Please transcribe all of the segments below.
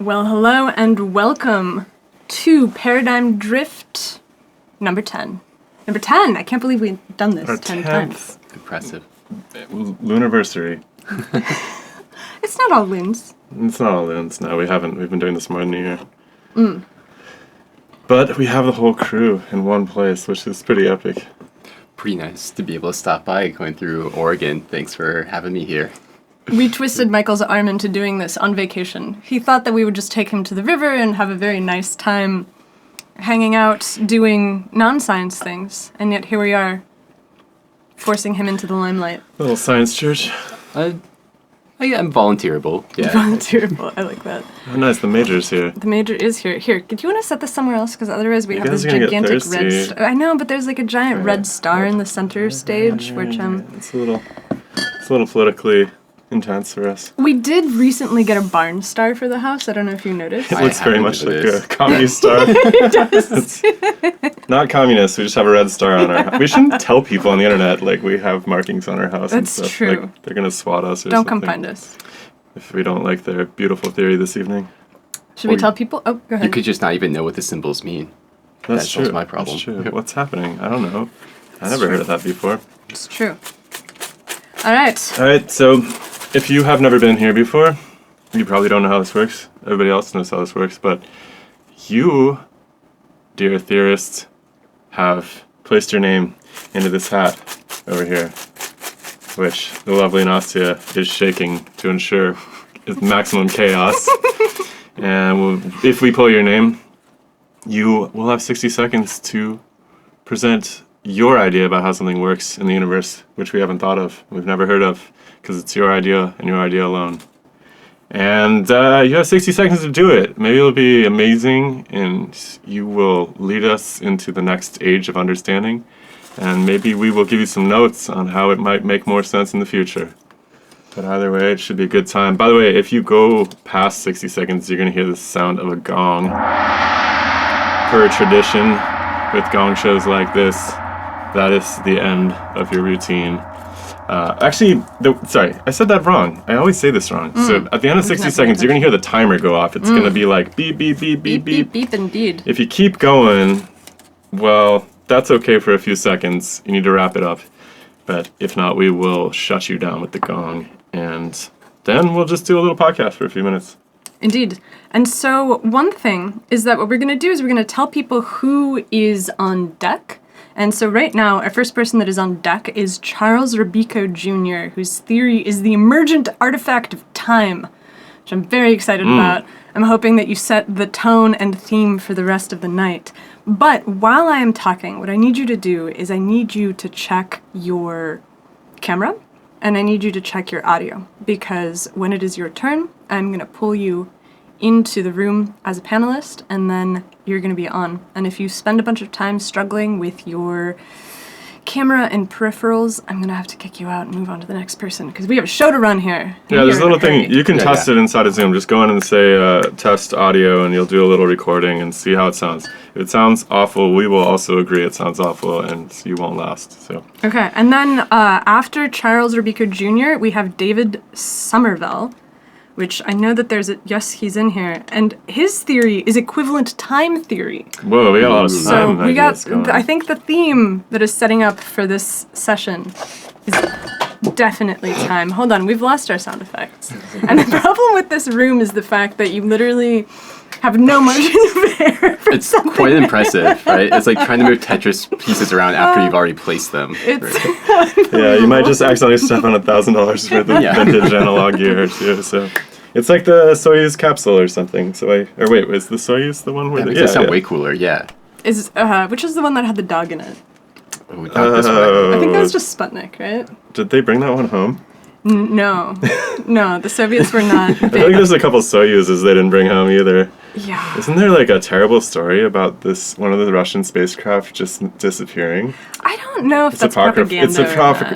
Well, hello and welcome to Paradigm Drift number 10. Number 10! I can't believe we've done this Our 10 10th. times. Impressive. Luniversary. It's not all loons. It's not all loons. No, we haven't. We've been doing this more than a year. But we have the whole crew in one place, which is pretty epic. Pretty nice to be able to stop by going through Oregon. Thanks for having me here. We twisted Michael's arm into doing this on vacation. He thought that we would just take him to the river and have a very nice time hanging out, doing non-science things. And yet here we are, forcing him into the limelight. Little science church. I'm volunteerable. Yeah. Volunteerable, I like that. Oh, nice. The major's here. The major is here. Here, do you want to set this somewhere else? Because otherwise we You have this guys are gonna get gigantic red thirsty. star. I know, but there's like a giant red star in the center stage, which It's a little politically intense for us. we did recently get a barn star for the house. I don't know if you noticed. It I looks very haven't much like noticed. a communist star. It's not communist. We just have a red star on our house. We shouldn't tell people on the internet like we have markings on our house and That's stuff. true. Like, they're gonna swat us or Don't something. come find us. If we don't like their beautiful theory this evening. Should we Or tell people? Oh, go You ahead. could just not even know what the symbols mean. That's That's true. also my problem. That's true. What's happening? I don't know. I never heard of that before. It's true. All right. All right, so if you have never been here before, you probably don't know how this works. Everybody else knows how this works, but you, dear theorists, have placed your name into this hat over here, which the lovely Nastia is shaking to ensure is maximum chaos. And if we pull your name, you will have 60 seconds to present your idea about how something works in the universe, which we haven't thought of, we've never heard of, because it's your idea and your idea alone. And you have 60 seconds to do it. Maybe it'll be amazing, and you will lead us into the next age of understanding. And maybe we will give you some notes on how it might make more sense in the future. But either way, it should be a good time. By the way, if you go past 60 seconds, you're going to hear the sound of a gong. Per tradition, with gong shows like this, that is the end of your routine. Sorry, I said that wrong. I always say this wrong. So at the end of 60 seconds, you're going to hear the timer go off. It's going to be like beep, beep, beep, beep, Beep, beep. beep, beep, indeed. If you keep going, well, that's okay for a few seconds. You need to wrap it up. But if not, we will shut you down with the gong. And then we'll just do a little podcast for a few minutes. Indeed. And so one thing is that what we're going to do is we're going to tell people who is on deck. And so right now, our first person that is on deck is Charles Robico Jr., whose theory is the emergent artifact of time, which I'm very excited about. I'm hoping that you set the tone and theme for the rest of the night. But while I am talking, what I need you to do is I need you to check your camera, and I need you to check your audio, because when it is your turn, I'm going to pull you into the room as a panelist, and then you're going to be on. And if you spend a bunch of time struggling with your camera and peripherals, I'm going to have to kick you out and move on to the next person, because we have a show to run here. Yeah, there's a little thing. You You can test it inside of Zoom. Just go in and say test audio, and you'll do a little recording and see how it sounds. If it sounds awful, we will also agree it sounds awful, and you won't last. So. Okay, and then after Charles Robico Jr., we have David Somerville, which I know that yes, he's in here, and his theory is equivalent time theory. Whoa, we got a lot of time. So we ideas got, going. I think the theme that is setting up for this session is definitely time. Hold on, we've lost our sound effects. And the problem with this room is the fact that you literally have no margin of error for It's something. quite impressive, right? It's like trying to move Tetris pieces around after you've already placed them. It's Yeah, you might just accidentally step on $1,000 worth of vintage analog gear too. So it's like the Soyuz capsule or something. So wait, is the Soyuz the one where That the makes it sound way cooler, yeah. which is the one that had the dog in it? Oh, not this one. I think that was just Sputnik, right? Did they bring that one home? No, the Soviets were not I feel like big. there's a couple Soyuzes they didn't bring home either. Yeah. Isn't there like a terrible story about one of the Russian spacecraft just disappearing? I don't know if that's propaganda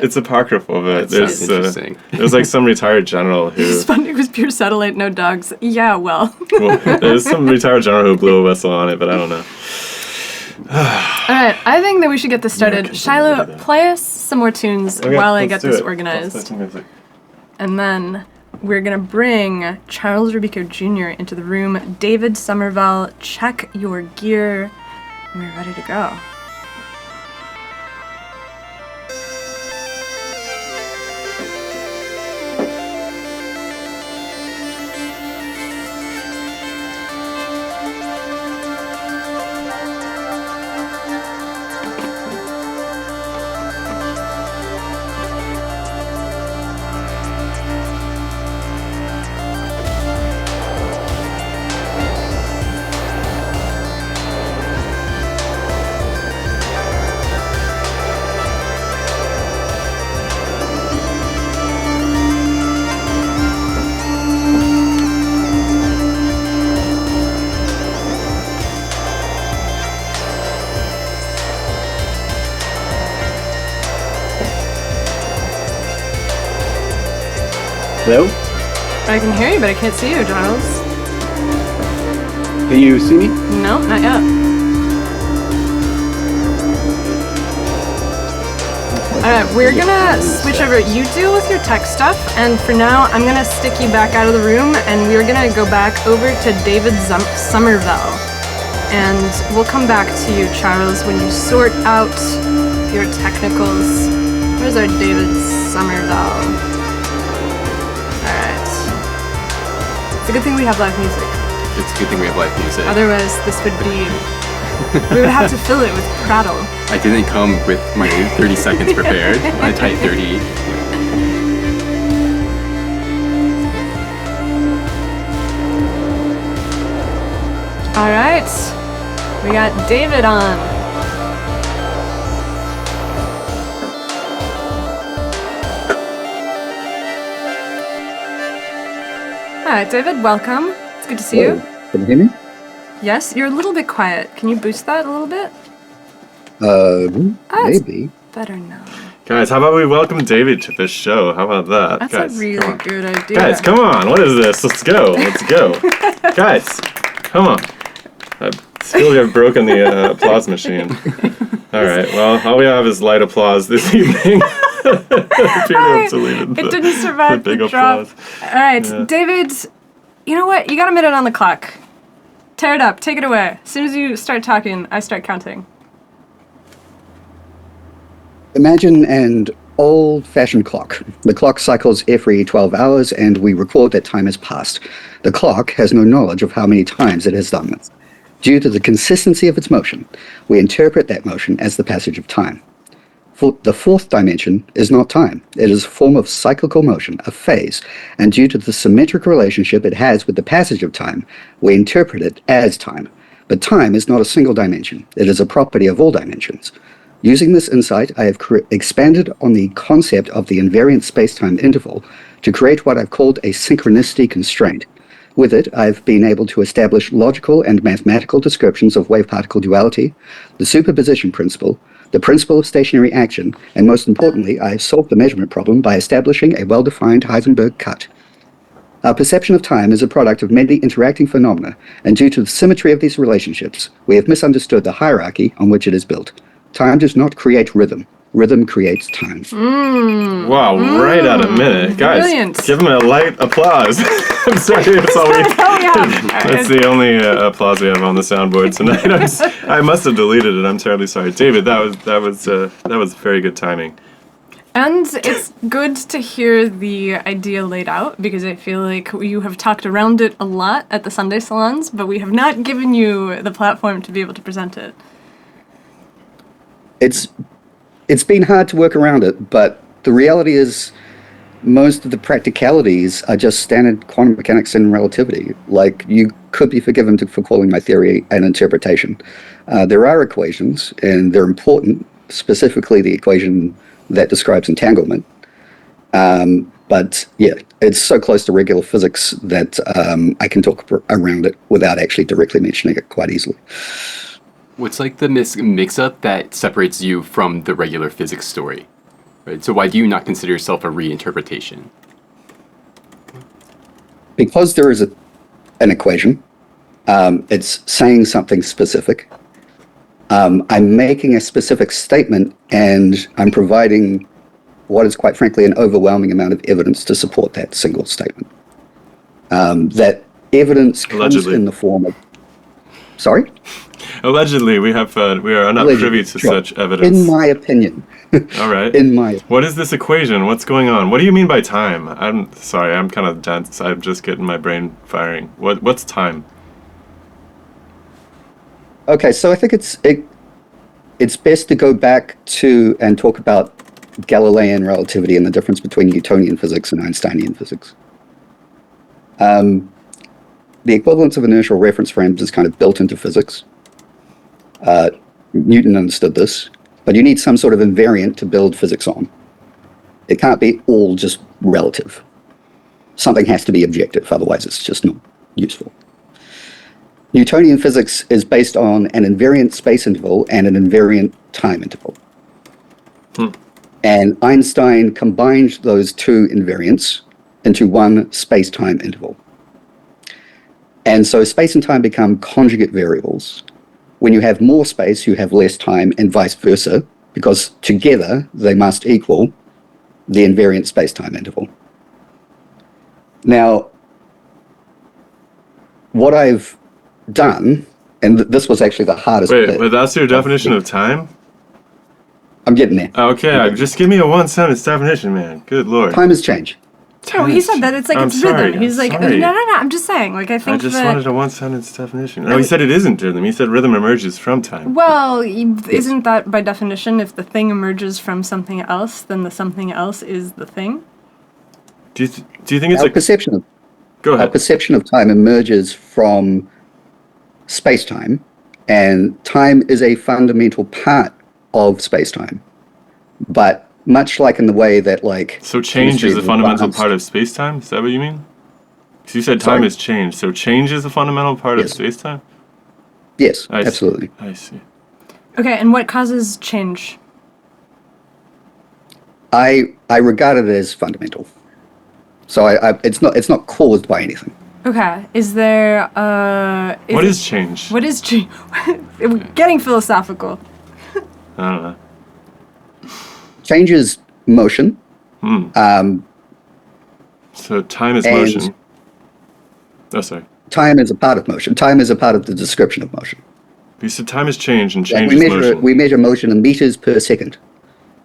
It's apocryphal, but That's there's interesting. there's like some retired general who Sputnik was pure satellite, no dogs. Yeah, well. there's some retired general who blew a whistle on it, but I don't know. Alright, I think that we should get this started. continue to do Shiloh, that. play us some more tunes Okay, while I let's get do this it. organized. Let's play some music. And then we're going to bring Charles Rubico Jr. into the room. David Somerville, check your gear. We're ready to go. Hello? I can hear you, but I can't see you, Giles. Can you see me? No, not yet. Alright, we're gonna switch over. You deal with your tech stuff, and for now, I'm gonna stick you back out of the room, and we're gonna go back over to David Somerville. And we'll come back to you, Charles, when you sort out your technicals. Where's our David Somerville? It's a good thing we have live music. It's a good thing we have live music. Otherwise, this would be... we would have to fill it with prattle. I didn't come with my 30 seconds prepared. My tight 30. All right. We got David on. All right, David, welcome. It's good to see you. Can you hear me? Yes, you're a little bit quiet. Can you boost that a little bit? Maybe. Better now. Guys, how about we welcome David to this show? How about that? That's Guys, a really good idea. Guys, come on. What is this? Let's go. Let's go. Guys, come on. I feel like I've broken the applause machine. All right. Well, all we have is light applause this evening. It didn't survive the drop. applause. All right, Yeah. David, you know what? You got a minute on the clock. Tear it up. Take it away. As soon as you start talking, I start counting. Imagine an old-fashioned clock. The clock cycles every 12 hours, and we record that time has passed. The clock has no knowledge of how many times it has done this. Due to the consistency of its motion, we interpret that motion as the passage of time. The fourth dimension is not time. It is a form of cyclical motion, a phase, and due to the symmetric relationship it has with the passage of time, we interpret it as time. But time is not a single dimension. It is a property of all dimensions. Using this insight, I have expanded on the concept of the invariant spacetime interval to create what I've called a synchronicity constraint. With it, I've been able to establish logical and mathematical descriptions of wave-particle duality, the superposition principle, the principle of stationary action, and most importantly, I have solved the measurement problem by establishing a well-defined Heisenberg cut. Our perception of time is a product of many interacting phenomena, and due to the symmetry of these relationships, we have misunderstood the hierarchy on which it is built. Time does not create rhythm. Rhythm creates time. Wow, right at a minute. Guys, Brilliant. give him a light applause. I'm sorry, that's all we... That's the only applause we have on the soundboard tonight. I must have deleted it. I'm terribly sorry. David, that was very good timing. And it's good to hear the idea laid out, because I feel like you have talked around it a lot at the Sunday salons, but we have not given you the platform to be able to present it. It's been hard to work around it, but the reality is most of the practicalities are just standard quantum mechanics and relativity. Like, you could be forgiven for calling my theory an interpretation. There are equations, and they're important, specifically the equation that describes entanglement. But yeah, it's so close to regular physics that I can talk around it without actually directly mentioning it quite easily. What's like the mix-up that separates you from the regular physics story? Right? So why do you not consider yourself a reinterpretation? Because there is an equation, it's saying something specific. I'm making a specific statement, and I'm providing what is quite frankly an overwhelming amount of evidence to support that single statement. That evidence comes Allegedly. in the form of... Sorry? Allegedly, we are not Allegedly, privy to sure. such evidence. In my opinion. All right. In my... What is this equation? What's going on? What do you mean by time? I'm sorry, I'm kind of dense. I'm just getting my brain firing. What's time? Okay, so I think it's best to go back to and talk about Galilean relativity and the difference between Newtonian physics and Einsteinian physics. The equivalence of inertial reference frames is kind of built into physics. Newton understood this, but you need some sort of invariant to build physics on. It can't be all just relative. Something has to be objective, otherwise it's just not useful. Newtonian physics is based on an invariant space interval and an invariant time interval. And Einstein combined those two invariants into one space-time interval. And so space and time become conjugate variables. When you have more space, you have less time, and vice versa, because together they must equal the invariant space-time interval. Now, what I've done, and this was actually the hardest bit. Wait, that's your definition of time? I'm getting there. Okay, just give me a one-sentence definition, man. Good lord. Time has changed. No, he said that it's like I'm it's sorry, rhythm. He's like, sorry. no, I'm just saying. Like, I think I just that. wanted a one-sentence definition. No, he said it isn't rhythm. He said rhythm emerges from time. Well, isn't that by definition, if the thing emerges from something else, then the something else is the thing? Do you think it's Our like... perception of Go Our ahead. perception of time emerges from space-time, and time is a fundamental part of space-time. But much like in the way that, like... So change is a fundamental advanced- part of space-time? Is that what you mean? Because you said time Sorry? is change. So change is a fundamental part of Yes. space-time? Yes, I see. absolutely. I see. Okay, and what causes change? I regard it as fundamental. So it's not caused by anything. Okay, is there What is change? What is change? We're getting philosophical. I don't know. Change is motion. So time is And- motion. Oh, sorry. Time is a part of motion. Time is a part of the description of motion. You said time is change and Like change is motion. we measure motion in meters per second.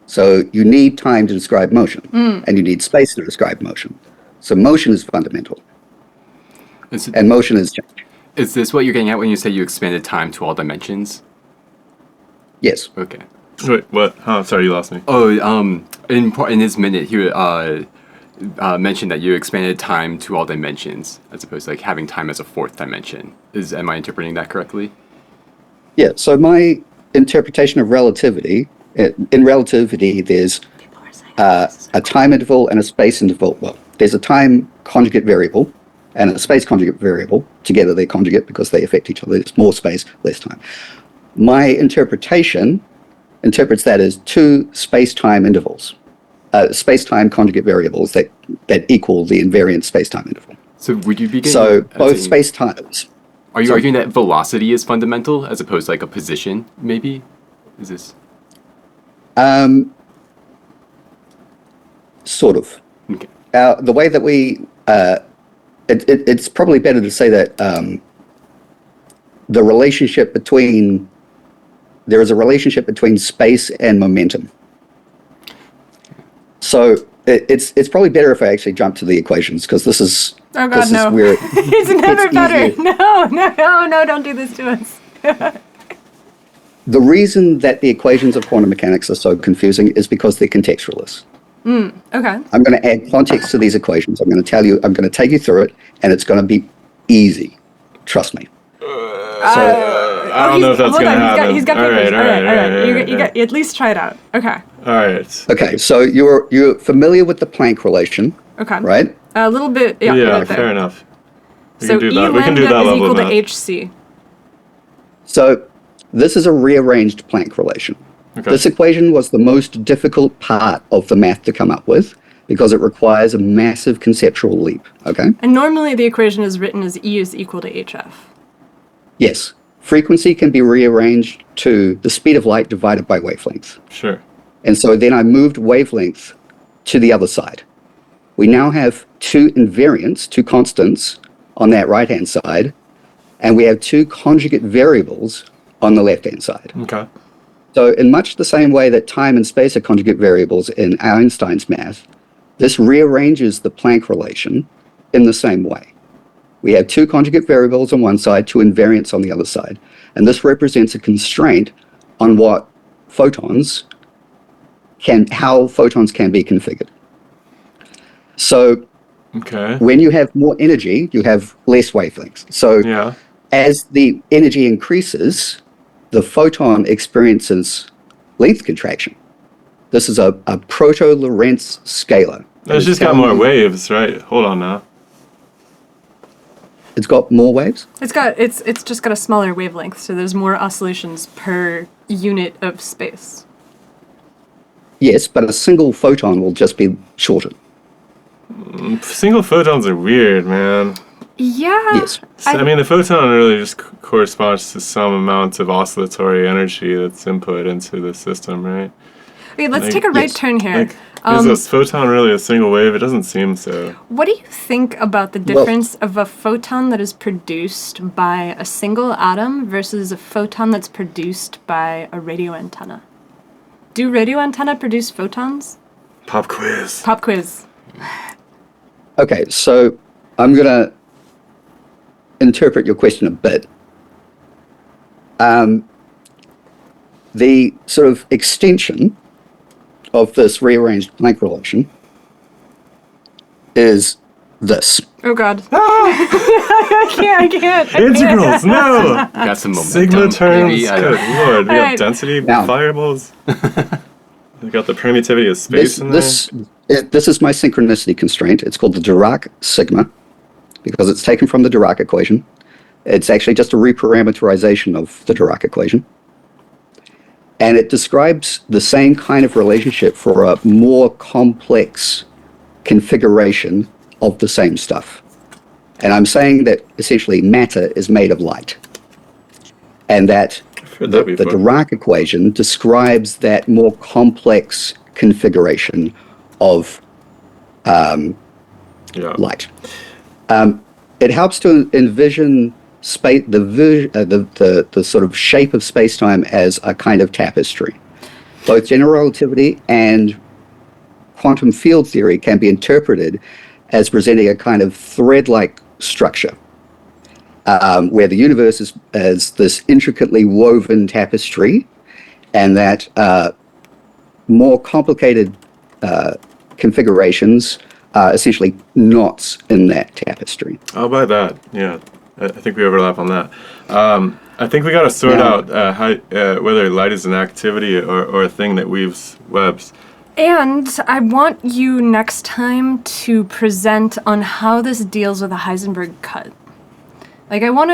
So you need time to describe motion, and you need space to describe motion. So motion is fundamental, and motion is change. Is this what you're getting at when you say you expanded time to all dimensions? Yes. Okay. Wait, what? Oh, sorry, you lost me. Oh, in his minute, he mentioned that you expanded time to all dimensions, as opposed to like having time as a fourth dimension. Am I interpreting that correctly? Yeah. So my interpretation of relativity, in relativity, there's a time interval and a space interval. Well, there's a time conjugate variable and a space conjugate variable. Together they're conjugate because they affect each other. It's more space, less time. My interpretation interprets that as two space-time intervals, space-time conjugate variables that equal the invariant space-time interval. So would you be getting... So both space-times... Are you arguing that velocity is fundamental as opposed to like a position, maybe? Is this... Sort of. Okay. The way that we... it's probably better to say that the relationship between... There is a relationship between space and momentum. So it's probably better if I actually jump to the equations, because this is... Oh God, no! Where It's never better. easier. No! Don't do this to us. The reason that the equations of quantum mechanics are so confusing is because they're contextualist. Okay. I'm going to add context to these equations. I'm going to take you through it, and it's going to be easy. Trust me. I don't know if that's hold going to on, happen. He's got All papers. right. You got at least try it out. Okay. All right. Okay, so you're familiar with the Planck relation, Okay. right? A little bit. Yeah. Yeah, right there. fair enough. We So can do E that. We can do lambda that is level equal of to math. HC. So this is a rearranged Planck relation. Okay. This equation was the most difficult part of the math to come up with because it requires a massive conceptual leap, okay? And normally the equation is written as E is equal to HF. Yes. Frequency can be rearranged to the speed of light divided by wavelength. Sure. And so then I moved wavelength to the other side. We now have two invariants, two constants on that right-hand side, and we have two conjugate variables on the left-hand side. Okay. So in much the same way that time and space are conjugate variables in Einstein's math, this rearranges the Planck relation in the same way. We have two conjugate variables on one side, two invariants on the other side. And this represents a constraint on what how photons can be configured. So when you have more energy, you have less wavelengths. So as the energy increases, the photon experiences length contraction. This is a proto-Lorentz scalar. It's just got more waves, right? Hold on now. It's got more waves? It's just got a smaller wavelength, so there's more oscillations per unit of space. Yes, but a single photon will just be shorter. Single photons are weird, man. Yeah. Yes. So, I mean, the photon really just corresponds to some amount of oscillatory energy that's input into the system, right? Okay, let's take a right turn here. Is a photon really a single wave? It doesn't seem so. What do you think about the difference of a photon that is produced by a single atom versus a photon that's produced by a radio antenna? Do radio antenna produce photons? Pop quiz. Pop quiz. Okay, so I'm going to interpret your question a bit. The sort of extension of this rearranged Planck relation is this. Oh God. I can't. Integrals, no! Got some momentum. Sigma terms, Maybe, good lord. We have Right. density Now. variables. We got the permittivity of space in there. This is my synchronicity constraint. It's called the Dirac sigma because it's taken from the Dirac equation. It's actually just a reparameterization of the Dirac equation. And it describes the same kind of relationship for a more complex configuration of the same stuff. And I'm saying that essentially matter is made of light. And that the Dirac equation describes that more complex configuration of light. It helps to envision the sort of shape of space-time as a kind of tapestry. Both general relativity and quantum field theory can be interpreted as presenting a kind of thread-like structure, where the universe is this intricately woven tapestry, and that more complicated configurations are essentially knots in that tapestry. I'll buy that, yeah. I think we overlap on that. I think we got to sort out whether light is an activity or a thing that weaves webs. And I want you next time to present on how this deals with a Heisenberg cut. Like, I want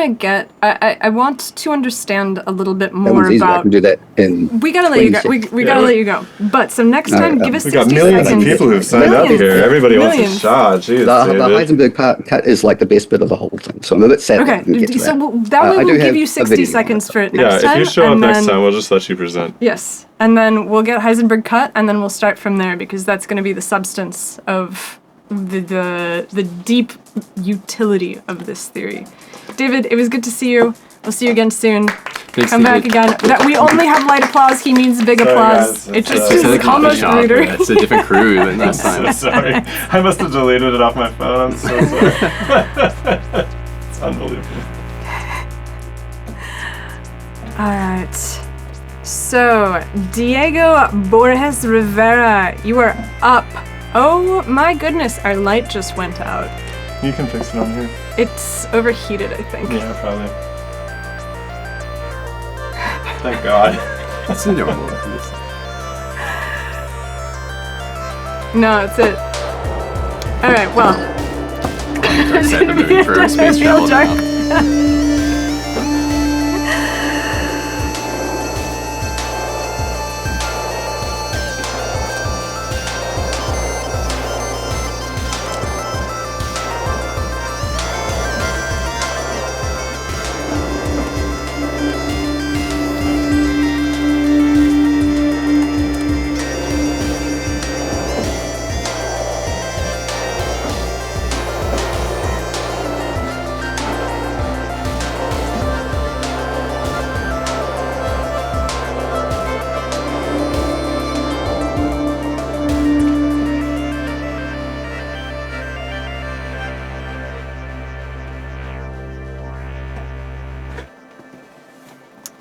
to understand a little bit more I about. can do that in. We gotta let you go. We gotta let you go. But so next time, give us 60 seconds. We got millions of people who've signed up here. Everybody wants a shot. Jeez, the Heisenberg cut is like the best bit of the whole thing. So I'm a bit sad. Okay, so that way we'll give you 60 seconds for it next time. Yeah, if you show up next time, we'll just let you present. Yes, and then we'll get Heisenberg cut, and then we'll start from there because that's going to be the substance of the deep utility of this theory. David, it was good to see you. We'll see you again soon. Thanks, Come back again. That we only have light applause. He means big applause. Guys, It just It's is almost ruder. It's a different crew than last time. So sorry. I must have deleted it off my phone. I'm so sorry. It's unbelievable. All right. So, Diego Borges Rivera, you are up. Oh my goodness, our light just went out. You can fix it on here. It's overheated, I think. Yeah, probably. Thank God. That's normal. No, it's it. All right, well. It's set the mood for space travel now.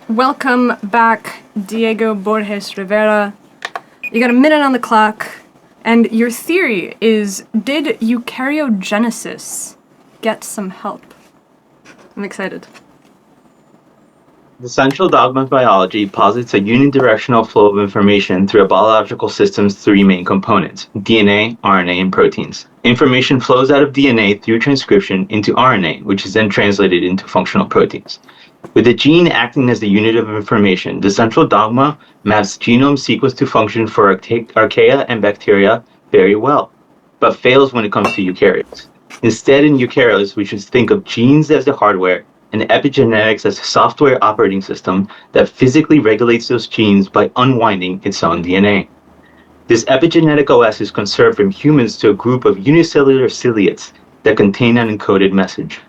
welcome back, Diego Borges Rivera. You got a minute on the clock, and your theory is, did eukaryogenesis get some help? I'm excited. The central dogma of biology posits a unidirectional flow of information through a biological system's three main components: DNA, RNA, and proteins. Information flows out of DNA through transcription into RNA, which is then translated into functional proteins. With the gene acting as the unit of information, the central dogma maps genome sequence to function for archaea and bacteria very well, but fails when it comes to eukaryotes. Instead, in eukaryotes, we should think of genes as the hardware and epigenetics as a software operating system that physically regulates those genes by unwinding its own DNA. This epigenetic OS is conserved from humans to a group of unicellular ciliates that contain an encoded message.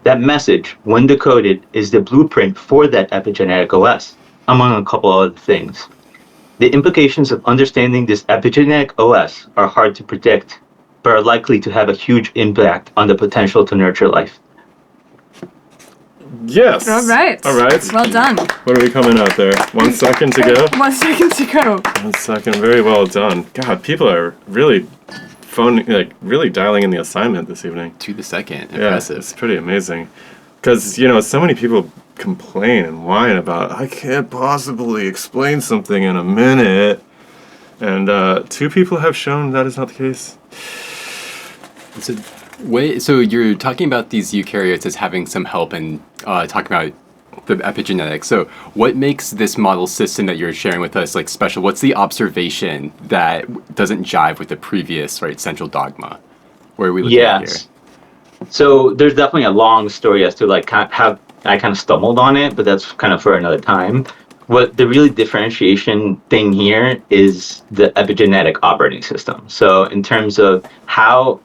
That message, when decoded, is the blueprint for that epigenetic OS, among a couple other things. The implications of understanding this epigenetic OS are hard to predict, but are likely to have a huge impact on the potential to nurture life. Yes. All right. All right. Well done. What are we coming out there? 1 second to go? 1 second to go. 1 second. Very well done. God, people are really really dialing in the assignment this evening. To the second. Yeah, Impressive. it's pretty amazing. Because, so many people complain and whine about, I can't possibly explain something in a minute. And 2 people have shown that is not the case. So you're talking about these eukaryotes as having some help and talking about the epigenetics. So what makes this model system that you're sharing with us special? What's the observation that doesn't jive with the previous central dogma? Where are we looking at here? So there's definitely a long story as to how I kind of stumbled on it, but that's kind of for another time. What the really differentiation thing here is the epigenetic operating system. So in terms of how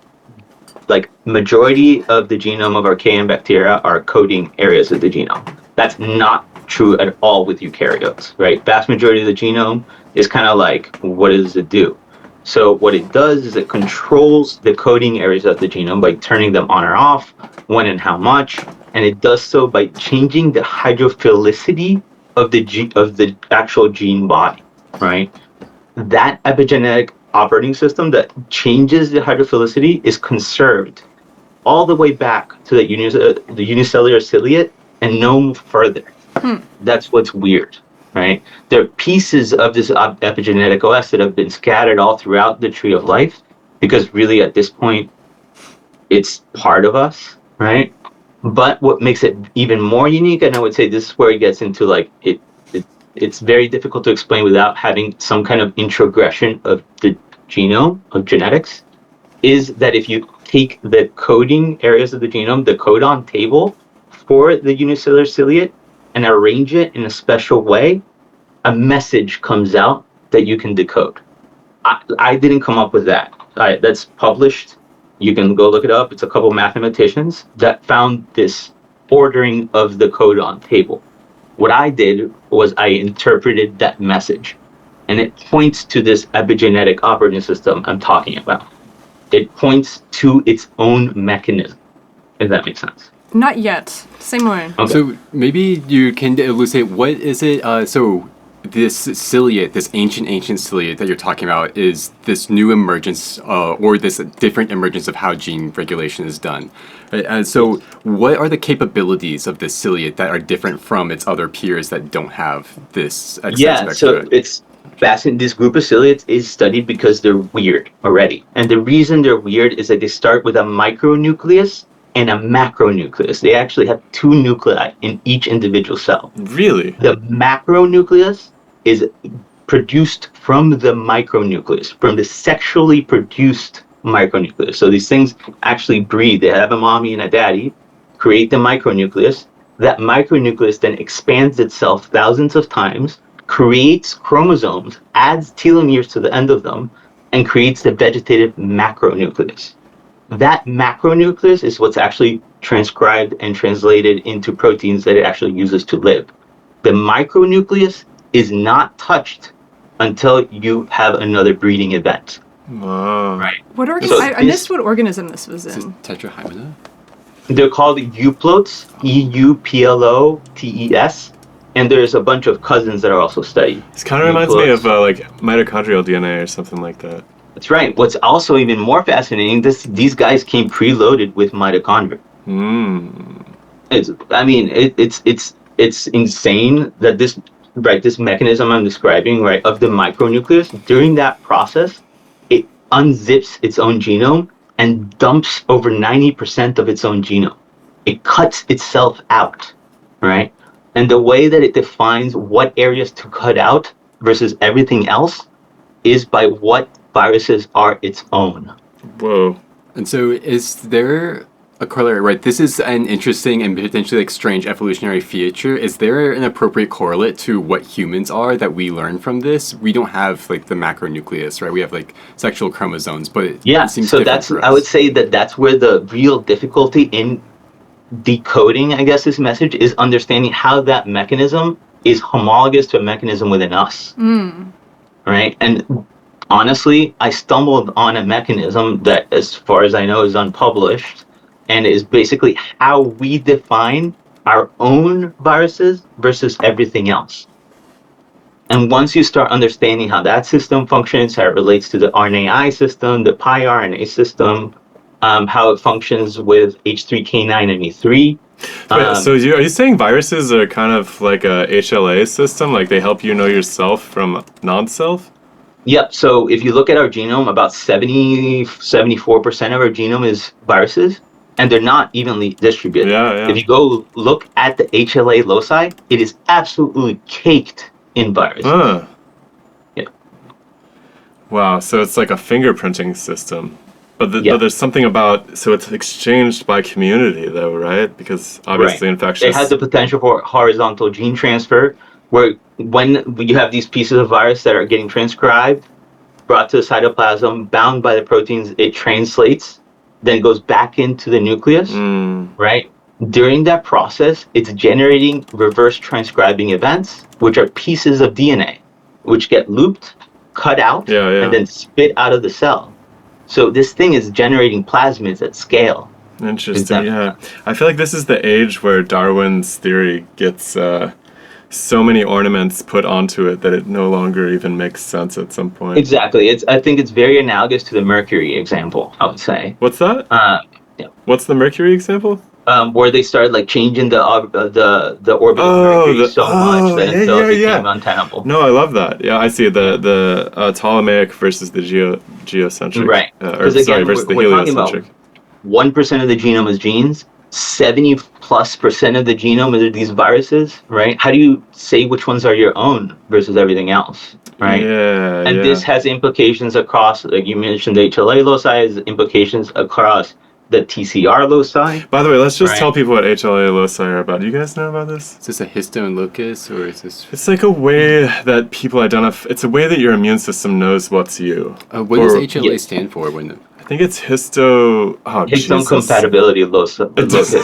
majority of the genome of archaea and bacteria are coding areas of the genome. That's not true at all with eukaryotes, right? Vast majority of the genome is kind of what does it do? So what it does is it controls the coding areas of the genome by turning them on or off, when and how much, and it does so by changing the hydrophilicity of the actual gene body, right? That epigenetic operating system that changes the hydrophilicity is conserved all the way back to the unicellular ciliate and no further. That's what's weird, right? There are pieces of this epigenetic OS that have been scattered all throughout the tree of life, because really at this point, it's part of us, right? But what makes it even more unique, and I would say this is where it gets into it's very difficult to explain without having some kind of introgression of the genome, of genetics, is that if you take the coding areas of the genome, the codon table for the unicellular ciliate, and arrange it in a special way, a message comes out that you can decode. I didn't come up with that. That's published. You can go look it up. It's a couple mathematicians that found this ordering of the codon table. What I did was I interpreted that message, and it points to this epigenetic operating system I'm talking about. It points to its own mechanism, if that makes sense. Not yet. Say more. Okay. So maybe you can elucidate, what is it? So this ciliate, this ancient ciliate that you're talking about, is this new emergence or this different emergence of how gene regulation is done. Right? And so what are the capabilities of this ciliate that are different from its other peers that don't have this extensive extra? It's fascinating. This group of ciliates is studied because they're weird already. And the reason they're weird is that they start with a micronucleus and a macronucleus. They actually have 2 nuclei in each individual cell. Really? The macronucleus is produced from the micronucleus, from the sexually produced micronucleus. So these things actually breed. They have a mommy and a daddy, create the micronucleus. That micronucleus then expands itself thousands of times, creates chromosomes, adds telomeres to the end of them, and creates the vegetative macronucleus. That macronucleus is what's actually transcribed and translated into proteins that it actually uses to live. The micronucleus is not touched until you have another breeding event. Wow. Right. What So I missed what organism this was Is in. it tetrahymena? They're called euplotes, EUPLOTES, And there's a bunch of cousins that are also studied. This kind of reminds me of like mitochondrial DNA or something like that. That's right. What's also even more fascinating, these guys came preloaded with mitochondria. It's insane that this mechanism I'm describing, right, of the micronucleus, during that process, it unzips its own genome and dumps over 90% of its own genome. It cuts itself out, right? And the way that it defines what areas to cut out versus everything else is by what viruses are its own. Whoa. And so is there a corollary, right? This is an interesting and potentially like strange evolutionary feature. Is there an appropriate correlate to what humans are that we learn from this? We don't have like the macronucleus, right? We have like sexual chromosomes, but it seems so different that's for us. I would say that's where the real difficulty in decoding, I guess, this message is understanding how that mechanism is homologous to a mechanism within us. Right? And honestly, I stumbled on a mechanism that, as far as I know, is unpublished, and is basically how we define our own viruses versus everything else. And once you start understanding how that system functions, how it relates to the RNAi system, the piRNA system, how it functions with H3K9 and E3. So are you saying viruses are kind of like a HLA system? Like they help you know yourself from non-self? Yep. So if you look at our genome, about 74% of our genome is viruses, and they're not evenly distributed. Yeah. If you go look at the HLA loci, it is absolutely caked in viruses. Yeah. Wow. So it's like a fingerprinting system. But there's something about, so it's exchanged by community though, right? Because obviously infectious. It has the potential for horizontal gene transfer, where when you have these pieces of virus that are getting transcribed, brought to the cytoplasm, bound by the proteins, it translates, then goes back into the nucleus, right? During that process, it's generating reverse transcribing events, which are pieces of DNA, which get looped, cut out, and then spit out of the cell. So this thing is generating plasmids at scale. Interesting, yeah. I feel like this is the age where Darwin's theory gets so many ornaments put onto it that it no longer even makes sense at some point. Exactly. I think it's very analogous to the Mercury example, I would say. What's that? What's the Mercury example? Where they started like changing the orbit of Mercury so much that until it became untenable. No, I love that. Yeah, I see the Ptolemaic versus the geocentric. Right. Versus the we're talking about heliocentric. 1% of the genome is genes. 70+% of the genome are these viruses, right? How do you say which ones are your own versus everything else, right? And this has implications across, like you mentioned, the HLA loci has implications across the TCR loci. By the way, let's just tell people what HLA loci are about. Do you guys know about this? Is this a histone locus, or is this? It's like a way that people identify. It's a way that your immune system knows what's you. What does HLA stand for? I think it's histone compatibility locus.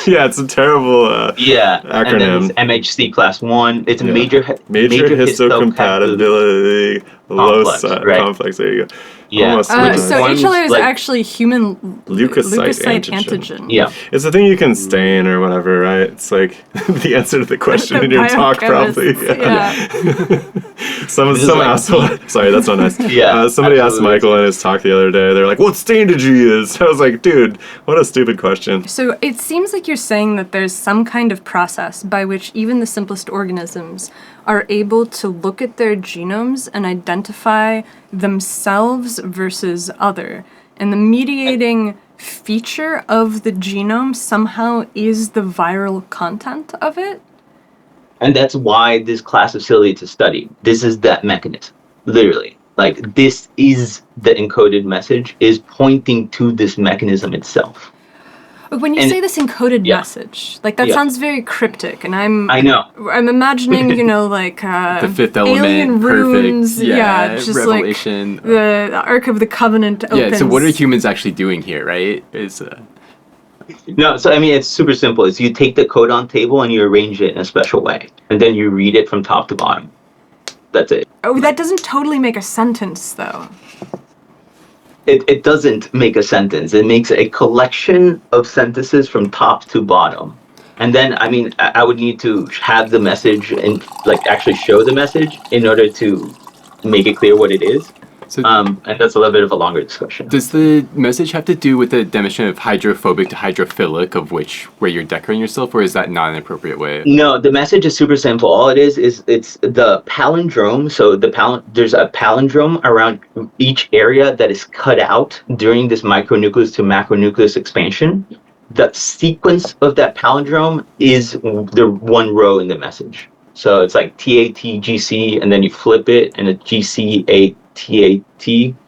Yeah, it's a terrible acronym. And then it's MHC class 1. It's a major histocompatibility loci complex. There you go. Yeah. So HLA is actually human leukocyte antigen. Yeah. It's a thing you can stain or whatever, right? It's like the answer to the question in your talk, probably. Yeah. Some asshole. Sorry, that's not nice. Somebody asked Michael in his talk the other day. They're like, "What stain did you use?" I was like, "Dude, what a stupid question." So it seems like you're saying that there's some kind of process by which even the simplest organisms are able to look at their genomes and identify themselves versus other. And the mediating feature of the genome somehow is the viral content of it. And that's why this class of cilia to study. This is that mechanism, literally. Like, this is the encoded message, is pointing to this mechanism itself. When you say this encoded message, like that sounds very cryptic, and I'm imagining, like the fifth element, alien runes, perfect, just revelation, like the Ark of the Covenant opens. Yeah, so what are humans actually doing here, right? No, so I mean, it's super simple. It's you take the codon table and you arrange it in a special way, and then you read it from top to bottom. That's it. Oh, that doesn't totally make a sentence, though. It doesn't make a sentence. It makes a collection of sentences from top to bottom. And then, I mean, I would need to have the message and like actually show the message in order to make it clear what it is. So And that's a little bit of a longer discussion. does the message have to do with the definition of hydrophobic to hydrophilic, of which where you're decorating yourself, or is that not an appropriate way? No, the message is super simple. All it is it's the palindrome. So there's a palindrome around each area that is cut out during this micronucleus to macronucleus expansion. The sequence of that palindrome is the one row in the message. So it's like TATGC, and then you flip it, and it's GCATAT.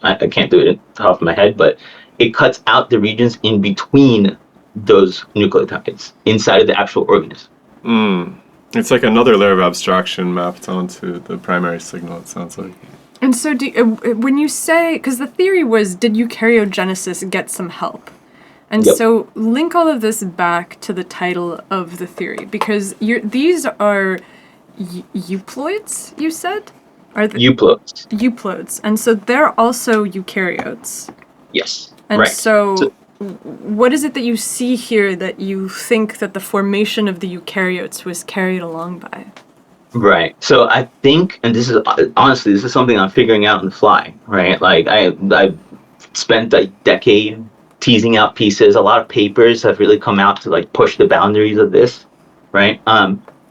I can't do it off the top of my head, but it cuts out the regions in between those nucleotides inside of the actual organism. It's like another layer of abstraction mapped onto the primary signal, it sounds like. And so when you say, because the theory was, did eukaryogenesis get some help? And Yep. so link all of this back to the title of the theory, because these are euploids, you said? Are they Euploids. euploids? And so they're also eukaryotes. Yes. And right. so what is it that you see here that you think that the formation of the eukaryotes was carried along by? Right. So I think, and this is honestly, this is something I'm figuring out on the fly, right? Like I spent a decade teasing out pieces. A lot of papers have really come out to like push the boundaries of this, right?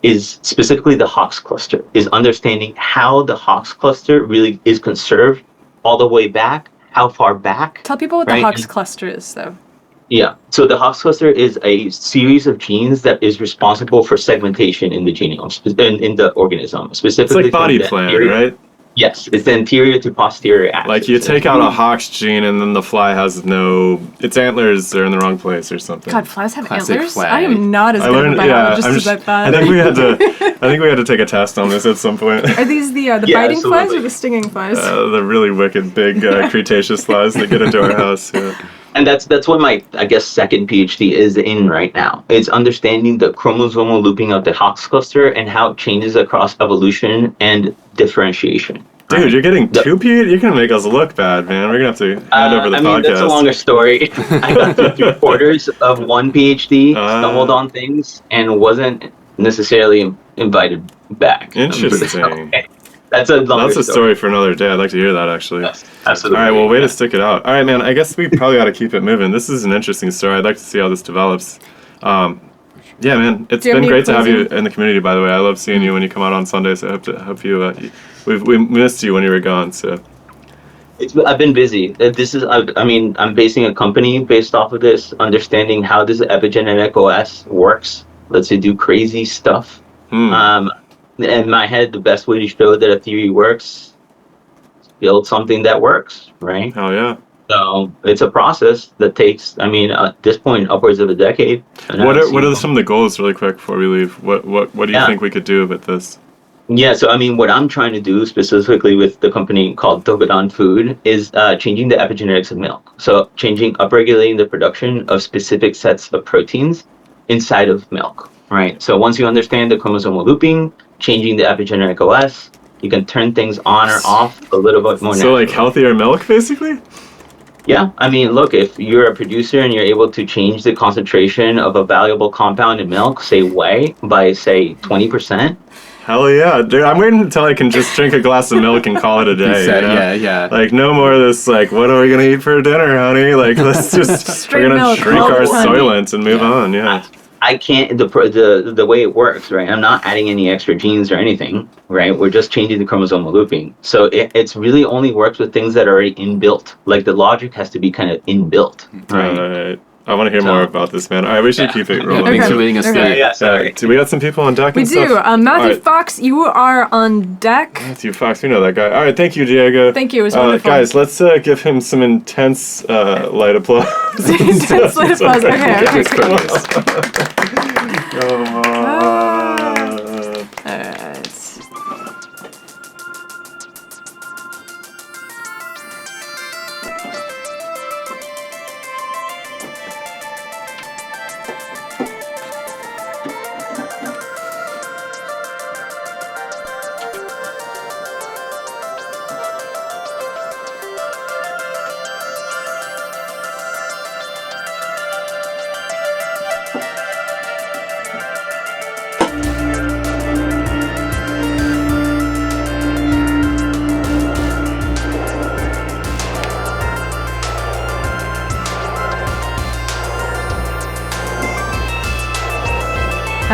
Is specifically the Hawks cluster, is understanding how the Hawks cluster really is conserved all the way back, how far back. Tell people what right? the Hawks cluster is, though. Yeah. So the Hawks cluster is a series of genes that is responsible for segmentation in the genome, in the organism. It's Specifically like body from the plan, anterior- right? Yes, it's the anterior to posterior axis. Like you take out a Hawks gene and then the fly has its antlers are in the wrong place or something. God, flies have Classic antlers? flag. I am not as good of a biologist as I thought. I think we had to take a test on this at some point. Are these the Yeah, biting flies or absolutely. the stinging flies? The really wicked big Cretaceous flies that get into our house. Yeah. And that's what my, I guess, second PhD is in right now. It's understanding the chromosomal looping of the Hawks cluster and how it changes across evolution and differentiation. Dude, you're getting two PhD? You're going to make us look bad, man. We're going to have to hand over the podcast. That's a longer story. I got through 3/4 of one PhD, stumbled on things, and wasn't necessarily invited back. Interesting. Okay. That's a story for another day. I'd like to hear that, actually. Yes, absolutely. All right, well, way to stick it out. All right, man, I guess we probably ought to keep it moving. This is an interesting story. I'd like to see how this develops. Yeah, man, it's been great to have you in the community, by the way. I love seeing you when you come out on Sundays. I hope you we missed you when you were gone, so. I've been busy. I'm basing a company based off of this, understanding how this epigenetic OS works. Lets you do crazy stuff. In my head, the best way to show that a theory works is build something that works, right? Hell yeah. So it's a process that takes, at this point, upwards of a decade. What are some of the goals, really quick, before we leave? What do you think we could do with this? Yeah, so what I'm trying to do specifically with the company called Togodan Food is changing the epigenetics of milk. So upregulating the production of specific sets of proteins inside of milk, right? So once you understand the chromosomal looping, changing the epigenetic OS, you can turn things on or off a little bit more naturally. So like healthier milk, basically? Yeah, look, if you're a producer and you're able to change the concentration of a valuable compound in milk, say whey, by say 20%. Hell yeah, dude! I'm waiting until I can just drink a glass of milk and call it a day. Yeah. Like no more of this. Like, what are we gonna eat for dinner, honey? Like, let's just we're gonna milk, shrink our honey. soylent and move on. Yeah. I can't the way it works, right? I'm not adding any extra genes or anything, right? We're just changing the chromosomal looping. So it's really only works with things that are already inbuilt. Like the logic has to be kind of inbuilt, right? All right. I want to hear more about this, man. All right, we should keep it rolling. Thanks for leading us through. Yeah, sorry. Do we got some people on deck? We and do. Stuff? Matthew All right. Fox, you are on deck. Matthew Fox, we know that guy. All right, thank you, Diego. Thank you, it was wonderful. Guys, let's give him some intense light applause. Intense light applause. Okay. Focus, focus. Come on.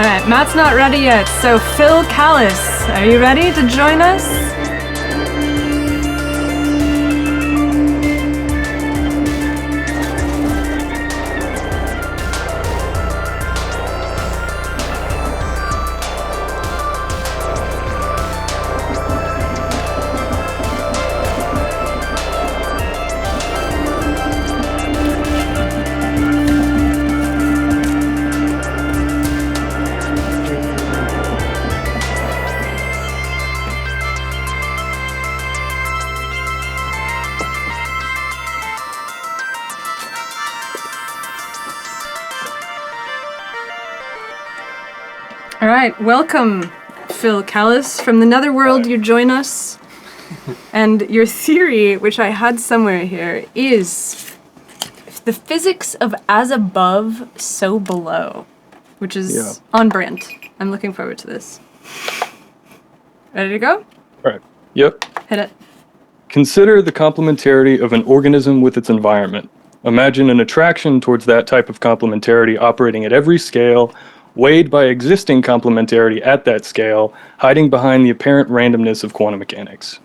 All right, Matt's not ready yet, so Phil Callis, are you ready to join us? All right, welcome, Phil Callis. From the Netherworld, you join us. And your theory, which I had somewhere here, is the physics of as above, so below, which is on brand. I'm looking forward to this. Ready to go? All right. Yep. Hit it. Consider the complementarity of an organism with its environment. Imagine an attraction towards that type of complementarity operating at every scale, weighed by existing complementarity at that scale, hiding behind the apparent randomness of quantum mechanics.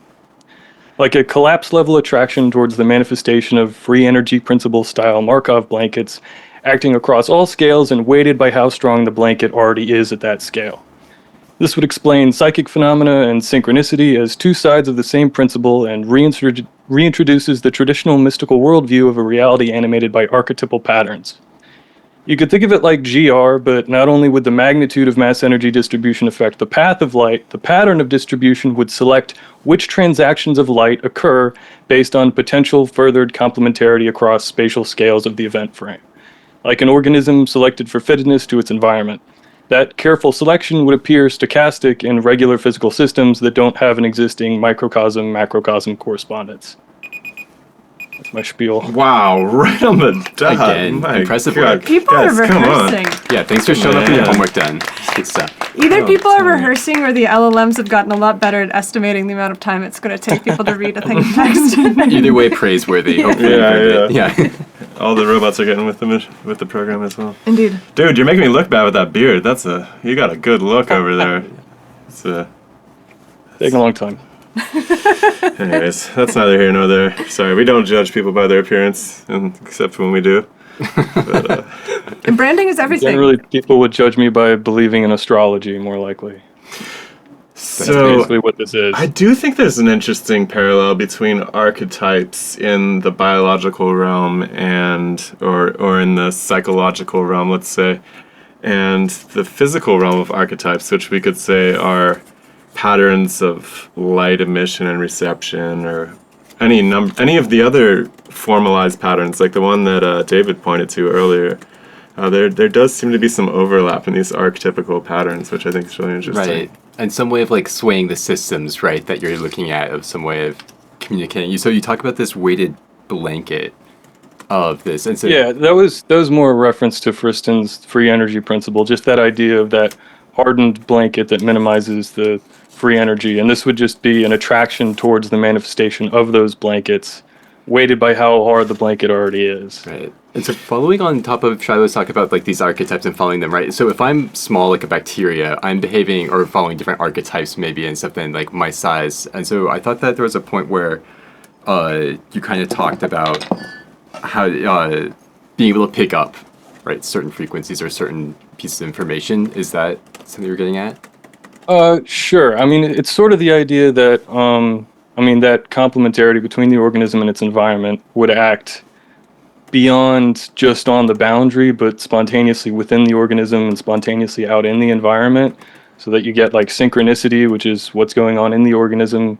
Like a collapse-level attraction towards the manifestation of free energy principle-style Markov blankets, acting across all scales and weighted by how strong the blanket already is at that scale. This would explain psychic phenomena and synchronicity as two sides of the same principle and reintroduces the traditional mystical worldview of a reality animated by archetypal patterns. You could think of it like GR, but not only would the magnitude of mass energy distribution affect the path of light, the pattern of distribution would select which transactions of light occur based on potential furthered complementarity across spatial scales of the event frame. Like an organism selected for fittedness to its environment. That careful selection would appear stochastic in regular physical systems that don't have an existing microcosm-macrocosm correspondence. That's my spiel. Wow, right on the dot. Again, My impressive God. work. People Guys, are come on. rehearsing. Yeah, thanks for showing up and your Man. homework done. It's good stuff. Either people tell are me. rehearsing or the LLMs have gotten a lot better at estimating the amount of time it's going to take people to read a thing of text. Either way, praiseworthy. Hopefully, Yeah. All the robots are getting with the program as well. Indeed. Dude, you're making me look bad with that beard. You got a good look over there. It's Taking a long time. Anyways, that's neither here nor there. Sorry, we don't judge people by their appearance, except when we do. But, And branding is everything. Generally, people would judge me by believing in astrology, more likely. That's so basically what this is. I do think there's an interesting parallel between archetypes in the biological realm or in the psychological realm, let's say, and the physical realm of archetypes, which we could say are patterns of light emission and reception, or any of the other formalized patterns, like the one that David pointed to earlier. There does seem to be some overlap in these archetypical patterns, which I think is really interesting. Right. And some way of like swaying the systems, right, that you're looking at, of some way of communicating. So you talk about this weighted blanket of this. And so Yeah, that was more a reference to Friston's free energy principle, just that idea of that hardened blanket that minimizes the free energy. And this would just be an attraction towards the manifestation of those blankets, weighted by how hard the blanket already is. Right. And so following on top of Shiloh's talk about like these archetypes and following them, right? So if I'm small like a bacteria, I'm behaving or following different archetypes maybe and something like my size. And so I thought that there was a point where you kind of talked about how being able to pick up, right, certain frequencies or certain pieces of information. Is that something you're getting at? Sure. I mean, it's sort of the idea that, that complementarity between the organism and its environment would act beyond just on the boundary, but spontaneously within the organism and spontaneously out in the environment, so that you get like synchronicity, which is what's going on in the organism,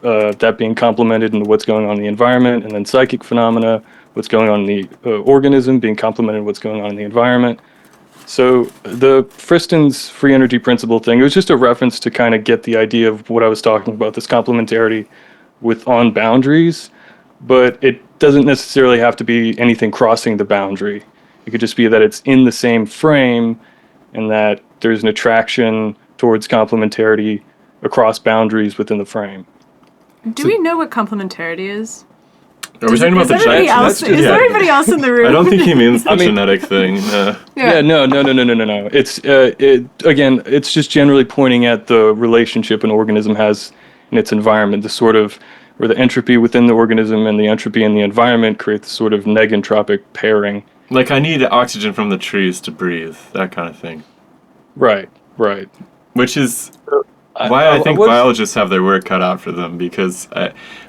that being complemented into what's going on in the environment, and then psychic phenomena, what's going on in the organism being complemented with what's going on in the environment. So the Friston's free energy principle thing, it was just a reference to kind of get the idea of what I was talking about, this complementarity on boundaries, but it doesn't necessarily have to be anything crossing the boundary. It could just be that it's in the same frame and that there's an attraction towards complementarity across boundaries within the frame. Do we know what complementarity is? Are we talking about the everybody giant? else? Is there anybody else in the room? I don't think he means the genetic thing. Yeah, no. It's again, it's just generally pointing at the relationship an organism has in its environment, the sort of where the entropy within the organism and the entropy in the environment create the sort of negentropic pairing. Like, I need oxygen from the trees to breathe, that kind of thing. Right. Which is why I think biologists have their work cut out for them, because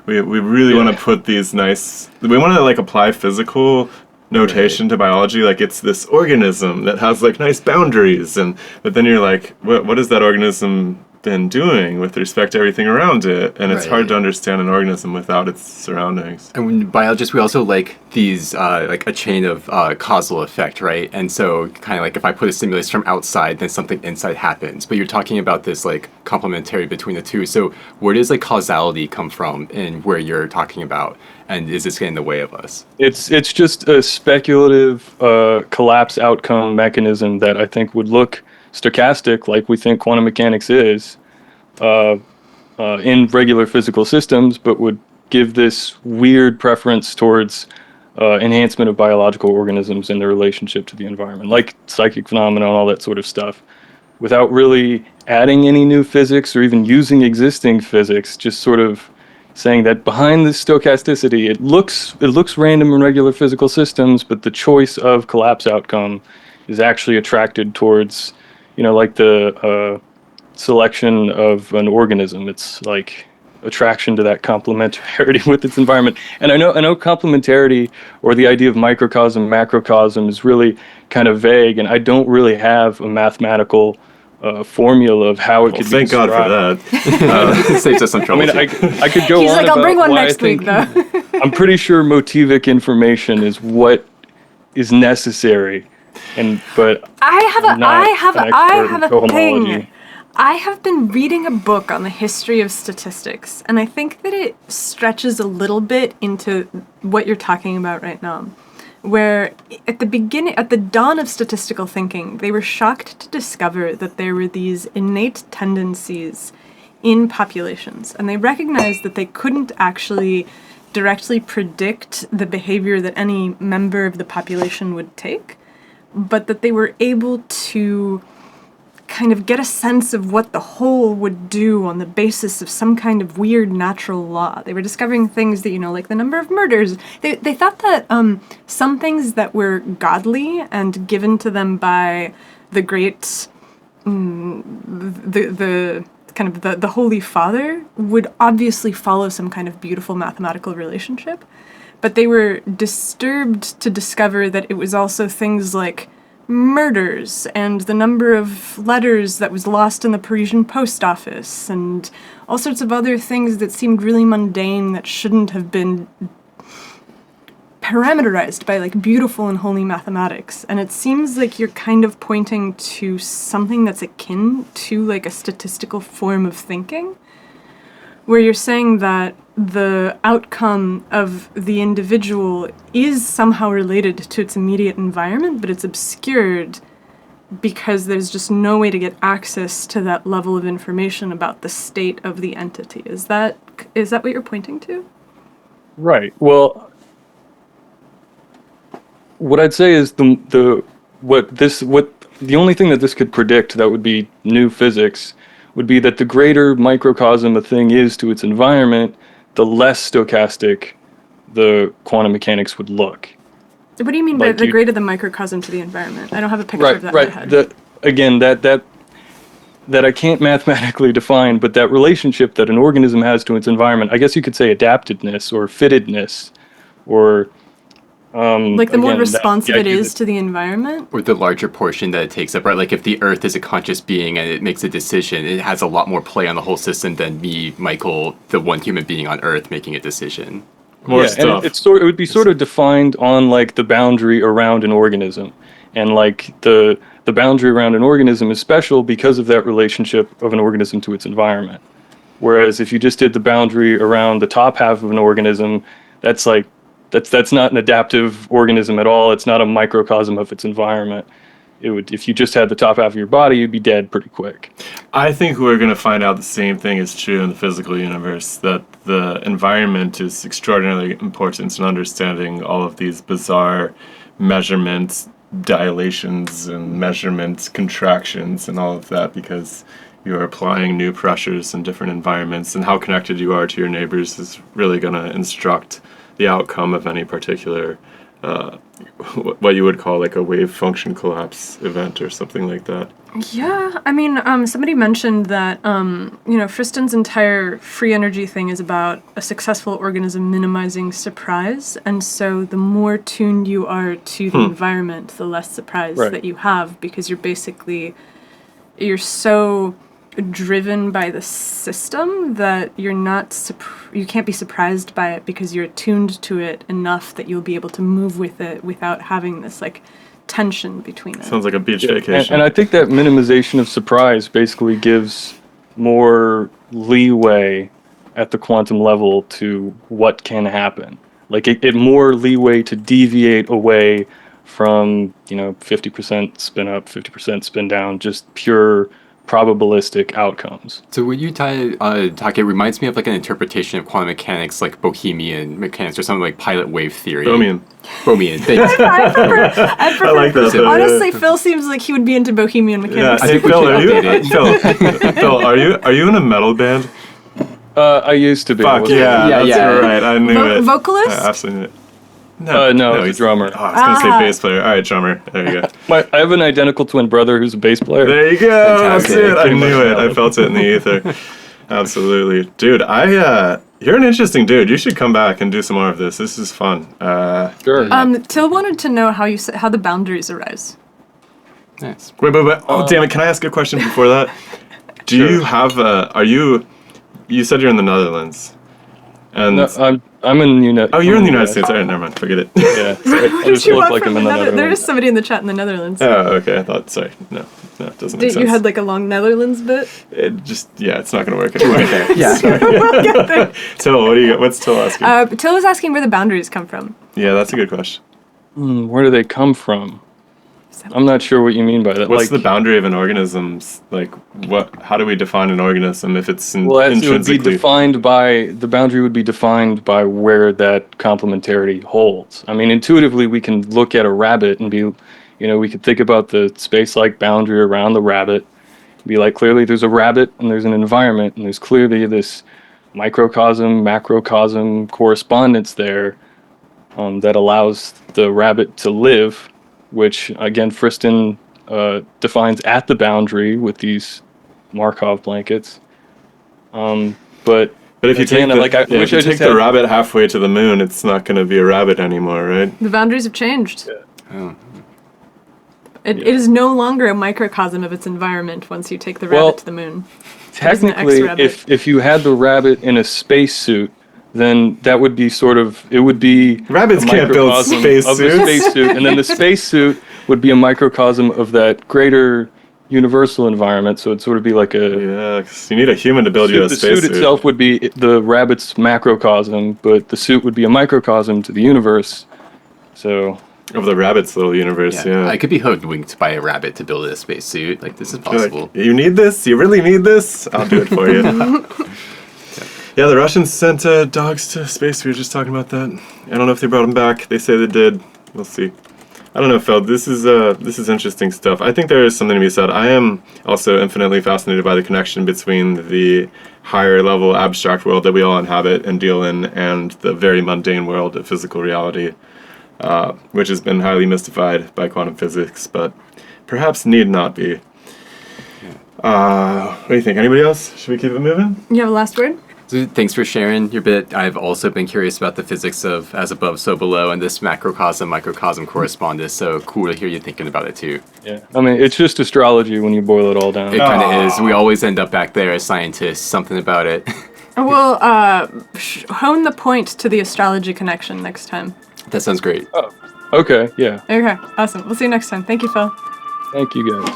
we really want to put these we want to like apply physical notation to biology, like it's this organism that has like nice boundaries, but then you're like, what has that organism been doing with respect to everything around it? And it's hard to understand an organism without its surroundings. And when biologists, we also like these, like a chain of causal effect, right? And so kind of like if I put a stimulus from outside, then something inside happens. But you're talking about this like complementary between the two. So where does like causality come from in where you're talking about? And is this getting in the way of us? It's just a speculative collapse outcome mechanism that I think would look stochastic, like we think quantum mechanics is, in regular physical systems, but would give this weird preference towards enhancement of biological organisms and their relationship to the environment, like psychic phenomena and all that sort of stuff, without really adding any new physics or even using existing physics, just sort of saying that behind this stochasticity, it looks random in regular physical systems, but the choice of collapse outcome is actually attracted towards, like the selection of an organism. It's like attraction to that complementarity with its environment. And I know complementarity, or the idea of microcosm, macrocosm, is really kind of vague, and I don't really have a mathematical formula of how it could be described. Thank God for that. It saves us some trouble. I could go on. He's like, I'll bring one why next week, though. I'm pretty sure motivic information is what is necessary. But I have a thing. cohomology. I have been reading a book on the history of statistics, and I think that it stretches a little bit into what you're talking about right now. Where at the dawn of statistical thinking, they were shocked to discover that there were these innate tendencies in populations, and they recognized that they couldn't actually directly predict the behavior that any member of the population would take, but that they were able to kind of get a sense of what the whole would do on the basis of some kind of weird natural law. They were discovering things that, like the number of murders. They thought that some things that were godly and given to them by the great, the kind of the Holy Father would obviously follow some kind of beautiful mathematical relationship. But they were disturbed to discover that it was also things like murders and the number of letters that was lost in the Parisian post office and all sorts of other things that seemed really mundane that shouldn't have been parameterized by like beautiful and holy mathematics. And it seems like you're kind of pointing to something that's akin to like a statistical form of thinking, where you're saying that the outcome of the individual is somehow related to its immediate environment, but it's obscured because there's just no way to get access to that level of information about the state of the entity. Is that what you're pointing to? Right. Well, what I'd say is the only thing that this could predict that would be new physics would be that the greater microcosm a thing is to its environment, the less stochastic the quantum mechanics would look. What do you mean by the greater the microcosm to the environment? I don't have a picture of that in my head. That I can't mathematically define, but that relationship that an organism has to its environment, I guess you could say adaptedness or fittedness, or like the more responsive it is to the environment? Or the larger portion that it takes up, right? Like if the Earth is a conscious being and it makes a decision, it has a lot more play on the whole system than me, Michael, the one human being on Earth, making a decision. More stuff. And it would be sort of defined on like the boundary around an organism. And like the boundary around an organism is special because of that relationship of an organism to its environment. Whereas if you just did the boundary around the top half of an organism, that's not an adaptive organism at all. It's not a microcosm of its environment. if you just had the top half of your body, you'd be dead pretty quick. I think we're going to find out the same thing is true in the physical universe, that the environment is extraordinarily important in understanding all of these bizarre measurements, dilations and measurements, contractions and all of that, because you are applying new pressures in different environments, and how connected you are to your neighbors is really going to instruct the outcome of any particular what you would call like a wave function collapse event or something like that. Yeah, I mean, somebody mentioned that, Friston's entire free energy thing is about a successful organism minimizing surprise, and so the more tuned you are to the environment, the less surprise that you have, because you're so driven by the system that you can't be surprised by it because you're attuned to it enough that you'll be able to move with it without having this like tension between it. Sounds like a beach vacation. And I think that minimization of surprise basically gives more leeway at the quantum level to what can happen. Like it more leeway to deviate away from 50% spin up, 50% spin down, just pure probabilistic outcomes. So when you talk, it reminds me of like an interpretation of quantum mechanics, like Bohemian mechanics or something like pilot wave theory. Bohemian. Thanks. I prefer. I like that. Honestly, Phil seems like he would be into Bohemian Yeah, mechanics. I think Phil, are you in a metal band? I used to be. Fuck yeah, that's yeah. right. I knew it. Vocalist? I absolutely knew it. No, he's a drummer. Oh, I was gonna say bass player. All right, drummer. There you go. I have an identical twin brother who's a bass player. There you go. That's Fantastic. it. I knew it. I felt it in the ether. Absolutely, dude. You're an interesting dude. You should come back and do some more of this. This is fun. Sure. Till wanted to know how the boundaries arise. Nice. Wait. Oh, damn it. Can I ask a question before that? Do you have you said you're in the Netherlands. And No, I'm in the United. oh, you're in the United States. All right, never mind. Forget it. Yeah, I just look like I'm in the Netherlands. There is somebody in the chat in the Netherlands. Oh, okay. I thought. Sorry. No, it doesn't make sense. You had like a long Netherlands bit. It's not gonna work anymore. Yeah. We'll get there. Till, what do you? What's Till asking? Till was asking where the boundaries come from. Yeah, that's a good question. Where do they come from? I'm not sure what you mean by that. What's the boundary of an organism? Like, how do we define an organism if it's Well, it would be intrinsically? the boundary would be defined by where that complementarity holds. I mean, intuitively, we can look at a rabbit and we could think about the space-like boundary around the rabbit, be like, clearly there's a rabbit and there's an environment and there's clearly this microcosm, macrocosm correspondence there that allows the rabbit to live, which again Friston defines at the boundary with these Markov blankets. But if you again, if you take the rabbit halfway to the moon, it's not going to be a rabbit anymore, right? The boundaries have changed. Oh. It is no longer a microcosm of its environment once you take the rabbit to the moon. Technically, if you had the rabbit in a spacesuit, then that would be it would be Rabbits a can't build microcosm spacesuits. of the spacesuit, and then the spacesuit would be a microcosm of that greater universal environment. So it'd sort of be like a Yeah, 'cause you need a human to build you a the spacesuit. suit itself would be the rabbit's macrocosm, but the suit would be a microcosm to the universe. So Of the rabbit's little universe, yeah. I could be hoodwinked by a rabbit to build a spacesuit. Like, this is You're like, possible. you need this? You really need this? I'll do it for you. Yeah, the Russians sent dogs to space. We were just talking about that. I don't know if they brought them back. They say they did. We'll see. I don't know, Phil. This is interesting stuff. I think there is something to be said. I am also infinitely fascinated by the connection between the higher level abstract world that we all inhabit and deal in and the very mundane world of physical reality, which has been highly mystified by quantum physics, but perhaps need not be. What do you think? Anybody else? Should we keep it moving? You have a last word? So thanks for sharing your bit. I've also been curious about the physics of as above, so below, and this macrocosm, microcosm correspondence. So cool to hear you thinking about it too. yeah, I mean it's just astrology when you boil it all down. It kind of is. We always end up back there as scientists. Something about it. We'll hone the point to the astrology connection next time. That sounds great. Okay, yeah. Okay, awesome. We'll see you next time. Thank you, Phil. Thank you guys.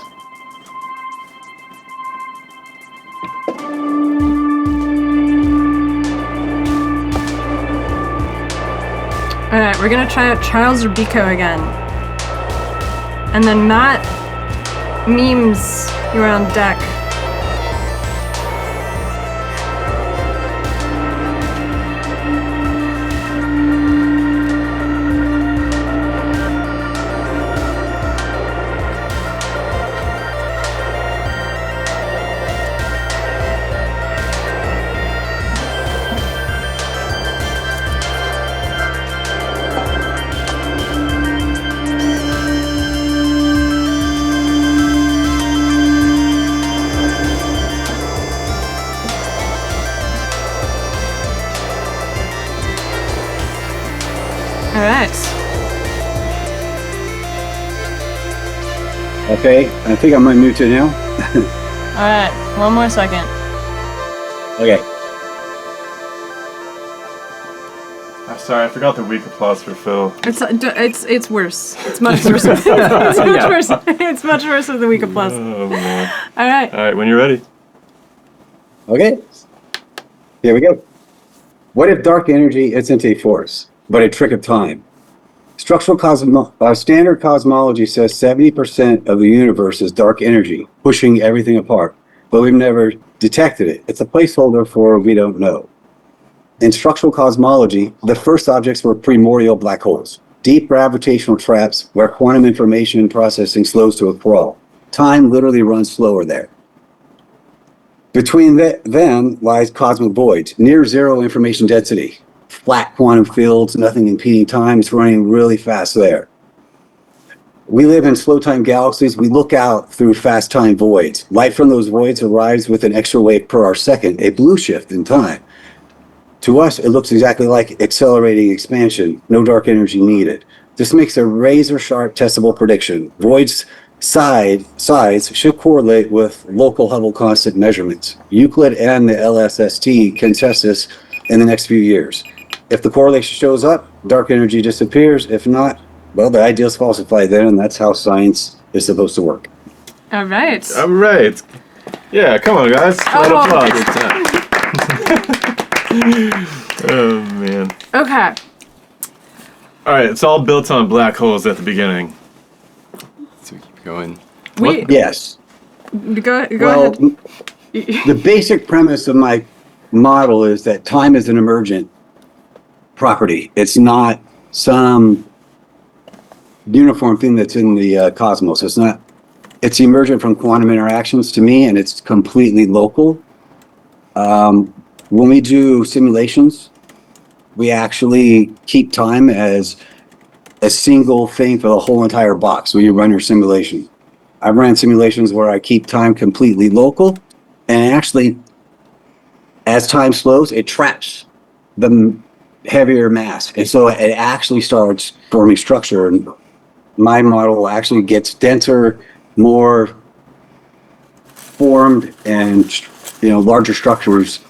Alright, we're gonna try out Charles Rubico again. And then Matt Memes, you are on deck. Alright. Okay, I think I might mute to now. Alright, one more second. Okay. I'm sorry, I forgot the weak applause for Phil. It's worse. It's much worse. It's much worse. It's much worse with the weak applause. Oh man. Alright. All right, when you're ready. Okay. Here we go. What if dark energy isn't a force, but a trick of time? Standard cosmology says 70% of the universe is dark energy, pushing everything apart, but we've never detected it. It's a placeholder for we don't know. In structural cosmology, the first objects were primordial black holes, deep gravitational traps where quantum information processing slows to a crawl. Time literally runs slower there. Between them lies cosmic voids, near zero information density, flat quantum fields, nothing impeding time. It's running really fast there. We live in slow time galaxies. We look out through fast time voids. Light from those voids arrives with an extra wave per our second, a blue shift in time. To us, it looks exactly like accelerating expansion, no dark energy needed. This makes a razor-sharp testable prediction. Voids' size should correlate with local Hubble constant measurements. Euclid and the LSST can test this in the next few years. If the correlation shows up, dark energy disappears. If not, well, the idea's falsified then, and that's how science is supposed to work. Alright. All right. Yeah, come on, guys. Round of applause. Oh man. Okay. All right, it's all built on black holes at the beginning. So we keep going. Yes. Go Well, ahead. the basic premise of my model is that time is an emergent property. It's not some uniform thing that's in the cosmos. It's emergent from quantum interactions to me, and it's completely local. When we do simulations, we actually keep time as a single thing for the whole entire box when you run your simulation. I've ran simulations where I keep time completely local, and actually, as time slows, it traps the heavier mass. And so it actually starts forming structure, and my model actually gets denser, more formed, and larger structures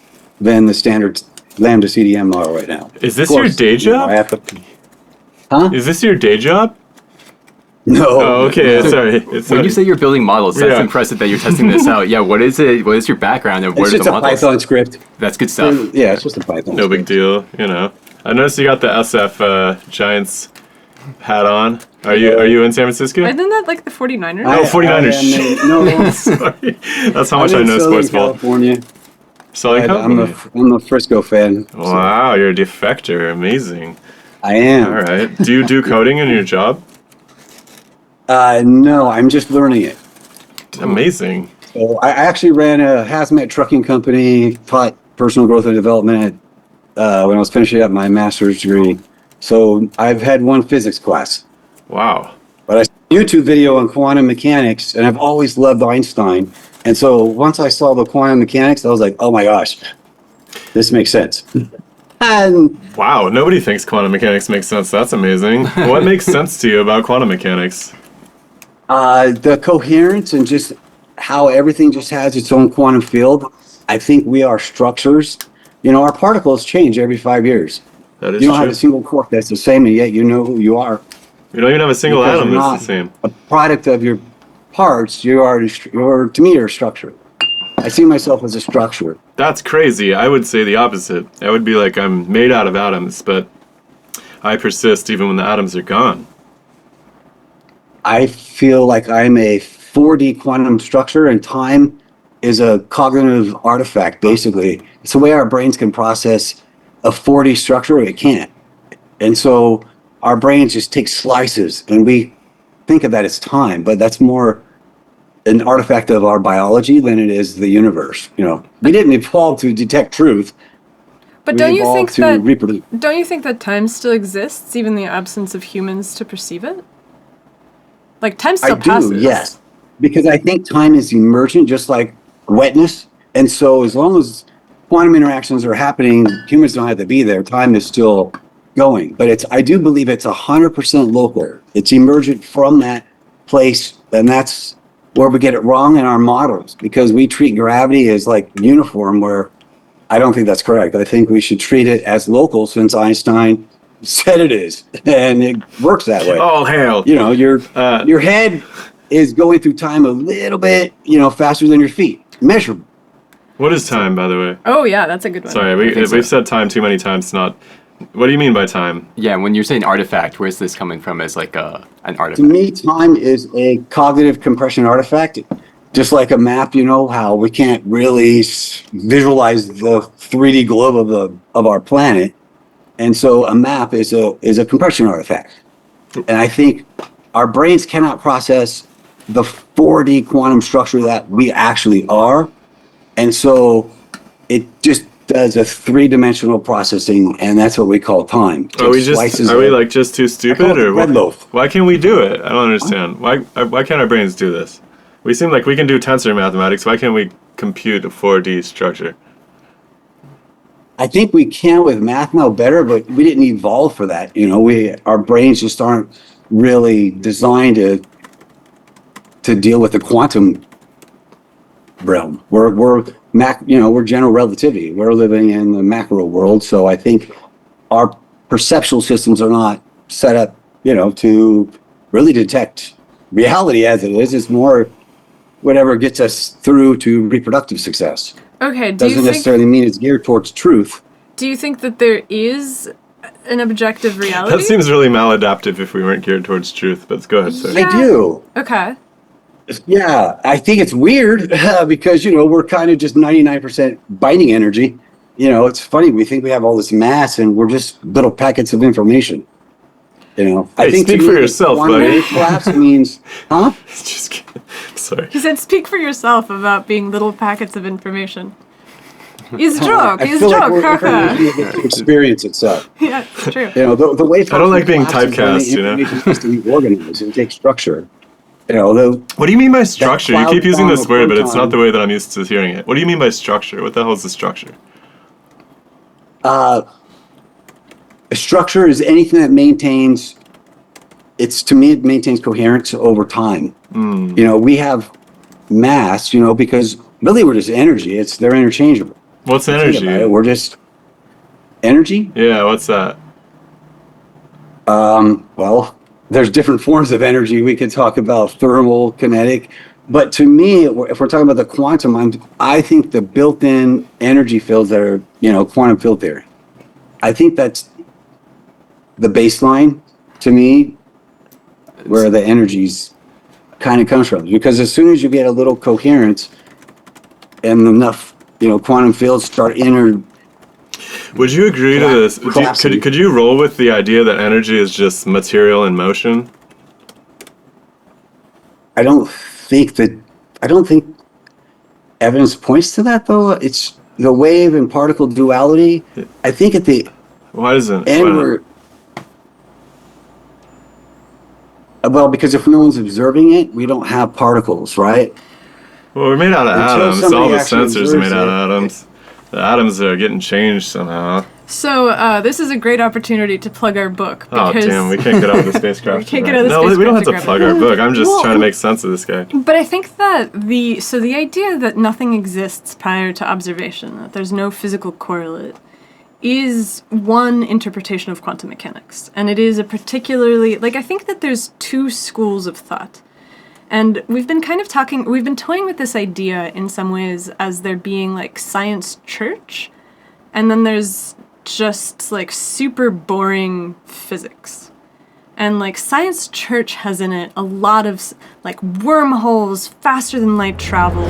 than the standard Lambda CDM model right now. Is this your day job? Huh? Is this your day job? No. Oh, okay. Sorry. When you say you're building models, that's impressive that you're testing this out. Yeah, what is it? What is your background and what It's are just the a models? Python script. That's good stuff. Yeah, it's just a Python No big script. deal, I noticed you got the SF Giants hat on. Are you in San Francisco? Isn't that like the 49ers? Oh, 49ers. No, Sorry. That's how much I I'm in know Southern sports ball. California. Southern I'm California. a Frisco fan. so Wow, you're a defector. Amazing. I am. All right. Do you do coding in your job? No, I'm just learning it. Amazing. So I actually ran a hazmat trucking company, taught personal growth and development when I was finishing up my master's degree. So I've had one physics class. Wow. But I saw a YouTube video on quantum mechanics, and I've always loved Einstein. And so once I saw the quantum mechanics, I was like, oh my gosh, this makes sense. And Wow, nobody thinks quantum mechanics makes sense. That's amazing. What makes sense to you about quantum mechanics? the coherence and just how everything just has its own quantum field. I think we are structures. Our particles change every 5 years. That is You don't have true. a single quark that's the same, and yet you know who you are. We don't even have a single Because atom you're that's not the same. a product of your parts. To me, you're a structure. I see myself as a structure. That's crazy. I would say the opposite. I would be like, I'm made out of atoms, but I persist even when the atoms are gone. I feel like I'm a 4D quantum structure, and time is a cognitive artifact, basically. It's the way our brains can process a 4D structure, it can't. And so our brains just take slices, and we think of that as time, but that's more an artifact of our biology than it is the universe. We didn't evolve to detect truth. But We don't you evolved think to that reproduce. don't you think that time still exists, even in the absence of humans to perceive it? Like time still passes. Yes, because I think time is emergent, just like wetness. And so as long as quantum interactions are happening, humans don't have to be there. Time is still going. But I do believe it's 100% local. It's emergent from that place, and that's where we get it wrong in our models, because we treat gravity as like uniform, where I don't think that's correct. I think we should treat it as local, since Einstein said it is, and it works that way. All hail. Your head is going through time a little bit, faster than your feet. Measurable. What is time, by the way? Oh yeah, that's a good one. Sorry, we've said time too many times. What do you mean by time? Yeah, when you're saying artifact, where's this coming from as like an artifact? To me, time is a cognitive compression artifact. Just like a map, how we can't really visualize the 3D globe of our planet. And so a map is a compression artifact. And I think our brains cannot process the 4D quantum structure that we actually are. And so it just does a 3-dimensional processing, and that's what we call time. Are we just too stupid, or red loaf? Why can't we do it? I don't understand. Why can't our brains do this? We seem like we can do tensor mathematics. Why can't we compute a 4D structure? I think we can with math now better, but we didn't evolve for that. Our brains just aren't really designed to deal with the quantum realm. We're general relativity. We're living in the macro world, so I think our perceptual systems are not set up, to really detect reality as it is. It's more whatever gets us through to reproductive success. Okay, Doesn't necessarily mean it's geared towards truth. Do you think that there is an objective reality? That seems really maladaptive if we weren't geared towards truth, but go ahead, sir. Yeah. I do. Okay. Yeah, I think it's weird because, we're kind of just 99% binding energy. It's funny. We think we have all this mass, and we're just little packets of information. I think speak for yourself, buddy. Collapse means, huh? Just kidding. Sorry. He said, "Speak for yourself about being little packets of information." He's a joke. I He's a feel like joke. we're information to experience itself. Yeah, it's true. The way I don't like being typecast, information has to be organized and take structure. What do you mean by structure? You keep using this word, but it's proton- not the way that I'm used to hearing it. What do you mean by structure? What the hell is the structure? A structure is anything that maintains. To me, it maintains coherence over time. We have mass, because really we're just energy. They're interchangeable. What's energy? We're just energy. Yeah, what's that? Well, there's different forms of energy. We could talk about thermal, kinetic, but to me, if we're talking about the quantum, I think the built-in energy fields that are, quantum field theory. I think that's the baseline to me, where the energies kind of comes from. Because as soon as you get a little coherence and enough, quantum fields start Would you agree to this? Could you roll with the idea that energy is just material in motion? I don't think evidence points to that, though. It's the wave and particle duality. I think at the Why doesn't? end because if no one's observing it, we don't have particles, right? Well, we're made out of Until atoms. somebody All the actually sensors are made out of observes atoms. The atoms are getting changed somehow. So this is a great opportunity to plug our book. Oh, Because damn, we can't get out of the spacecraft. We can't get out of the No, we don't have spacecraft to to plug grab our it. book. I'm just Well, trying to make sense of this guy. But I think that the idea that nothing exists prior to observation, that there's no physical correlate, is one interpretation of quantum mechanics. And it is a particularly, I think that there's two schools of thought. And we've been toying with this idea in some ways as there being science church, and then there's just super boring physics. And like Science Church has in it a lot of like wormholes, faster than light travel.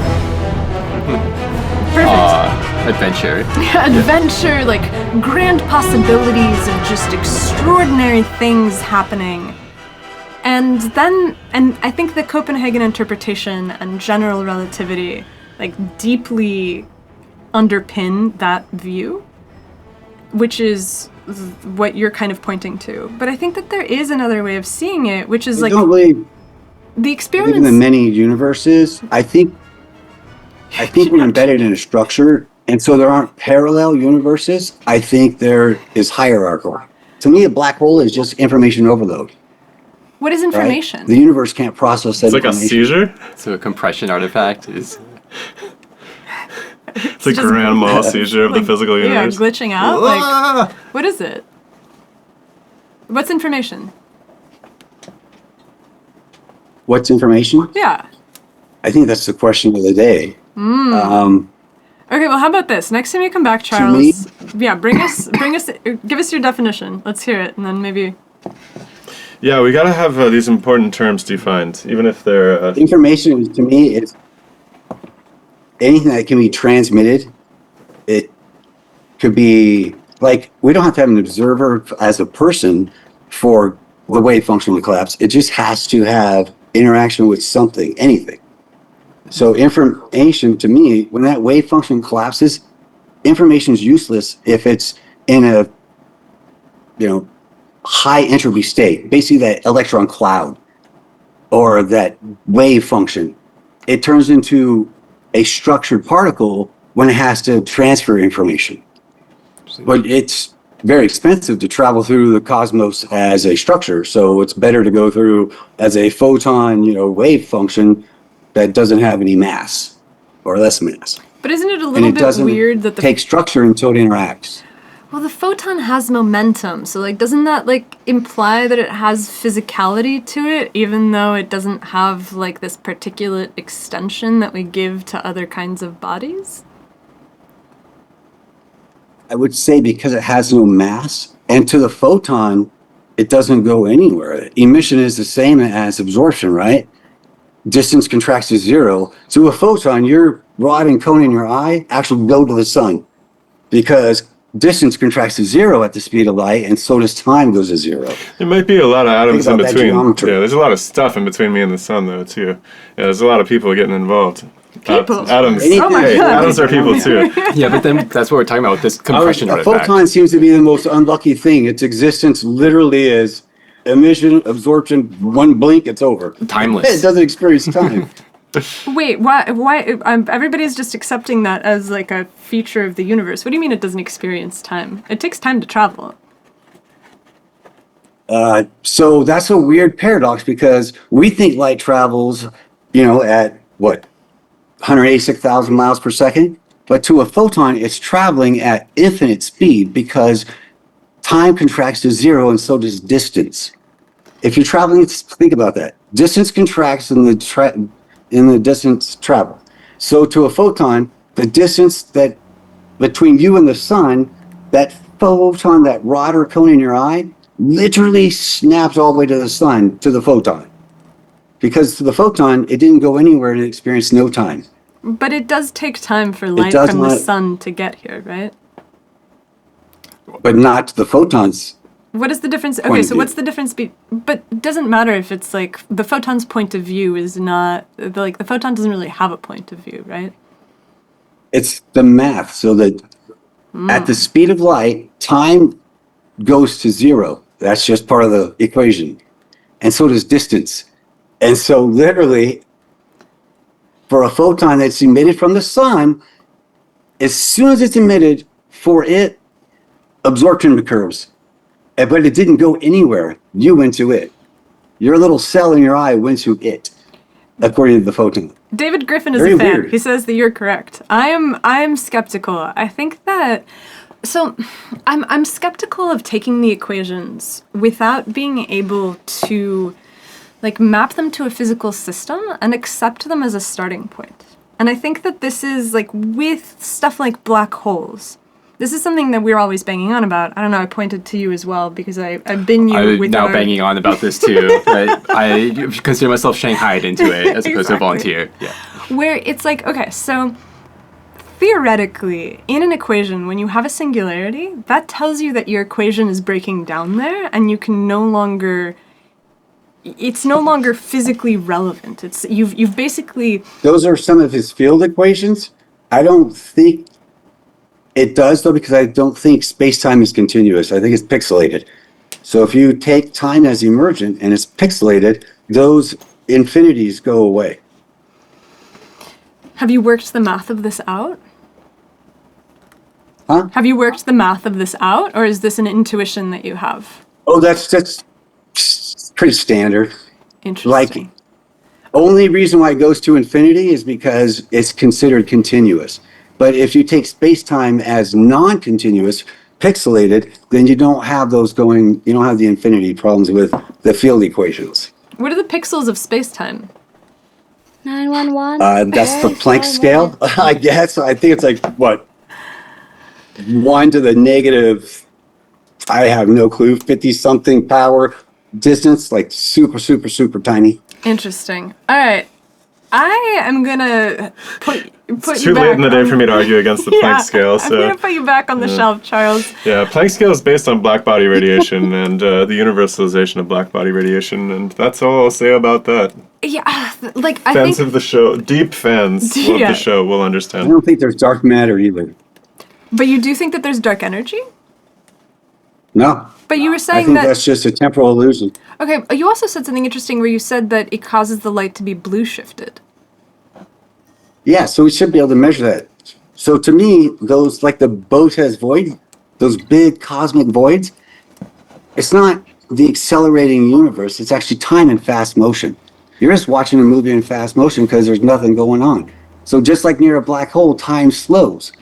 Perfect. Adventure. Adventure, like grand possibilities of just extraordinary things happening. And I think the Copenhagen interpretation and general relativity like deeply underpin that view, which is what you're kind of pointing to. But I think that there is another way of seeing it, which is like don't really the believe experiments. in the many universes. I think we're embedded in a structure, and so there aren't parallel universes. I think there is hierarchical. To me, a black hole is just information overload. What is Right? information? The universe can't process that It's like a information. seizure. So a compression artifact is. It's a just- grand mal seizure of the Like, physical yeah, universe. glitching out. Like, what is it? What's information? What's information? Yeah. I think that's the question of the day. Okay, well, how about this? Next time you come back, Charles, yeah, bring us, give us your definition. Let's hear it, and then maybe. Yeah, we gotta have these important terms defined, even if they're. Information, to me, is anything that can be transmitted. It could be like, we don't have to have an observer as a person for the wave function to collapse. It just has to have interaction with something, anything. So information, to me, when that wave function collapses, information is useless if it's in a, high entropy state, basically that electron cloud or that wave function. It turns into a structured particle when it has to transfer information. But it's very expensive to travel through the cosmos as a structure, so it's better to go through as a photon, wave function that doesn't have any mass or less mass. But isn't it a And little it bit doesn't weird that the take structure until it interacts. well, the photon has momentum, so like, doesn't that like imply that it has physicality to it, even though it doesn't have like this particulate extension that we give to other kinds of bodies? I would say because it has no mass, and to the photon, it doesn't go anywhere. Emission is the same as absorption, right? Distance contracts to zero. So a photon, your rod and cone in your eye actually go to the sun because distance contracts to zero at the speed of light, and so does time goes to zero. There might be a lot of atoms in about that between. geometry. Yeah, there's a lot of stuff in between me and the sun, though, too. Yeah, there's a lot of people getting involved. People? Atoms. Oh my Hey, God. atoms are people, too. Yeah, but then that's what we're talking about with this compression A artifact. photon seems to be the most unlucky thing. Its existence literally is emission, absorption, one blink, it's over. Timeless. It doesn't experience time. Wait, why, everybody's just accepting that as like a feature of the universe. What do you mean it doesn't experience time? It takes time to travel. So that's a weird paradox because we think light travels, at what, 186,000 miles per second? But to a photon, it's traveling at infinite speed because time contracts to zero and so does distance. If you're traveling, think about that. Distance contracts in the distance travel. So to a photon, the distance that between you and the sun, that photon, that rod or cone in your eye, literally snaps all the way to the sun, to the photon. Because to the photon, it didn't go anywhere and it experienced no time. But it does take time for light does from the not- sun to get here, right? But not to the photons. What is the difference? Point Okay, of so view. what's the difference? But it doesn't matter if it's like the photon's point of view is not like the photon doesn't really have a point of view, right? It's the math, so that at the speed of light, time goes to zero. That's just part of the equation. And so does distance. And so literally, for a photon that's emitted from the sun, as soon as it's emitted, for it, absorption occurs. But it didn't go anywhere. You went to it. Your little cell in your eye went to it, according to the photon. David Griffin is Very a fan. weird. He says that you're correct. I am skeptical. I think that I'm skeptical of taking the equations without being able to like map them to a physical system and accept them as a starting point. And I think that this is like with stuff like black holes. This is something that we're always banging on about. I don't know, I pointed to you as well because I've been you I'm with now our... banging on about this too. But I consider myself shanghaied into it as opposed to a Exactly. volunteer. Yeah. Where it's like, okay, so theoretically, in an equation, when you have a singularity, that tells you that your equation is breaking down there and you can no longer... It's no longer physically relevant. It's you've basically... Those are some of his field equations. I don't think it does, though, because I don't think space-time is continuous. I think it's pixelated. So if you take time as emergent and it's pixelated, those infinities go away. Have you worked the math of this out? Huh? Have you worked the math of this out, or is this an intuition that you have? Oh, that's pretty standard. Interesting. Like, only reason why it goes to infinity is because it's considered continuous. But if you take space-time as non-continuous, pixelated, then you don't have those going, you don't have the infinity problems with the field equations. What are the pixels of space-time? 911. That's the Planck scale, I guess. I think it's like, what, 1 to the negative, I have no clue, 50-something power distance, like super, super, super tiny. Interesting. All right. I am gonna put It's you too back late in the day on- for me to argue against the Yeah, Planck scale. I'm So gonna put you back on the shelf, Charles. yeah, Planck scale is based on black body radiation and the universalization of black body radiation, and that's all I'll say about that. Yeah, like I Fans think of the show, deep fans of Yeah. the show, will I understand. don't think there's dark matter either. But you do think that there's dark energy? No. But you were I saying think that... that's just a temporal illusion. Okay, you also said something interesting where you said that it causes the light to be blue shifted. Yeah, so we should be able to measure that. So to me, those, like the Bose void, those big cosmic voids, it's not the accelerating universe, it's actually time in fast motion. You're just watching a movie in fast motion because there's nothing going on. So just like near a black hole, time slows.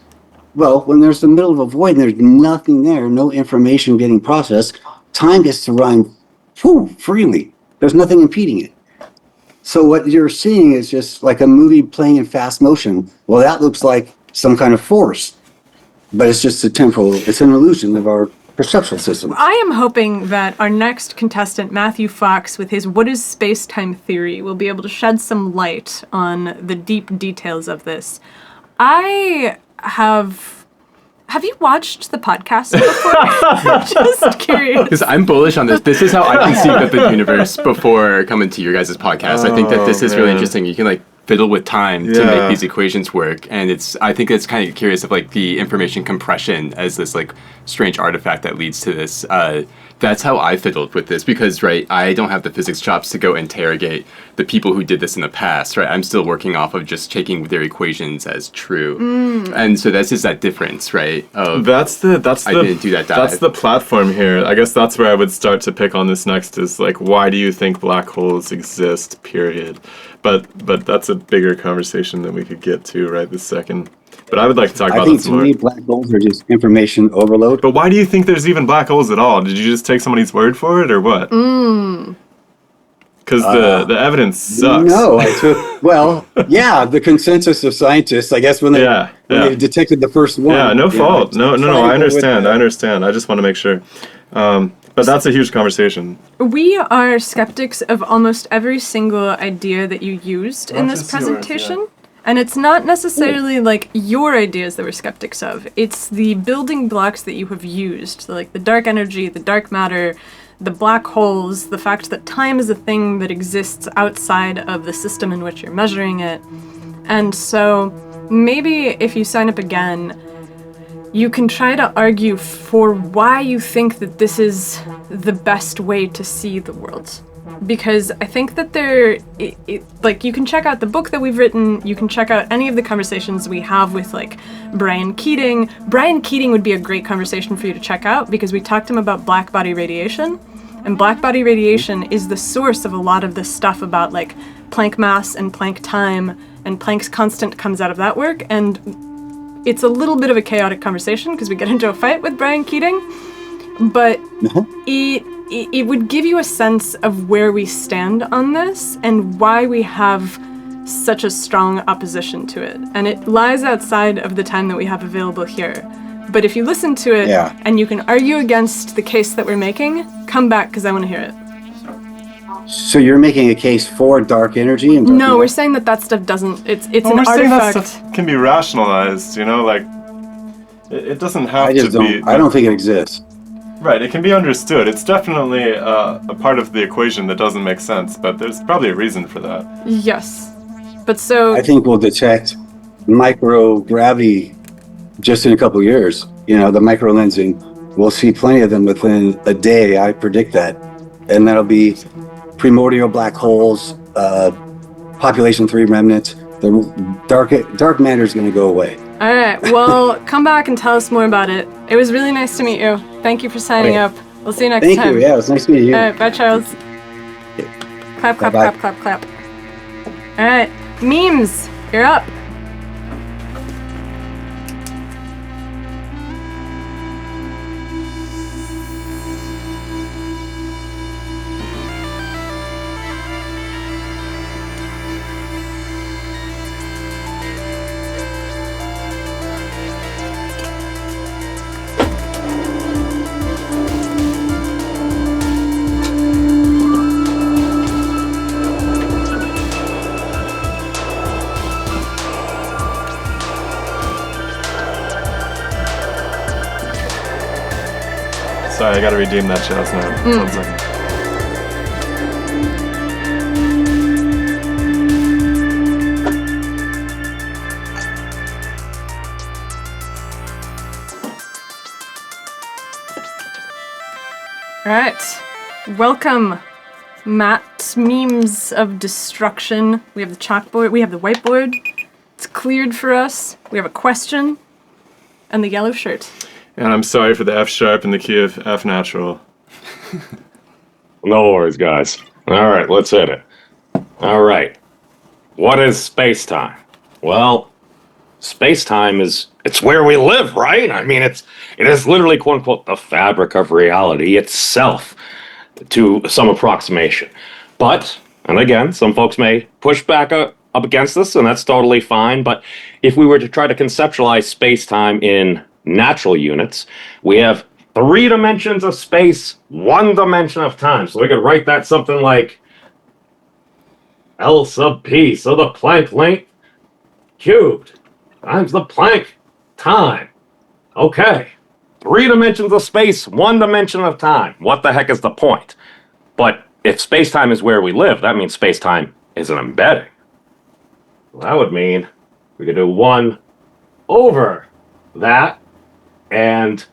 Well, when there's the middle of a void and there's nothing there, no information getting processed, time gets to run freely. There's nothing impeding it. So what you're seeing is just like a movie playing in fast motion. Well, that looks like some kind of force, but it's just it's an illusion of our perceptual system. I am hoping that our next contestant, Matthew Fox, with his What is Space-Time Theory, will be able to shed some light on the deep details of this. Have you watched the podcast before? Just curious. Because I'm bullish on this. This is how I conceived of the universe before coming to your guys' podcast. I think that this is really man. interesting. You can like fiddle with time to Yeah. make these equations work, and I think it's kind of curious of like the information compression as this like strange artifact that leads to this. That's how I fiddled with this because, right, I don't have the physics chops to go interrogate the people who did this in the past, right? I'm still working off of just taking their equations as true. And so that's just that difference, right? Of That's the I didn't do that dive. That's the platform here. I guess that's where I would start to pick on this next is like, why do you think black holes exist, period? But that's a bigger conversation that we could get to right this second. But I would like to talk I about think this to more. me, black holes are just information overload. But why do you think there's even black holes at all? Did you just take somebody's word for it or what? Because the evidence sucks. No, I took, well, yeah, the consensus of scientists, I guess when they detected the first one. Yeah, no fault. No, I tried to go with understand. that. I understand. I just want to make sure. But that's a huge conversation. We are skeptics of almost every single idea that you used in Not this just yours, presentation. yeah. And it's not necessarily like your ideas that we're skeptics of. It's the building blocks that you have used, like the dark energy, the dark matter, the black holes, the fact that time is a thing that exists outside of the system in which you're measuring it. And so maybe if you sign up again, you can try to argue for why you think that this is the best way to see the world. Because I think that like, you can check out the book that we've written, you can check out any of the conversations we have with, like, Brian Keating. Brian Keating would be a great conversation for you to check out, because we talked to him about black body radiation, and black body radiation is the source of a lot of this stuff about, like, Planck mass and Planck time, and Planck's constant comes out of that work, and it's a little bit of a chaotic conversation, because we get into a fight with Brian Keating, but it would give you a sense of where we stand on this and why we have such a strong opposition to it. And it lies outside of the time that we have available here. But if you listen to it Yeah. and you can argue against the case that we're making, come back because I want to hear it. So you're making a case for dark energy and dark No, matter? we're saying that stuff doesn't. It's Well, an we're saying that artifact. stuff can be rationalized, you know, like it doesn't have I just to be. don't. I don't think it exists. Right, it can be understood. It's definitely a part of the equation that doesn't make sense, but there's probably a reason for that. Yes, but so I think we'll detect microgravity just in a couple of years. You know, the micro lensing. We'll see plenty of them within a day. I predict that, and that'll be primordial black holes, population 3 remnants. The dark matter is going to go away. all right. Well, come back and tell us more about it. It was really nice to meet you. Thank you for signing Okay. up. We'll see you next Thank time. you. Yeah, it was nice meeting you. All right, bye, Charles. Clap, clap, Bye-bye. clap, clap, clap. All right, memes, you're up. Sorry, I gotta redeem that chest now. 1 second. All right, welcome, Matt. Memes of destruction. We have the chalkboard. We have the whiteboard. It's cleared for us. We have a question, and the yellow shirt. And I'm sorry for the F sharp in the key of F natural. No worries, guys. All right, let's hit it. All right. What is space-time? Well, space-time it's where we live, right? I mean, it is literally, quote unquote, the fabric of reality itself to some approximation. But, and again, some folks may push back up against this, and that's totally fine. But if we were to try to conceptualize space-time in natural units, we have 3 dimensions of space, 1 dimension of time. So we could write that something like L sub p, so the Planck length cubed times the Planck time. Okay. 3 dimensions of space, 1 dimension of time. What the heck is the point? But if space-time is where we live, that means space-time is an embedding. Well, that would mean we could do 1 over that. And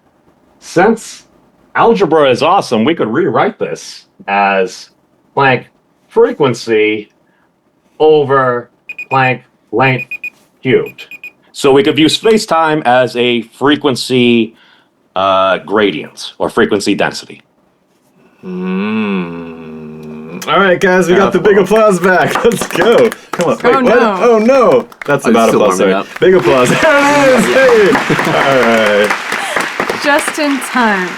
since algebra is awesome, we could rewrite this as Planck frequency over Planck length cubed. So we could view space-time as a frequency gradient or frequency density. All right, guys, we got the big applause back. Let's go. Come on. Oh, Wait, no. what? Oh, no. That's I was about still applause. warming Sorry. up. Big applause. There it is. Hey. All right. Just in time.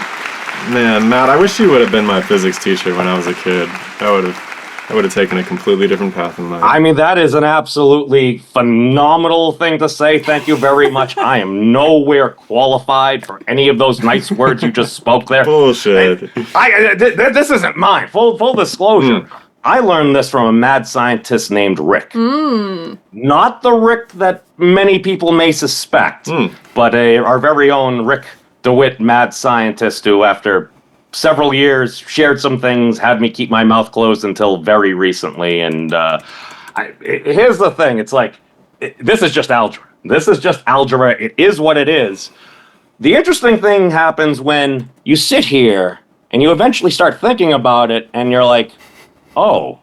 Man, Matt, I wish you would have been my physics teacher when I was a kid. I would have taken a completely different path in life. I mean, that is an absolutely phenomenal thing to say. Thank you very much. I am nowhere qualified for any of those nice words you just spoke there. Bullshit. This isn't mine. Full disclosure. I learned this from a mad scientist named Rick. Not the Rick that many people may suspect, but our very own Rick DeWitt, mad scientist, who after several years shared some things, had me keep my mouth closed until very recently. And here's the thing. It's like, this is just algebra. This is just algebra. It is what it is. The interesting thing happens when you sit here and you eventually start thinking about it and you're like, oh,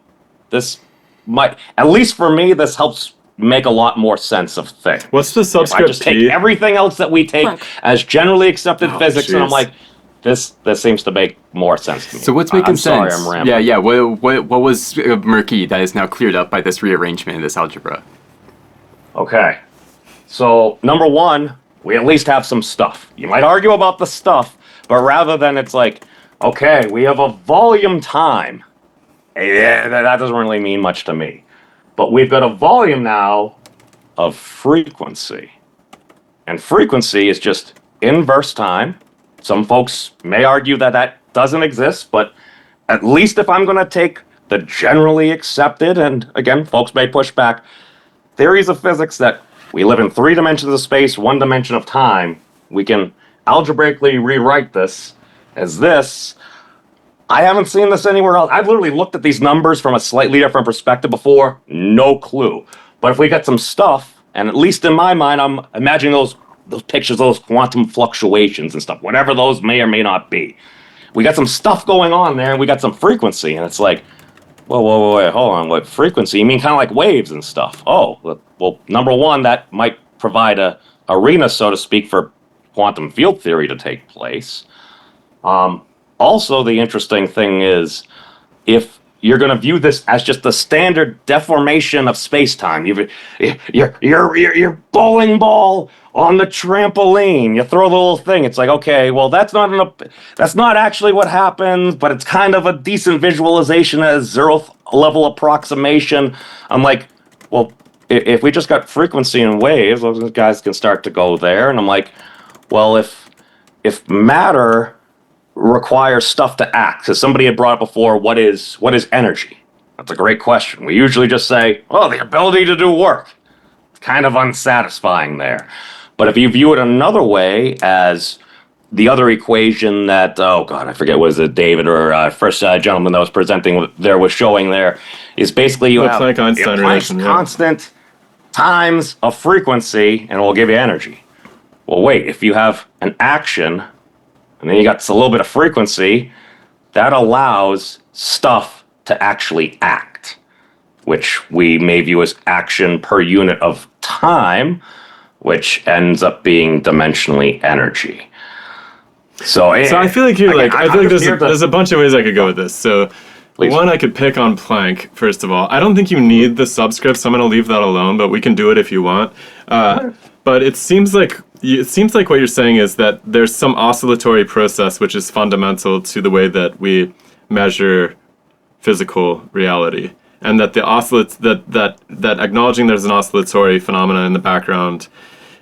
this might, at least for me, this helps make a lot more sense of things. What's the If I subscript just P? take everything else that we take as generally accepted Oh, physics, and I'm jeez. like, this seems to make more sense to me. So what's making I'm sorry, sense? I'm rambling. Yeah. What was murky that is now cleared up by this rearrangement in this algebra? Okay. So, number 1, we at least have some stuff. You might argue about the stuff, but rather than it's like, okay, we have a volume time. Yeah, that doesn't really mean much to me. But we've got a volume now of frequency. And frequency is just inverse time. Some folks may argue that that doesn't exist, but at least if I'm going to take the generally accepted, and again, folks may push back, theories of physics that we live in 3 dimensions of space, 1 dimension of time, we can algebraically rewrite this as this. I haven't seen this anywhere else. I've literally looked at these numbers from a slightly different perspective before, no clue. But if we got some stuff, and at least in my mind, I'm imagining those pictures, those quantum fluctuations and stuff, whatever those may or may not be. We got some stuff going on there, and we got some frequency, and it's like, whoa, wait, hold on, what frequency? You mean kind of like waves and stuff? Oh, well, number one, that might provide a arena, so to speak, for quantum field theory to take place. Also, the interesting thing is, if you're going to view this as just the standard deformation of space-time, you're bowling ball on the trampoline, you throw the little thing, it's like, okay, well, that's not actually what happens, but it's kind of a decent visualization as zeroth level approximation. I'm like, well, if we just got frequency and waves, those guys can start to go there. And I'm like, well, if matter requires stuff to act, because somebody had brought up before, what is energy? That's a great question. We usually just say, oh, the ability to do work. It's kind of unsatisfying there. But if you view it another way, as the other equation that, oh God, I forget, was it David or first gentleman that was presenting there was showing there, is basically you have Planck-Einstein relation, constant times a frequency, and it will give you energy. Well, wait, if you have an action, and then you got a little bit of frequency, that allows stuff to actually act, which we may view as action per unit of time, which ends up being dimensionally energy. So I feel like there's a bunch of ways I could go with this. So one, I could pick on Planck, first of all. I don't think you need the subscript, so I'm going to leave that alone, but we can do it if you want. But it seems like what you're saying is that there's some oscillatory process which is fundamental to the way that we measure physical reality, and that that acknowledging there's an oscillatory phenomena in the background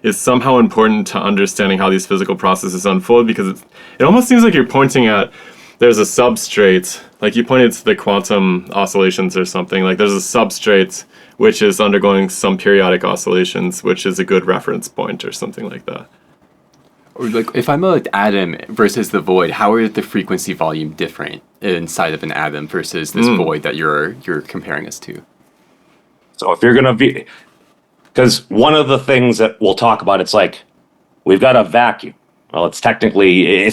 is somehow important to understanding how these physical processes unfold, because it almost seems like you're pointing at there's a substrate, like you pointed to the quantum oscillations or something, like there's a substrate which is undergoing some periodic oscillations, which is a good reference point or something like that. Or like if I'm an atom versus the void, how are the frequency volume different inside of an atom versus this void that you're comparing us to? So if you're going to be, because one of the things that we'll talk about, it's like, we've got a vacuum. Well, it's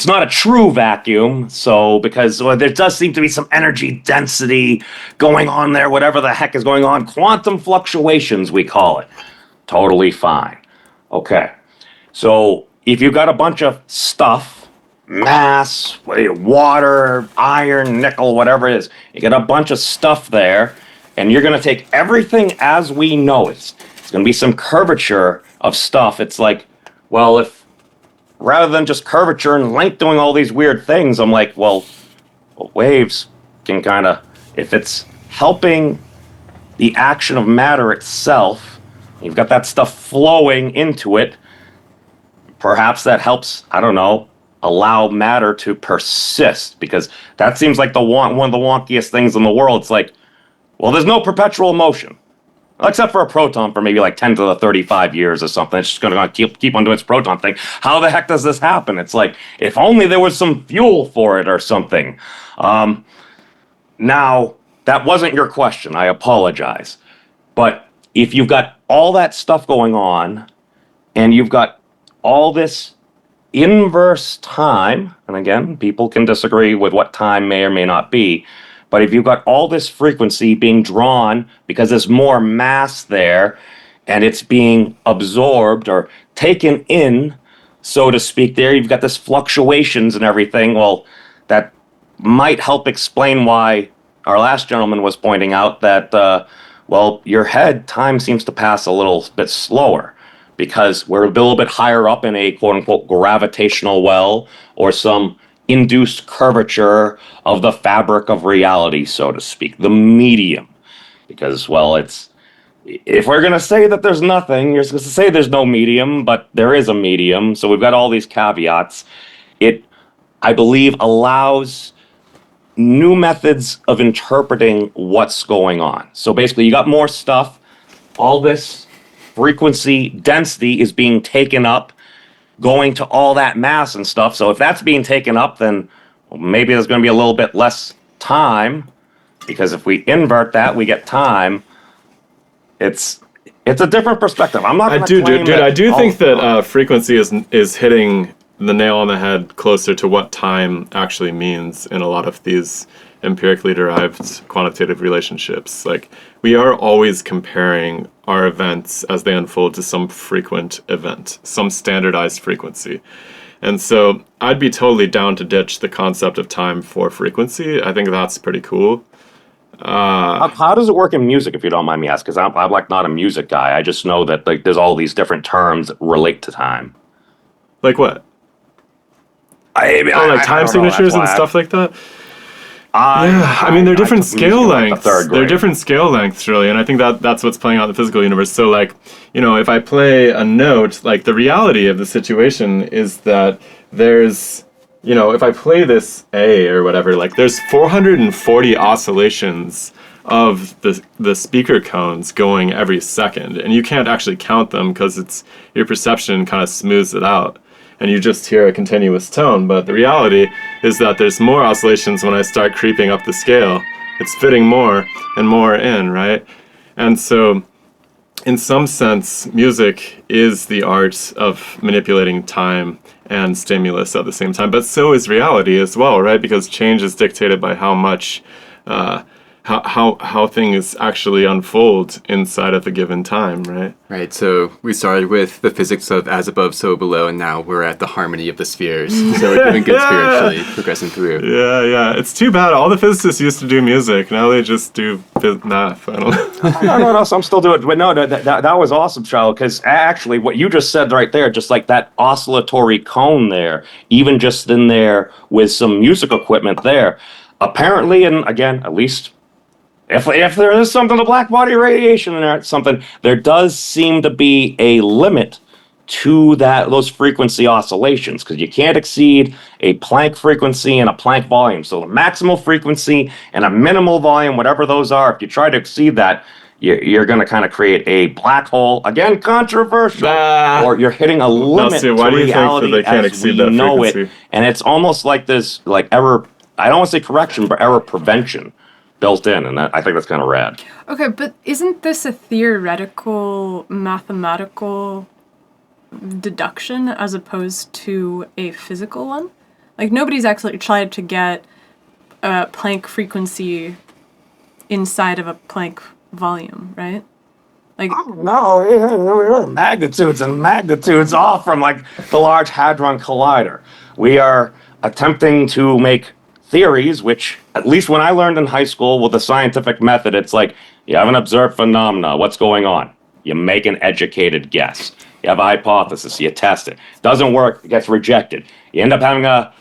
not a true vacuum, so because there does seem to be some energy density going on there, whatever the heck is going on. Quantum fluctuations, we call it. Totally fine. Okay. So if you've got a bunch of stuff, mass, water, iron, nickel, whatever it is, you got a bunch of stuff there, and you're going to take everything as we know it. It's going to be some curvature of stuff. It's like, well, if rather than just curvature and length doing all these weird things, I'm like, well waves can kind of, if it's helping the action of matter itself, you've got that stuff flowing into it, perhaps that helps, I don't know, allow matter to persist, because that seems like one of the wonkiest things in the world. It's like, well, there's no perpetual motion. Except for a proton for maybe like 10 to the 35 years or something. It's just going to keep on doing its proton thing. How the heck does this happen? It's like, if only there was some fuel for it or something. Now, that wasn't your question. I apologize. But if you've got all that stuff going on, and you've got all this inverse time, and again, people can disagree with what time may or may not be, but if you've got all this frequency being drawn because there's more mass there and it's being absorbed or taken in, so to speak, there, you've got this fluctuations and everything. Well, that might help explain why our last gentleman was pointing out that, well, your head, time seems to pass a little bit slower because we're a little bit higher up in a quote-unquote gravitational well or some induced curvature of the fabric of reality, so to speak, the medium, because, well, if we're going to say that there's nothing, you're supposed to say there's no medium, but there is a medium. So we've got all these caveats. It, I believe, allows new methods of interpreting what's going on. So basically, you got more stuff. All this frequency density is being taken up, going to all that mass and stuff. So if that's being taken up, then maybe there's going to be a little bit less time, because if we invert that, we get time. It's a different perspective. I'm not. I do think that frequency is hitting the nail on the head closer to what time actually means in a lot of these empirically derived quantitative relationships. Like, we are always comparing our events as they unfold to some frequent event, some standardized frequency. And so I'd be totally down to ditch the concept of time for frequency. I think that's pretty cool. How does it work in music, if you don't mind me asking? Because I'm like not a music guy. I just know that like there's all these different terms that relate to time. Like what? Like time signatures and stuff like that? I mean, they're different scale lengths. They're different scale lengths, really, and I think that's what's playing out in the physical universe. So, like, you know, if I play a note, like, the reality of the situation is that there's, you know, if I play this A or whatever, like, there's 440 oscillations of the speaker cones going every second, and you can't actually count them because it's your perception kind of smooths it out, and you just hear a continuous tone. But the reality is that there's more oscillations when I start creeping up the scale. It's fitting more and more in, right? And so, in some sense, music is the art of manipulating time and stimulus at the same time. But so is reality as well, right? Because change is dictated by how much, how things actually unfold inside of a given time, right? Right, so we started with the physics of as above, so below, and now we're at the harmony of the spheres. So we're doing good spiritually, progressing through. Yeah. It's too bad. All the physicists used to do music. Now they just do math. I don't know. No, so I'm still doing it. But no, that was awesome, Charles, because actually what you just said right there, just like that oscillatory cone there, even just in there with some music equipment there, apparently, and again, at least if there is something to black body radiation in there, there does seem to be a limit to those frequency oscillations, because you can't exceed a Planck frequency and a Planck volume. So the maximal frequency and a minimal volume, whatever those are, if you try to exceed that, you're going to kind of create a black hole. Again, controversial. Or you're hitting a limit to reality as we know it. And it's almost like this, like error. I don't want to say correction, but error prevention built in, and I think that's kind of rad. Okay, but isn't this a theoretical, mathematical deduction as opposed to a physical one? Like, nobody's actually tried to get a Planck frequency inside of a Planck volume, right? Like, no, magnitudes and magnitudes off from like the Large Hadron Collider. We are attempting to make theories, which, at least when I learned in high school with the scientific method, it's like, you have an observed phenomena, what's going on? You make an educated guess. You have a hypothesis, you test it. Doesn't work, it gets rejected. You end up having a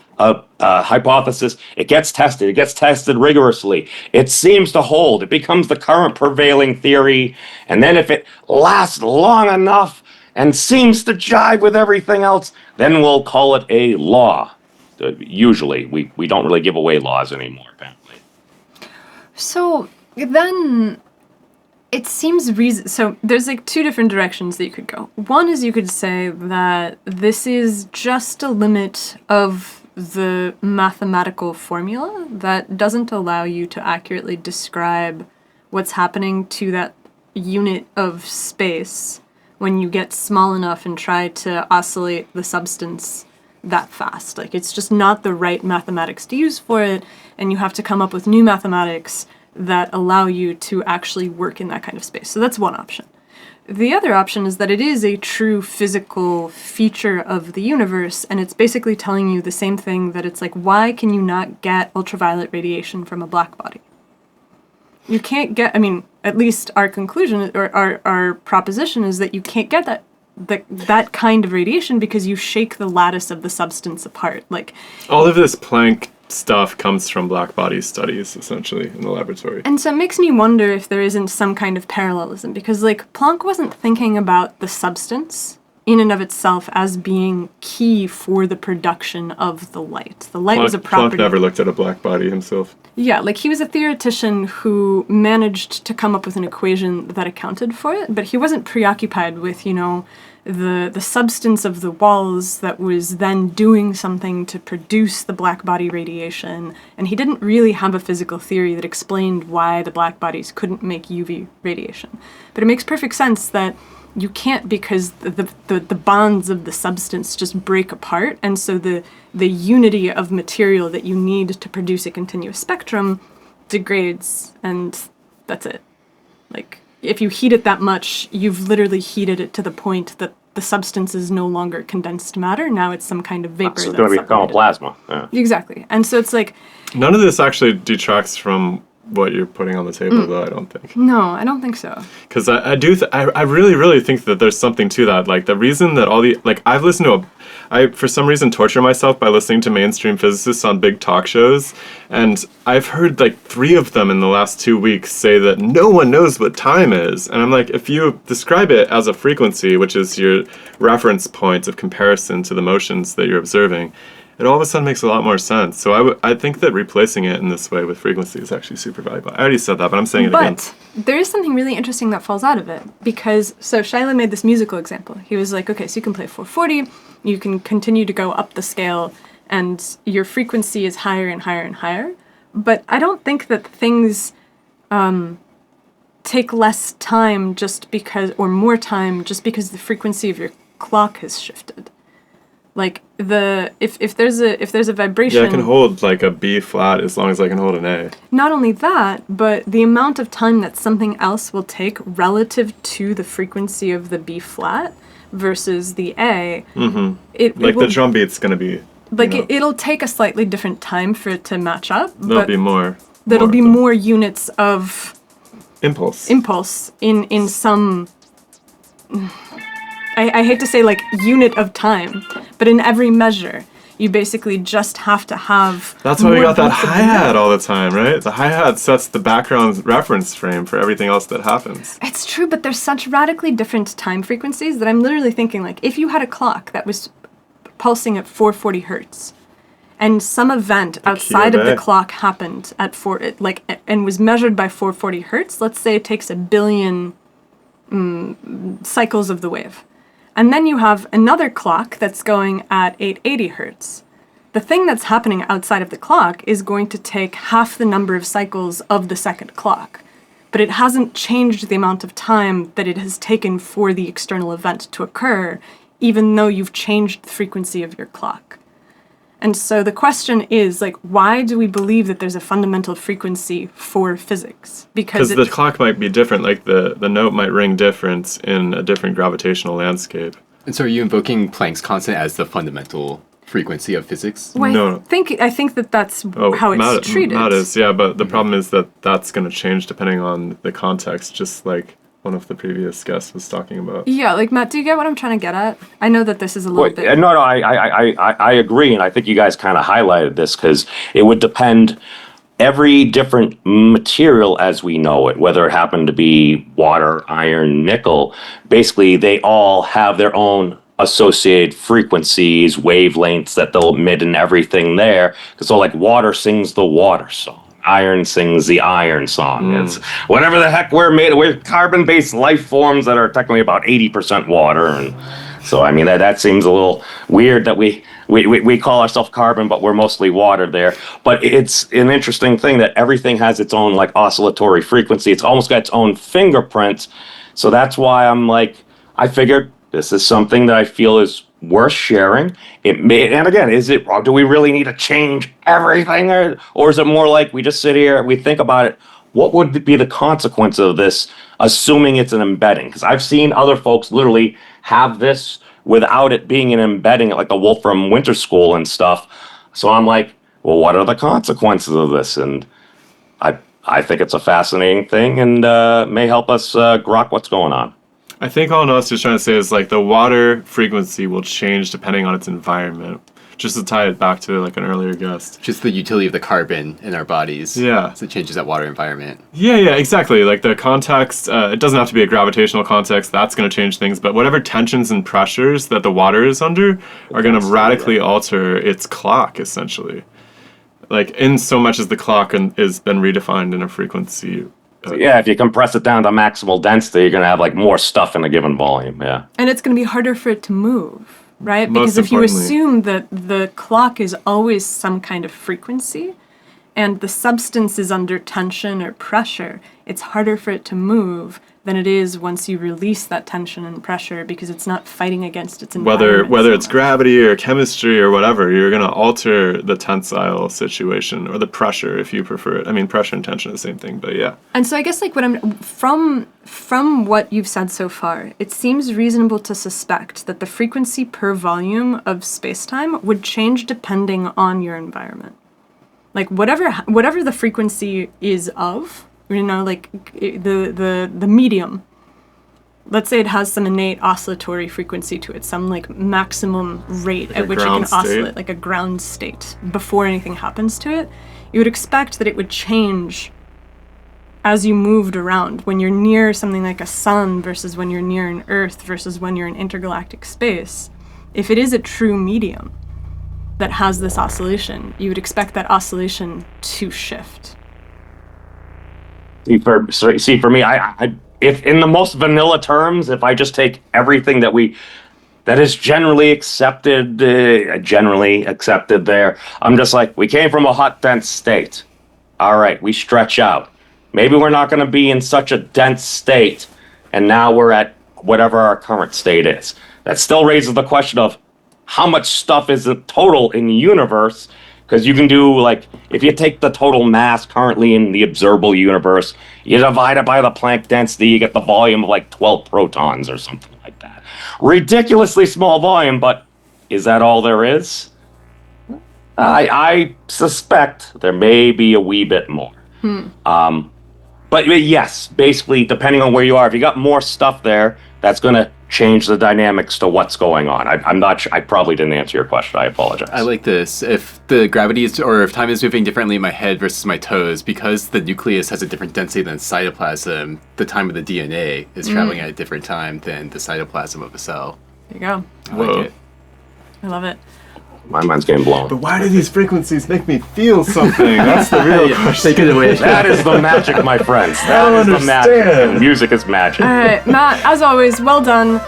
hypothesis, it gets tested rigorously. It seems to hold, it becomes the current prevailing theory, and then if it lasts long enough and seems to jive with everything else, then we'll call it a law. Usually, we don't really give away laws anymore, apparently. So then it seems so there's like two different directions that you could go. One is you could say that this is just a limit of the mathematical formula that doesn't allow you to accurately describe what's happening to that unit of space when you get small enough and try to oscillate the substance that fast. Like, it's just not the right mathematics to use for it, and you have to come up with new mathematics that allow you to actually work in that kind of space. So that's one option. The other option is that it is a true physical feature of the universe, and it's basically telling you the same thing, that it's like, why can you not get ultraviolet radiation from a black body? You can't get, I mean, at least our conclusion, or our proposition is that you can't get that kind of radiation because you shake the lattice of the substance apart. Like, all of this Planck stuff comes from black body studies, essentially, in the laboratory. And so it makes me wonder if there isn't some kind of parallelism, because like Planck wasn't thinking about the substance in and of itself as being key for the production of the light. The light was a property. Planck never looked at a black body himself. Yeah, like he was a theoretician who managed to come up with an equation that accounted for it, but he wasn't preoccupied with, you know, the substance of the walls that was then doing something to produce the black body radiation, and he didn't really have a physical theory that explained why the black bodies couldn't make UV radiation. But it makes perfect sense that you can't, because the bonds of the substance just break apart, and so the unity of material that you need to produce a continuous spectrum degrades, and that's it. Like, if you heat it that much, you've literally heated it to the point that the substance is no longer condensed matter. Now it's some kind of vapor. So it's going to become plasma. Yeah. Exactly. And so it's like... None of this actually detracts from what you're putting on the table, though, I don't think. No, I don't think so. Because I really, really think that there's something to that. Like, the reason that all the... Like, I've listened to I, for some reason, torture myself by listening to mainstream physicists on big talk shows, and I've heard, like, 3 of them in the last 2 weeks say that no one knows what time is. And I'm like, if you describe it as a frequency, which is your reference point of comparison to the motions that you're observing, it all of a sudden makes a lot more sense. So I think that replacing it in this way with frequency is actually super valuable. I already said that, but I'm saying it again. But there is something really interesting that falls out of it, because, so Shiloh made this musical example. He was like, okay, so you can play 440, you can continue to go up the scale, and your frequency is higher and higher and higher. But I don't think that things take less time just because, or more time just because the frequency of your clock has shifted. Like, if there's a vibration... Yeah, I can hold, like, a B flat as long as I can hold an A. Not only that, but the amount of time that something else will take relative to the frequency of the B flat versus the A... Mm-hmm. Like, the drum beat's going to be... Like, it'll take a slightly different time for it to match up. There'll be more. There'll be more units of... Impulse in some... I hate to say, like, unit of time, but in every measure, you basically just have to have... That's why we got that hi-hat all the time, right? The hi-hat sets the background reference frame for everything else that happens. It's true, but there's such radically different time frequencies that I'm literally thinking, like, if you had a clock that was pulsing at 440 hertz, and some event outside of the clock happened at and was measured by 440 hertz, let's say it takes 1 billion cycles of the wave. And then you have another clock that's going at 880 hertz. The thing that's happening outside of the clock is going to take half the number of cycles of the second clock. But it hasn't changed the amount of time that it has taken for the external event to occur, even though you've changed the frequency of your clock. And so the question is, like, why do we believe that there's a fundamental frequency for physics? Because the clock might be different, like the note might ring different in a different gravitational landscape. And so are you invoking Planck's constant as the fundamental frequency of physics? Well, No. I think that's how it's treated. That is, yeah, but the problem is that that's going to change depending on the context, just like one of the previous guests was talking about. Yeah, like, Matt, do you get what I'm trying to get at? I know that this is a little bit... No, I agree, and I think you guys kind of highlighted this, because it would depend every different material as we know it, whether it happened to be water, iron, nickel, basically they all have their own associated frequencies, wavelengths that they'll emit and everything there. So like water sings the water song. Iron sings the iron song. It's whatever the heck we're carbon-based life forms that are technically about 80% water. And so, I mean, that seems a little weird that we call ourselves carbon, but we're mostly water there. But it's an interesting thing that everything has its own, like, oscillatory frequency. It's almost got its own fingerprint. So that's why I'm like, I figured this is something that I feel is worth sharing. And again, do we really need to change everything, or is it more like we just sit here, we think about it, what would be the consequence of this, assuming it's an embedding? Because I've seen other folks literally have this without it being an embedding, like the Wolf from Winter School and stuff. So I'm like, well, what are the consequences of this? And I think it's a fascinating thing, and may help us grok what's going on. I think all Noetics is trying to say is like the water frequency will change depending on its environment. Just to tie it back to like an earlier guest. Just the utility of the carbon in our bodies. Yeah. So it changes that water environment. Yeah, exactly. Like the context, it doesn't have to be a gravitational context. That's going to change things. But whatever tensions and pressures that the water is under are going to radically alter its clock, essentially. Like in so much as the clock is been redefined in a frequency. Yeah, if you compress it down to maximal density, you're going to have like more stuff in a given volume. Yeah. And it's going to be harder for it to move. Right? Most Because if you importantly. assume that the clock is always some kind of frequency and the substance is under tension or pressure, it's harder for it to move than it is once you release that tension and pressure because it's not fighting against its environment. Whether so it's much. gravity or chemistry or whatever, you're going to alter the tensile situation or the pressure if you prefer it. I mean, pressure and tension are the same thing, but yeah. And so I guess like what I'm from what you've said so far, it seems reasonable to suspect that the frequency per volume of spacetime would change depending on your environment. Like whatever the frequency is of, you know, like the medium. Let's say it has some innate oscillatory frequency to it, some like maximum rate Like at a which it can ground state? oscillate, like a ground state, before anything happens to it. You would expect that it would change as you moved around when you're near something like a sun versus when you're near an Earth versus when you're in intergalactic space. If it is a true medium that has this oscillation, you would expect that oscillation to shift. See, for me, I if in the most vanilla terms, if I just take everything that is generally accepted there, I'm just like, we came from a hot, dense state. All right, we stretch out. Maybe we're not going to be in such a dense state, and now we're at whatever our current state is. That still raises the question of how much stuff is it total in the universe? Because you can do, like, if you take the total mass currently in the observable universe, you divide it by the Planck density, you get the volume of like 12 protons or something like that. Ridiculously small volume, but is that all there is? I suspect there may be a wee bit more. But yes, basically, depending on where you are, if you got more stuff there, that's going to change the dynamics to what's going on. I'm not sure. I probably didn't answer your question. I apologize. I like this. If the gravity is, or if time is moving differently in my head versus my toes, because the nucleus has a different density than cytoplasm, the time of the DNA is traveling at a different time than the cytoplasm of a cell. There you go. I Whoa. like it. I love it. My mind's getting blown. But why do these frequencies make me feel something? That's the real question. Take it away. That is the magic, my friends. That don't is the magic. understand. And music is magic. All right, Matt. As always, well done.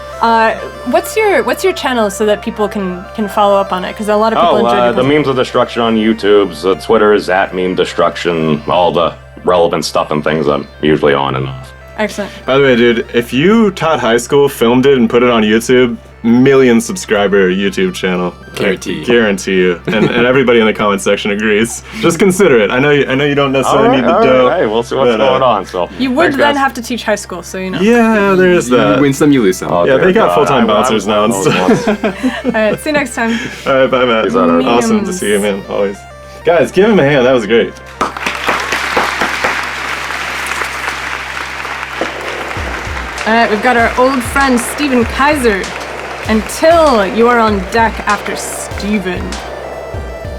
What's your channel so that people can follow up on it? Because a lot of people enjoy The Memes of Destruction on YouTube's Twitter is @Meme Destruction. All the relevant stuff and things I'm usually on and off. Excellent. By the way, dude, if you taught high school, filmed it, and put it on YouTube, million subscriber YouTube channel. Guarantee. I guarantee you. And everybody in the comment section agrees. Just consider it. I know you don't necessarily need the dough. Hey, we'll see what's but, going on. So You would thanks, then guys. have to teach high school, so you know. Yeah, there is You that. win some, you lose some. Oh, Yeah, dear they got God. full-time I bouncers now and was one of those ones. All right, see you next time. All right, bye, Matt. Peace out, everybody. Awesome to Memes. see you, man. Always. Guys, give him a hand. That was great. All right, we've got our old friend Steven Kaiser. Until you are on deck after Steven,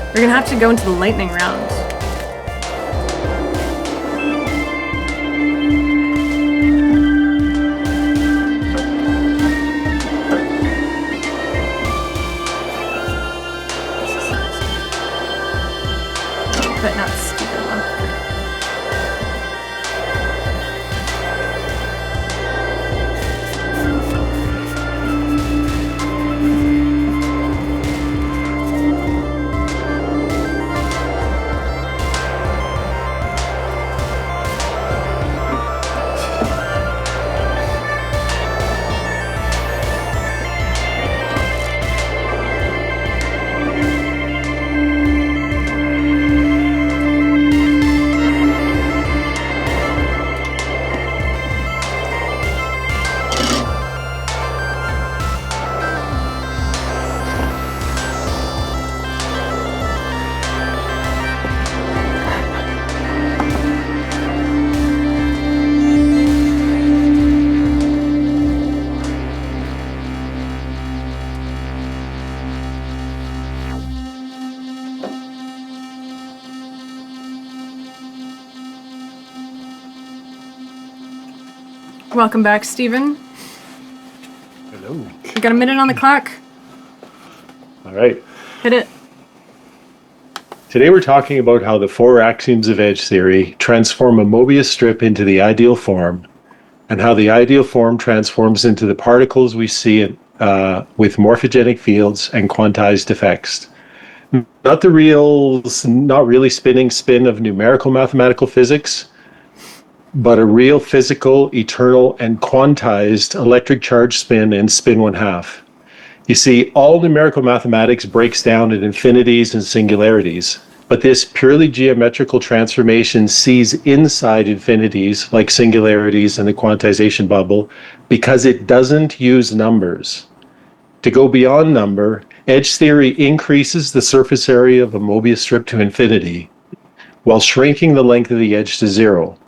we're gonna have to go into the lightning round. But not Steven one. Welcome back, Stephen. Hello. We got a minute on the clock. All right. Hit it. Today we're talking about how the four axioms of edge theory transform a Mobius strip into the ideal form, and how the ideal form transforms into the particles we see with morphogenic fields and quantized effects. Not really spinning spin of numerical mathematical physics, but a real physical, eternal, and quantized electric charge spin and spin 1/2. You see, all numerical mathematics breaks down at infinities and singularities, but this purely geometrical transformation sees inside infinities like singularities and the quantization bubble because it doesn't use numbers. To go beyond number, edge theory increases the surface area of a Mobius strip to infinity while shrinking the length of the edge to 0.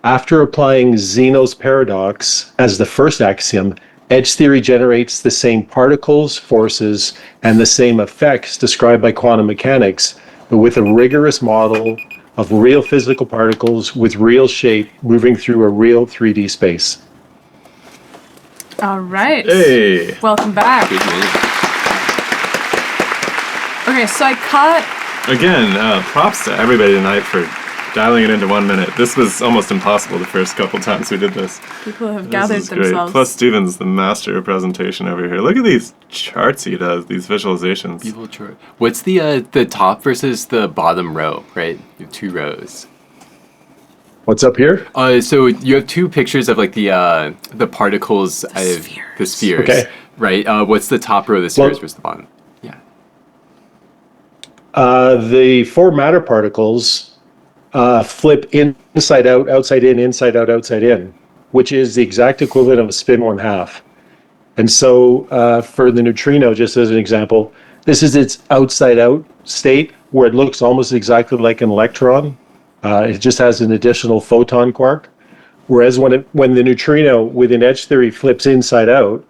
After applying Zeno's paradox as the first axiom, edge theory generates the same particles, forces, and the same effects described by quantum mechanics, but with a rigorous model of real physical particles with real shape moving through a real 3D space. All right. Hey. Welcome back. Okay, so I caught... Again, props to everybody tonight for dialing it into 1 minute. This was almost impossible the first couple times we did this. People have This gathered is great. themselves. Plus, Steven's the master of presentation over here. Look at these charts he does, these visualizations. Beautiful chart. What's the top versus the bottom row, right? You have 2 rows. What's up here? So you have 2 pictures of like the particles the spheres. Okay. Right. What's the top row of the spheres versus the bottom? Yeah. The 4 matter particles flip inside out, outside in, inside out, outside in, which is the exact equivalent of a spin 1/2. And so for the neutrino, just as an example, this is its outside out state where it looks almost exactly like an electron. It just has an additional photon quark. Whereas when the neutrino within edge theory flips inside out,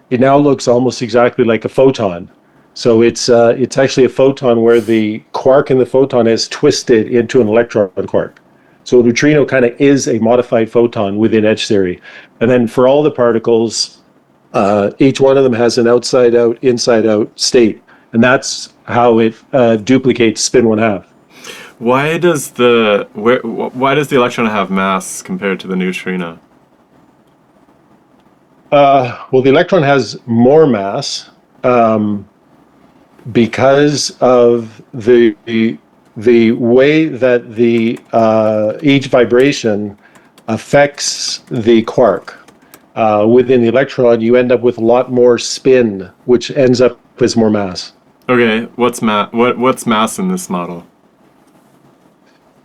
it now looks almost exactly like a photon. So it's actually a photon where the quark in the photon is twisted into an electron quark. So a neutrino kind of is a modified photon within edge theory. And then for all the particles, each one of them has an outside out, inside out state. And that's how it duplicates spin 1/2. Why does the electron have mass compared to the neutrino? Well, the electron has more mass because of the way that each vibration affects the quark. Within the electron, you end up with a lot more spin, which ends up as more mass. Okay, what's mass in this model?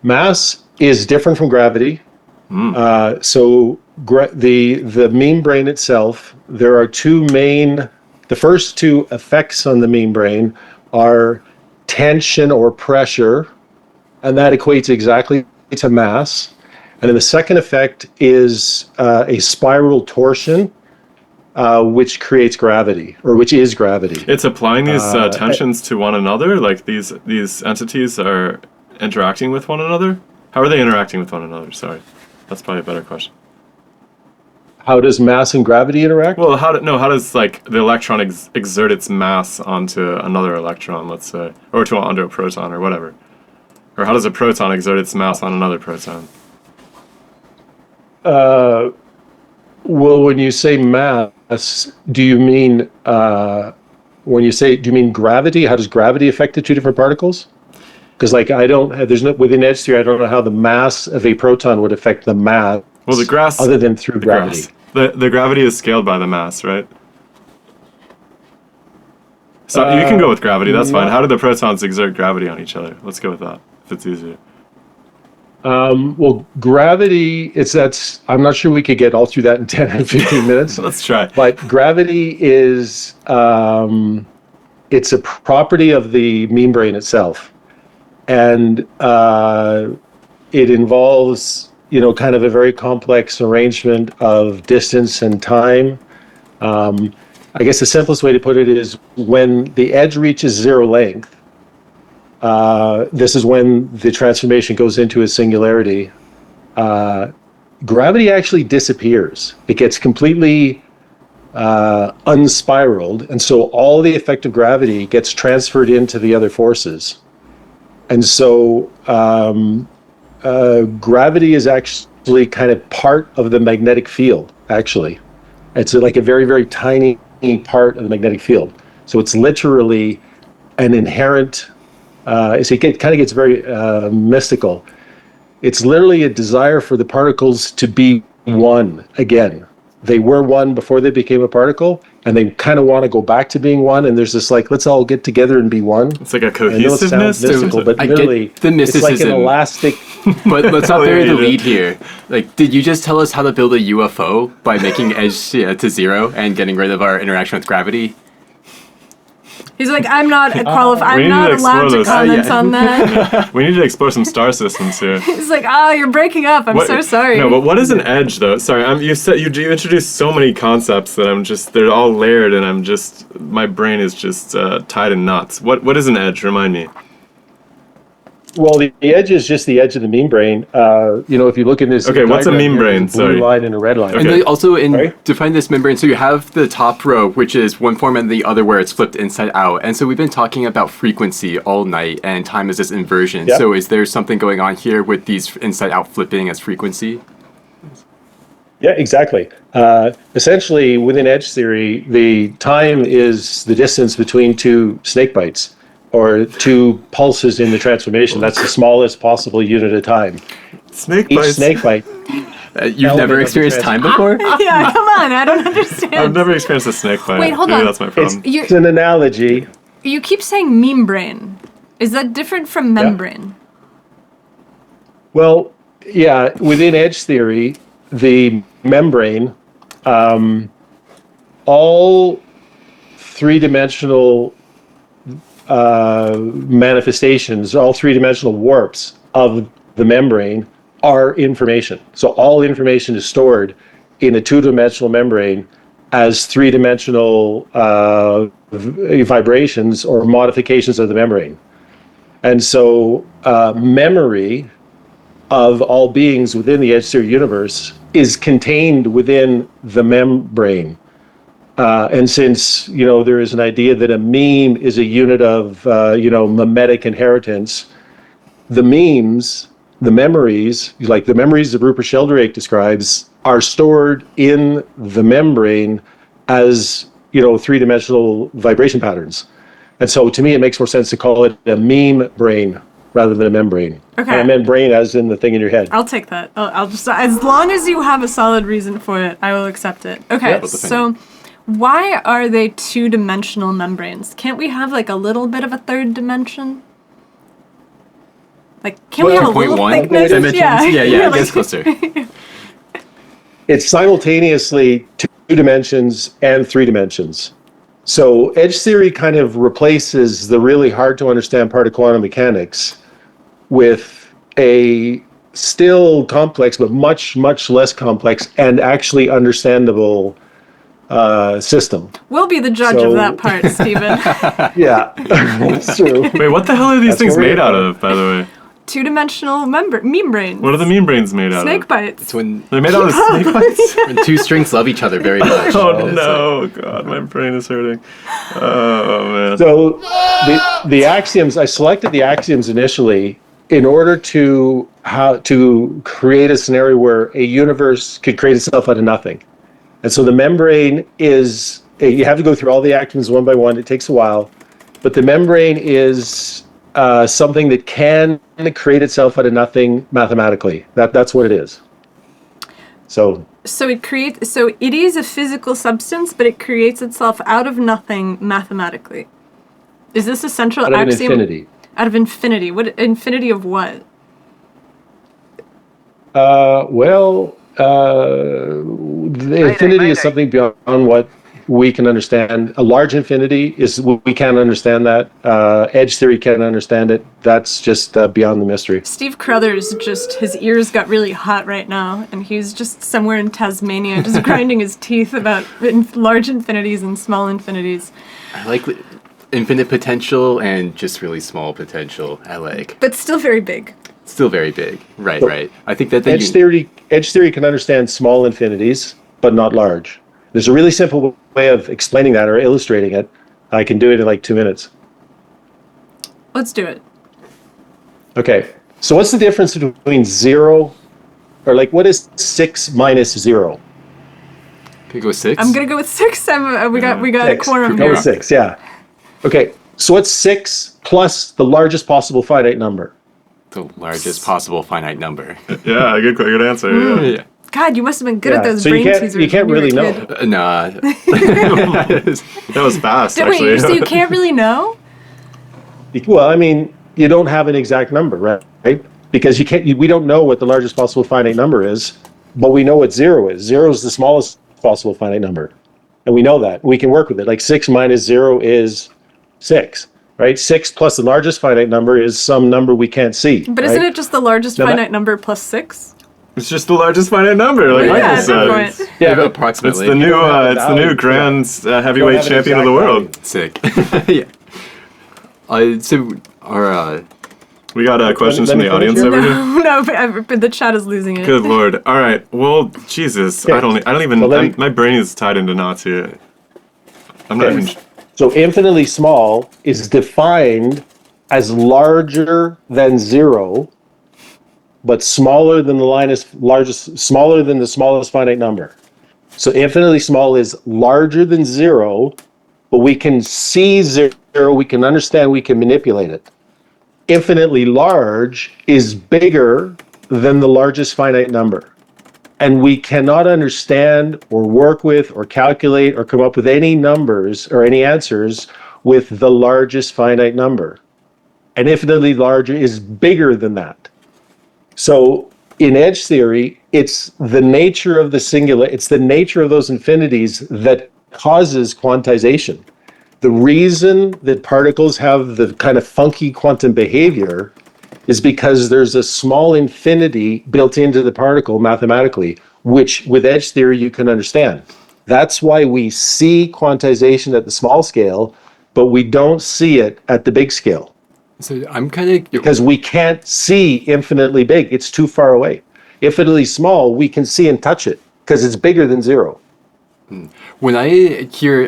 Mass is different from gravity. So the membrane itself, there are the first 2 effects on the membrane are tension or pressure, and that equates exactly to mass. And then the second effect is a spiral torsion, which creates gravity, or which is gravity. It's applying these tensions to one another? Like these entities are interacting with one another? How are they interacting with one another? Sorry. That's probably a better question. How does mass and gravity interact? Well, how does like the electron exert its mass onto another electron, let's say, or onto a proton or whatever? Or how does a proton exert its mass on another proton? Well, when you say mass, do you mean gravity? How does gravity affect the 2 different particles? Because within edge theory, I don't know how the mass of a proton would affect the mass. Well, other than through gravity. The gravity is scaled by the mass, right? So you can go with gravity. That's fine. How do the protons exert gravity on each other? Let's go with that if it's easier. Well, gravity, I'm not sure we could get all through that in 10 or 15 minutes. Let's try. But gravity is, it's a property of the membrane itself. And it involves, kind of a very complex arrangement of distance and time. I guess the simplest way to put it is when the edge reaches 0 length, this is when the transformation goes into a singularity. gravity actually disappears. It gets completely unspiraled, and so all the effective gravity gets transferred into the other forces. And so gravity is actually kind of part of the magnetic field, actually. It's like a very, very tiny part of the magnetic field. So it's literally an inherent, kind of gets very mystical. It's literally a desire for the particles to be one again. They were one before they became a particle, and they kind of want to go back to being one. And there's this like, let's all get together and be one. It's like a I know it cohesiveness. sounds mystical, but I literally, get the mysticism, it's like an elastic. but let's not bury the you do. lead here. Like, did you just tell us how to build a UFO by making edge to 0 and getting rid of our interaction with gravity? He's like, I'm not qualified. we I'm need not to allowed to explore this. comment on that. We need to explore some star systems here. He's like, you're breaking up. I'm so sorry. No, but what is an edge, though? Sorry, you introduced so many concepts that they're all layered, and my brain is just tied in knots. What is an edge? Remind me. Well, the edge is just the edge of the membrane. If you look in this. Okay, what's a diagram, membrane? there's a blue Sorry. line and a red line. Okay. And then also Sorry? define this membrane. So you have the top row, which is one form, and the other where it's flipped inside out. And so we've been talking about frequency all night, and time is this inversion. Yep. So is there something going on here with these inside out flipping as frequency? Yeah, exactly. Essentially, within edge theory, the time is the distance between two snake bites, or two pulses in the transformation. That's the smallest possible unit of time. Snake Each bites. snake bite. You've Element never of the experienced time transformation. before? Yeah, come on. I don't understand. I've never experienced a snake bite. Wait, hold Maybe on. that's my problem. It's an analogy. You keep saying membrane. Is that different from membrane? Well, yeah, within edge theory, the membrane, all three-dimensional manifestations, all three-dimensional warps of the membrane are information. So all information is stored in a two-dimensional membrane as three-dimensional vibrations or modifications of the membrane. And so memory of all beings within the edge theory universe is contained within the membrane. And since, there is an idea that a meme is a unit of, mimetic inheritance, the memes, the memories, like the memories that Rupert Sheldrake describes, are stored in the membrane as, three-dimensional vibration patterns. And so to me, it makes more sense to call it a meme brain rather than a membrane. Okay. And I meant brain as in the thing in your head. I'll take that. I'll just, as long as you have a solid reason for it, I will accept it. Okay, Yeah. so why are they two-dimensional membranes? Can't we have like a little bit of a third dimension? Like, can we have a little 2.1 thickness? dimensions? Yeah, it gets closer. It's simultaneously two dimensions and three dimensions. So edge theory kind of replaces the really hard to understand part of quantum mechanics with a still complex, but much, much less complex and actually understandable system. We'll be the judge So- of that part, Stephen. Yeah, that's true. Wait, what the hell are these That's things where made we're out at. of, by the way? Two-dimensional membranes. What are the membranes made out Snake of? bites. It's when They're made out of snake bites? two strings love each other very much. Oh It's no, God, my brain is hurting. Oh man. So the axioms, I selected the axioms initially in order to create a scenario where a universe could create itself out of nothing. And so the membrane is, you have to go through all the axioms one by one. It takes a while, but the membrane is something that can create itself out of nothing mathematically. That's what it is. So it is a physical substance, but it creates itself out of nothing mathematically. Is this a central out of an axiom? infinity. Out of infinity. What infinity of what? The infinity is something beyond what we can understand. A large infinity is, we can't understand that. Edge theory can't understand it. That's just beyond the mystery. Steve Crothers his ears got really hot right now, and he's just somewhere in Tasmania just grinding his teeth about large infinities and small infinities. I like infinite potential and just really small potential. I like. But still very big. Still very big. Right, So right. I think that Edge theory can understand small infinities, but not large. There's a really simple way of explaining that or illustrating it. I can do it in like 2 minutes. Let's do it. Okay. So what's the difference between 0 or like what is 6 minus 0? Could go 6. I'm gonna go with 6. We got a 6. quorum Go here. with 6, yeah. Okay. So what's 6 plus the largest possible finite number? The largest possible finite number. Yeah, good answer. Yeah. Yeah. God, you must have been good at Yeah, those so brain you teasers. can't when you really were a know. kid. Nah. That was fast, Wait, actually. so you can't really know? Well, I mean, you don't have an exact number, right? Because we don't know what the largest possible finite number is, but we know what 0 is. 0 is the smallest possible finite number. And we know that. We can work with it. Like 6 minus 0 is 6, right? 6 plus the largest finite number is some number we can't see. But right? isn't it just the largest No, that- finite number plus 6? It's just the largest finite number, like Yeah, Michael at that said. point. Yeah, but It's Approximately. the new, don't have a it's the new value. grand You heavyweight don't have an champion of the exact world. Sick. Yeah. So our We got questions Let from me the finish audience here. over here. No, but the chat is losing it. Good lord. All right. Well, Jesus, Okay. I don't even. So let me- my brain is tied into knots here. I'm not Okay. even. So infinitely small is defined as larger than 0, but smaller than smaller than the smallest finite number. So infinitely small is larger than 0, but we can see 0, we can understand, we can manipulate it. Infinitely large is bigger than the largest finite number. And we cannot understand or work with or calculate or come up with any numbers or any answers with the largest finite number. And infinitely larger is bigger than that. So in edge theory, it's the nature of the singular, it's the nature of those infinities that causes quantization. The reason that particles have the kind of funky quantum behavior is because there's a small infinity built into the particle mathematically, which with edge theory you can understand. That's why we see quantization at the small scale, but we don't see it at the big scale. So I'm kind of Because we can't see infinitely big. It's too far away. Infinitely small, we can see and touch it because it's bigger than 0. when I hear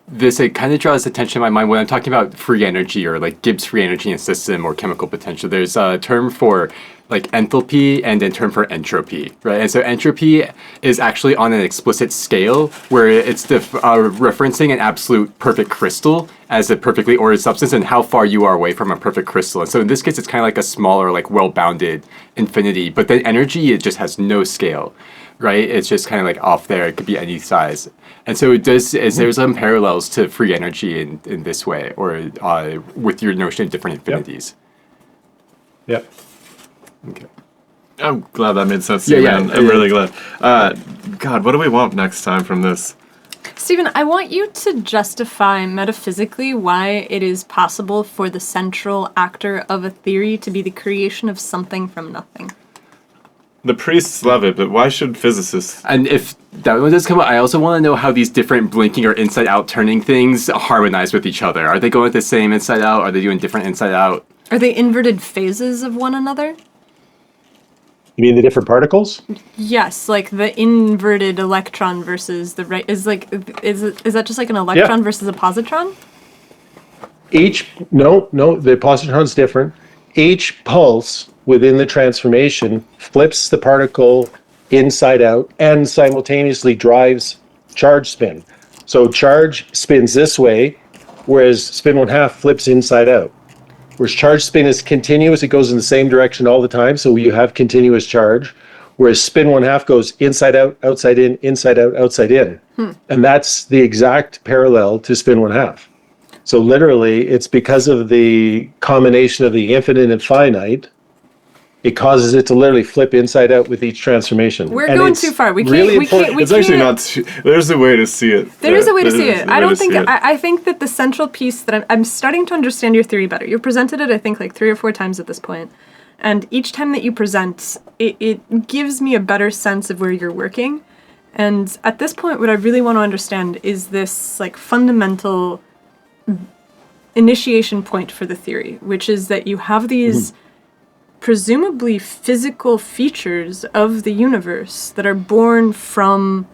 this, it kind of draws attention to my mind when I'm talking about free energy or like Gibbs free energy in a system or chemical potential. There's a term for like enthalpy and a term for entropy, right? And so entropy is actually on an explicit scale where it's referencing an absolute perfect crystal as a perfectly ordered substance and how far you are away from a perfect crystal. And so in this case, it's kind of like a smaller, like well-bounded infinity. But then energy, it just has no scale, right? It's just kind of like off there. It could be any size. And so is there some parallels to free energy in this way or with your notion of different infinities? Yep. Okay. I'm glad that made sense to Yeah, you, yeah, man. I'm yeah. really glad. God, what do we want next time from this? Stephen, I want you to justify metaphysically why it is possible for the central actor of a theory to be the creation of something from nothing. The priests love it, but why should physicists? And if that one does come up, I also want to know how these different blinking or inside-out turning things harmonize with each other. Are they going with the same inside-out? Are they doing different inside-out? Are they inverted phases of one another? You mean the different particles? Yes, like the inverted electron versus the right is that just like an electron versus a positron? No, the positron's different. Each pulse within the transformation flips the particle inside out and simultaneously drives charge spin. So charge spins this way, whereas spin 1/2 flips inside out. Whereas charge spin is continuous, it goes in the same direction all the time, so you have continuous charge. Whereas spin 1/2 goes inside out, outside in, inside out, outside in. And that's the exact parallel to spin 1/2. So literally, it's because of the combination of the infinite and finite, it causes it to literally flip inside out with each transformation. We're And going it's too far. We really can't. important- It's actually not. There's a way to see it. There is a way to see There's it. a I way don't to think. see it. I think that the central piece that I'm starting to understand your theory better. You presented it, I think, like 3 or 4 times at this point, and each time that you present, it gives me a better sense of where you're working. And at this point, what I really want to understand is this like fundamental initiation point for the theory, which is that you have these presumably physical features of the universe that are born from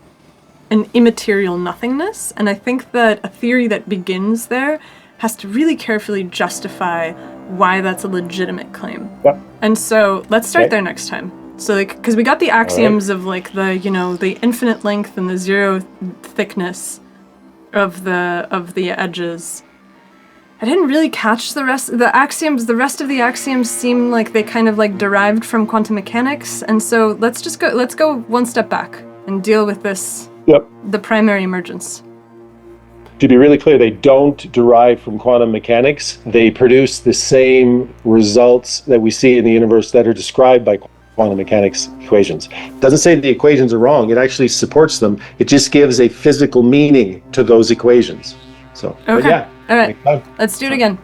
an immaterial nothingness. And I think that a theory that begins there has to really carefully justify why that's a legitimate claim. Yep. And so let's start Okay. there next time. So like, because we got the axioms of like the, you know, the infinite length and the zero thickness of the edges. I didn't really catch the rest of the axioms. The rest of the axioms seem like they kind of like derived from quantum mechanics. And so let's go one step back and deal with this, Yep. the primary emergence. To be really clear, they don't derive from quantum mechanics. They produce the same results that we see in the universe that are described by quantum mechanics equations. Doesn't say the equations are wrong. It actually supports them. It just gives a physical meaning to those equations. So, but Okay. yeah. All right. next time. Let's do it again.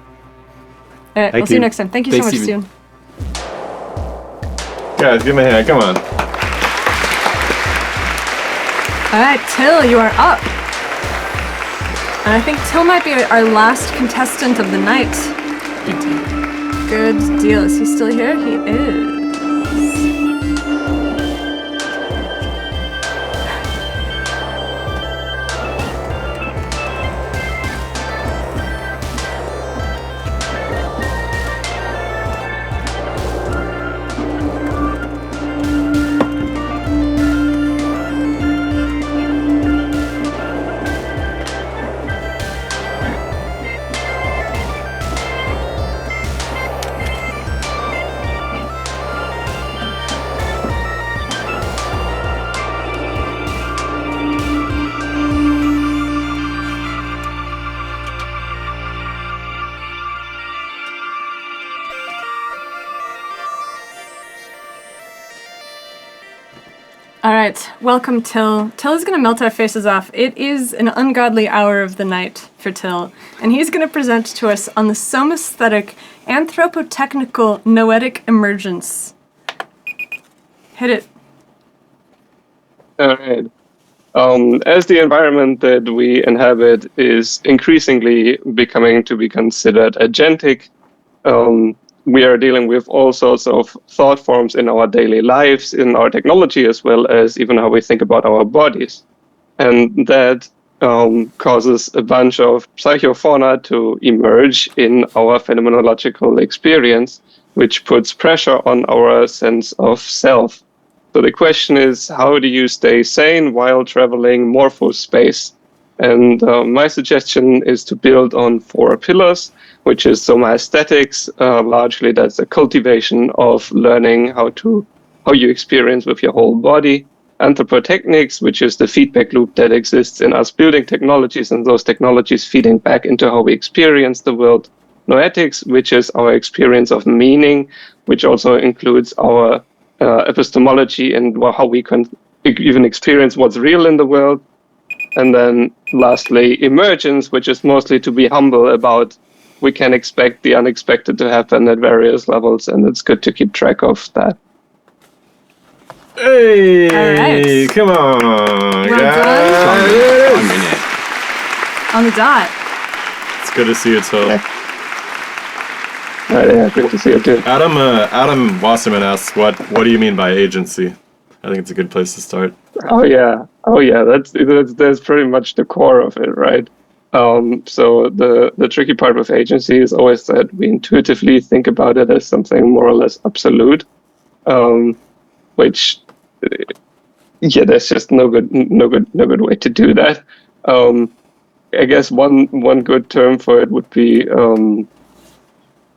All right. Thank I'll see you you. next time. Thank you Thanks, so much, Steven. Steven. Guys, give me a hand. Come on. All right, Till, you are up. And I think Till might be our last contestant of the night. Good deal. Is he still here? He is. All right, welcome Till. Till is going to melt our faces off. It is an ungodly hour of the night for Till, and he's going to present to us on the somasthetic anthropotechnical noetic emergence. Hit it. All right. As the environment that we inhabit is increasingly becoming to be considered agentic, we are dealing with all sorts of thought forms in our daily lives, in our technology, as well as even how we think about our bodies. And that causes a bunch of psychofauna to emerge in our phenomenological experience, which puts pressure on our sense of self. So the question is, how do you stay sane while traveling morphospace? And my suggestion is to build on 4 pillars, which is somaesthetics. Largely, that's the cultivation of learning how you experience with your whole body. Anthropotechnics, which is the feedback loop that exists in us building technologies and those technologies feeding back into how we experience the world. Noetics, which is our experience of meaning, which also includes our epistemology and how we can even experience what's real in the world. And then lastly, emergence, which is mostly to be humble about we can expect the unexpected to happen at various levels, and it's good to keep track of that. Hey, All right. come on, Well guys. done. 1 minute. On the dot. It's good to see you, Till. Yeah, good to see you too. Adam Wasserman asks, what do you mean by agency? I think it's a good place to start. Oh yeah. That's pretty much the core of it, right? So the tricky part with agency is always that we intuitively think about it as something more or less absolute, which there's just no good way to do that. I guess one good term for it would be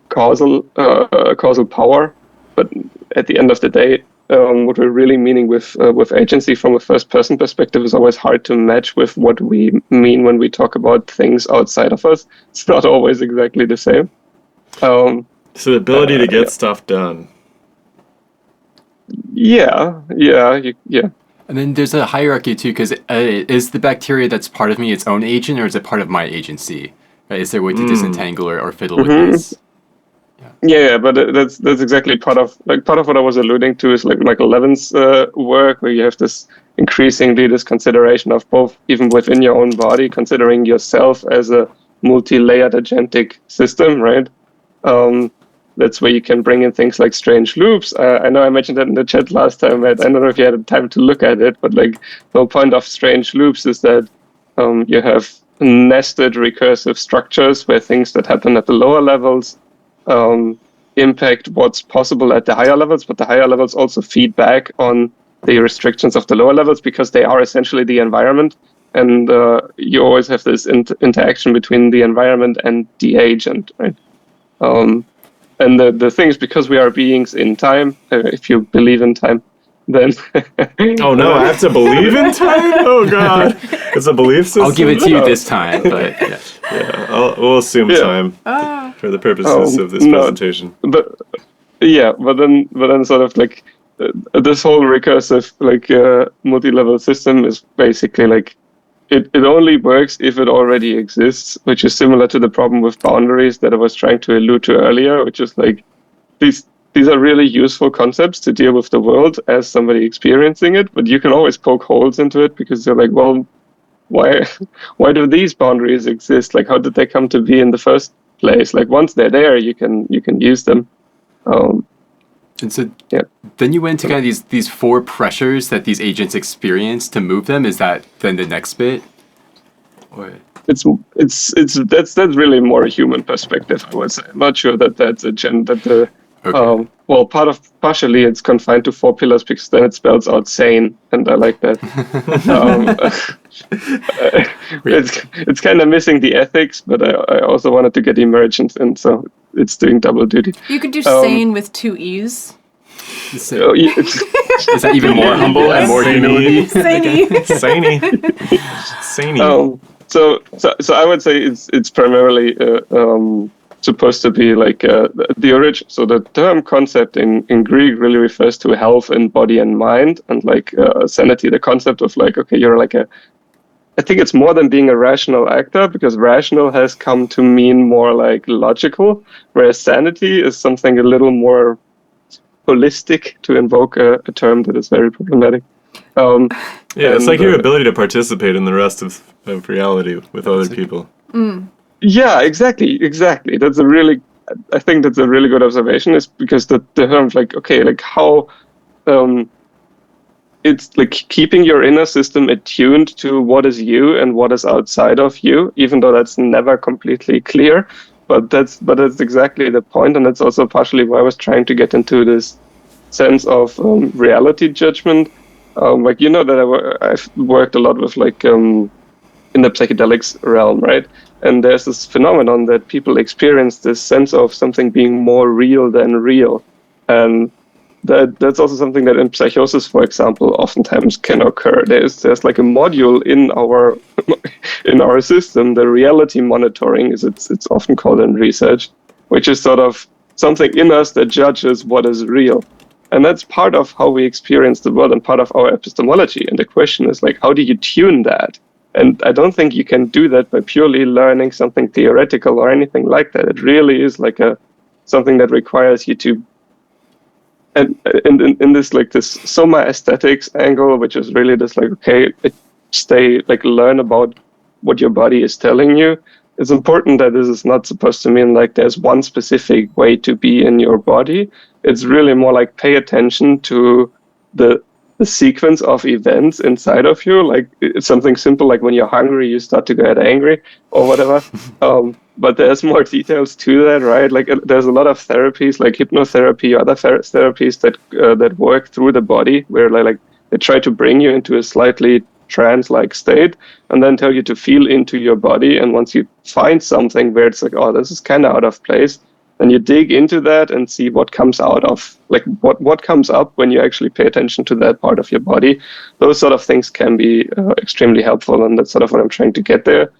causal power, but at the end of the day, what we're really meaning with agency from a first-person perspective is always hard to match with what we mean when we talk about things outside of us. It's not always exactly the same. So the ability to get stuff done. Yeah. And then there's a hierarchy too, because is the bacteria that's part of me its own agent, or is it part of my agency? Right? Is there a way to disentangle or fiddle with this? Yeah, but that's exactly part of what I was alluding to is like Michael Levin's work, where you have this consideration of both, even within your own body, considering yourself as a multi-layered agentic system, right? that's where you can bring in things like strange loops. I know I mentioned that in the chat last time. I don't know if you had time to look at it, but like the whole point of strange loops is that you have nested recursive structures where things that happen at the lower levels impact what's possible at the higher levels, but the higher levels also feed back on the restrictions of the lower levels because they are essentially the environment. And you always have this interaction between the environment and the agent, right? And the thing is, because we are beings in time, if you believe in time, then... Oh no, I have to believe in time? Oh god. It's a belief system? I'll give it to you this time, but yeah. Yeah, we'll assume time for the purposes of this presentation. But then sort of like this whole recursive like multi-level system is basically like it only works if it already exists, which is similar to the problem with boundaries that I was trying to allude to earlier, which is like these are really useful concepts to deal with the world as somebody experiencing it, but you can always poke holes into it because you're like, well, why do these boundaries exist? Like, how did they come to be in the first place? Like, once they're there, you can use them. And so then you went to kind of these four pressures that these agents experience to move them. Is that then the next bit? Or that's really more a human perspective, I would say. I'm not sure that that's partially it's confined to four pillars because then it spells out sane, and I like that. It's kind of missing the ethics, but I also wanted to get emergent, and so it's doing double duty. You could do sane with 2 E's. is that even more humble and more humility? Saney. So I would say it's primarily supposed to be like the origin. So the term concept in Greek really refers to health in body and mind, and like sanity, the concept of like, okay, you're like I think it's more than being a rational actor, because rational has come to mean more like logical, whereas sanity is something a little more holistic, to invoke a term that is very problematic. It's like your ability to participate in the rest of reality with other people. Yeah, exactly. I think that's a really good observation, is because the term like, okay, like how it's like keeping your inner system attuned to what is you and what is outside of you, even though that's never completely clear. But that's exactly the point, and that's also partially why I was trying to get into this sense of reality judgment. Like, you know that I've worked a lot with like in the psychedelics realm, right? And there's this phenomenon that people experience this sense of something being more real than real, and that's also something that in psychosis, for example, oftentimes can occur. There's like a module in our system, the reality monitoring, it's often called in research, which is sort of something in us that judges what is real. And that's part of how we experience the world and part of our epistemology. And the question is like, how do you tune that? And I don't think you can do that by purely learning something theoretical or anything like that. It really is like something that requires you to, and in this like this soma aesthetics angle, which is really this like, okay, learn about what your body is telling you. It's important that this is not supposed to mean like there's one specific way to be in your body. It's really more like pay attention to the sequence of events inside of you. Like it's something simple, like when you're hungry, you start to get angry or whatever. But there's more details to that, right? Like there's a lot of therapies, like hypnotherapy, other therapies that work through the body, where like they try to bring you into a slightly trance-like state and then tell you to feel into your body. And once you find something where it's like, oh, this is kind of out of place, then you dig into that and see what comes out of, like what comes up when you actually pay attention to that part of your body. Those sort of things can be extremely helpful, and that's sort of what I'm trying to get there.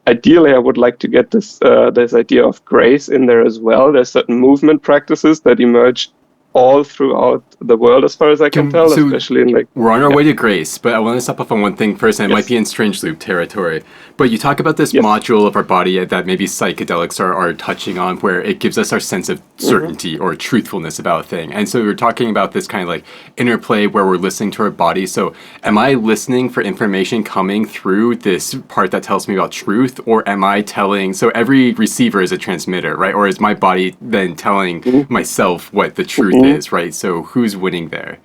Ideally, I would like to get this idea of grace in there as well. There's certain movement practices that emerge all throughout the world, as far as I can tell, especially in like... We're on our way to grace, but I want to stop off on one thing first, and it Yes. might be in strange loop territory. But you talk about this Yes. module of our body that maybe psychedelics are touching on, where it gives us our sense of certainty or truthfulness about a thing. And so we're talking about this kind of like interplay where we're listening to our body. So am I listening for information coming through this part that tells me about truth, or am I telling... So every receiver is a transmitter, right? Or is my body then telling myself what the truth is, right? So who's winning there?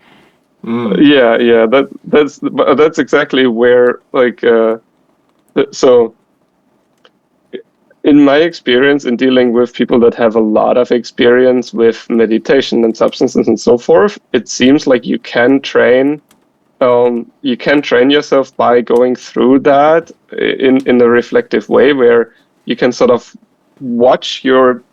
Yeah, that's exactly where, like, so in my experience in dealing with people that have a lot of experience with meditation and substances and so forth, it seems like you can train yourself by going through that in a reflective way, where you can sort of watch your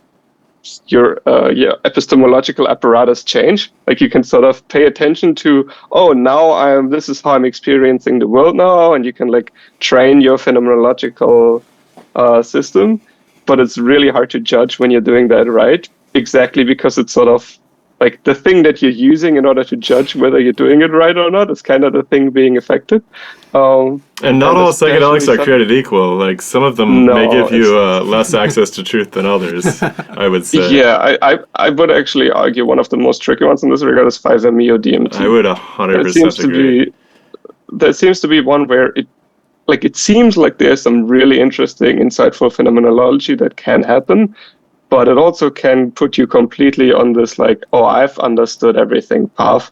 epistemological apparatus change. Like you can sort of pay attention to, this is how I'm experiencing the world now, and you can like train your phenomenological system. But it's really hard to judge when you're doing that right, exactly because it's sort of like the thing that you're using in order to judge whether you're doing it right or not is kind of the thing being affected. And not all psychedelics are created equal. Like some of them may give you less access to truth than others, I would say. Yeah, I would actually argue one of the most tricky ones in this regard is 5-MeO DMT. I would 100% agree. There seems to be one where it seems like there's some really interesting, insightful phenomenology that can happen, but it also can put you completely on this like, I've understood everything path,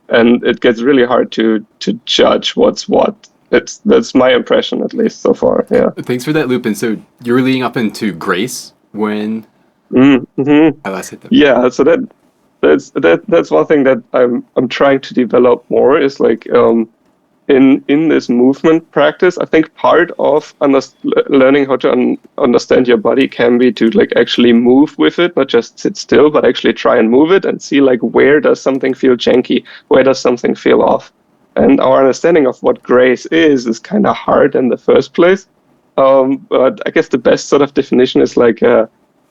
and it gets really hard to judge what's what. That's my impression, at least so far. Yeah. Thanks for that, Lupin. So you're leading up into grace when I last hit that. Yeah. So that's one thing that I'm trying to develop more is like in this movement practice. I think part of learning how to understand your body can be to like actually move with it, not just sit still, but actually try and move it and see like where does something feel janky, where does something feel off. And our understanding of what grace is kind of hard in the first place. But I guess the best sort of definition is like a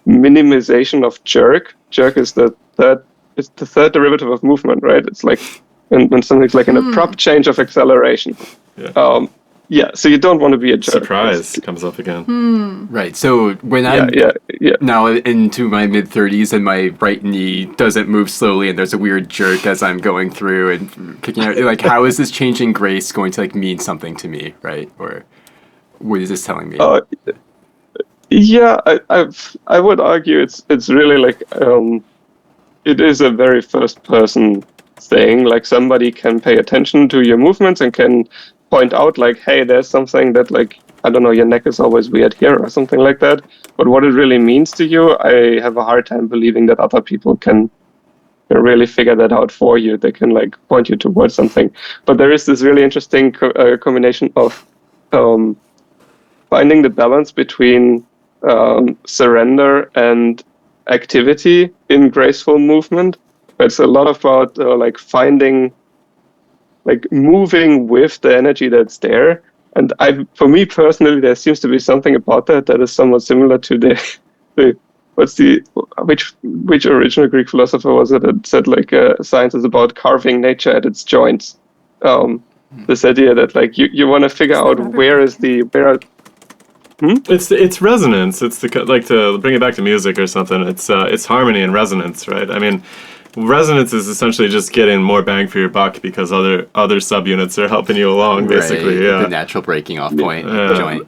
minimization of jerk. Jerk is the third derivative of movement, right? It's like when something's like an abrupt change of acceleration. Yeah. So you don't want to be a jerk. Surprise comes up again. Right. So when I'm now into my mid-30s and my right knee doesn't move slowly and there's a weird jerk as I'm going through and kicking out, like how is this changing grace going to like mean something to me, right? Or what is this telling me? I would argue it's really like it is a very first person thing. Like somebody can pay attention to your movements and can point out like, hey, there's something that like, I don't know, your neck is always weird here or something like that. But what it really means to you, I have a hard time believing that other people can really figure that out for you. They can like point you towards something. But there is this really interesting combination of finding the balance between surrender and activity in graceful movement. It's a lot about like finding, like moving with the energy that's there. And for me personally, there seems to be something about that is somewhat similar to which original Greek philosopher was it that said like science is about carving nature at its joints. This idea that like you want to figure out where. It's resonance. It's like to bring it back to music or something. It's harmony and resonance, right? I mean, resonance is essentially just getting more bang for your buck because other subunits are helping you along, basically. Right, the natural breaking off point of the joint.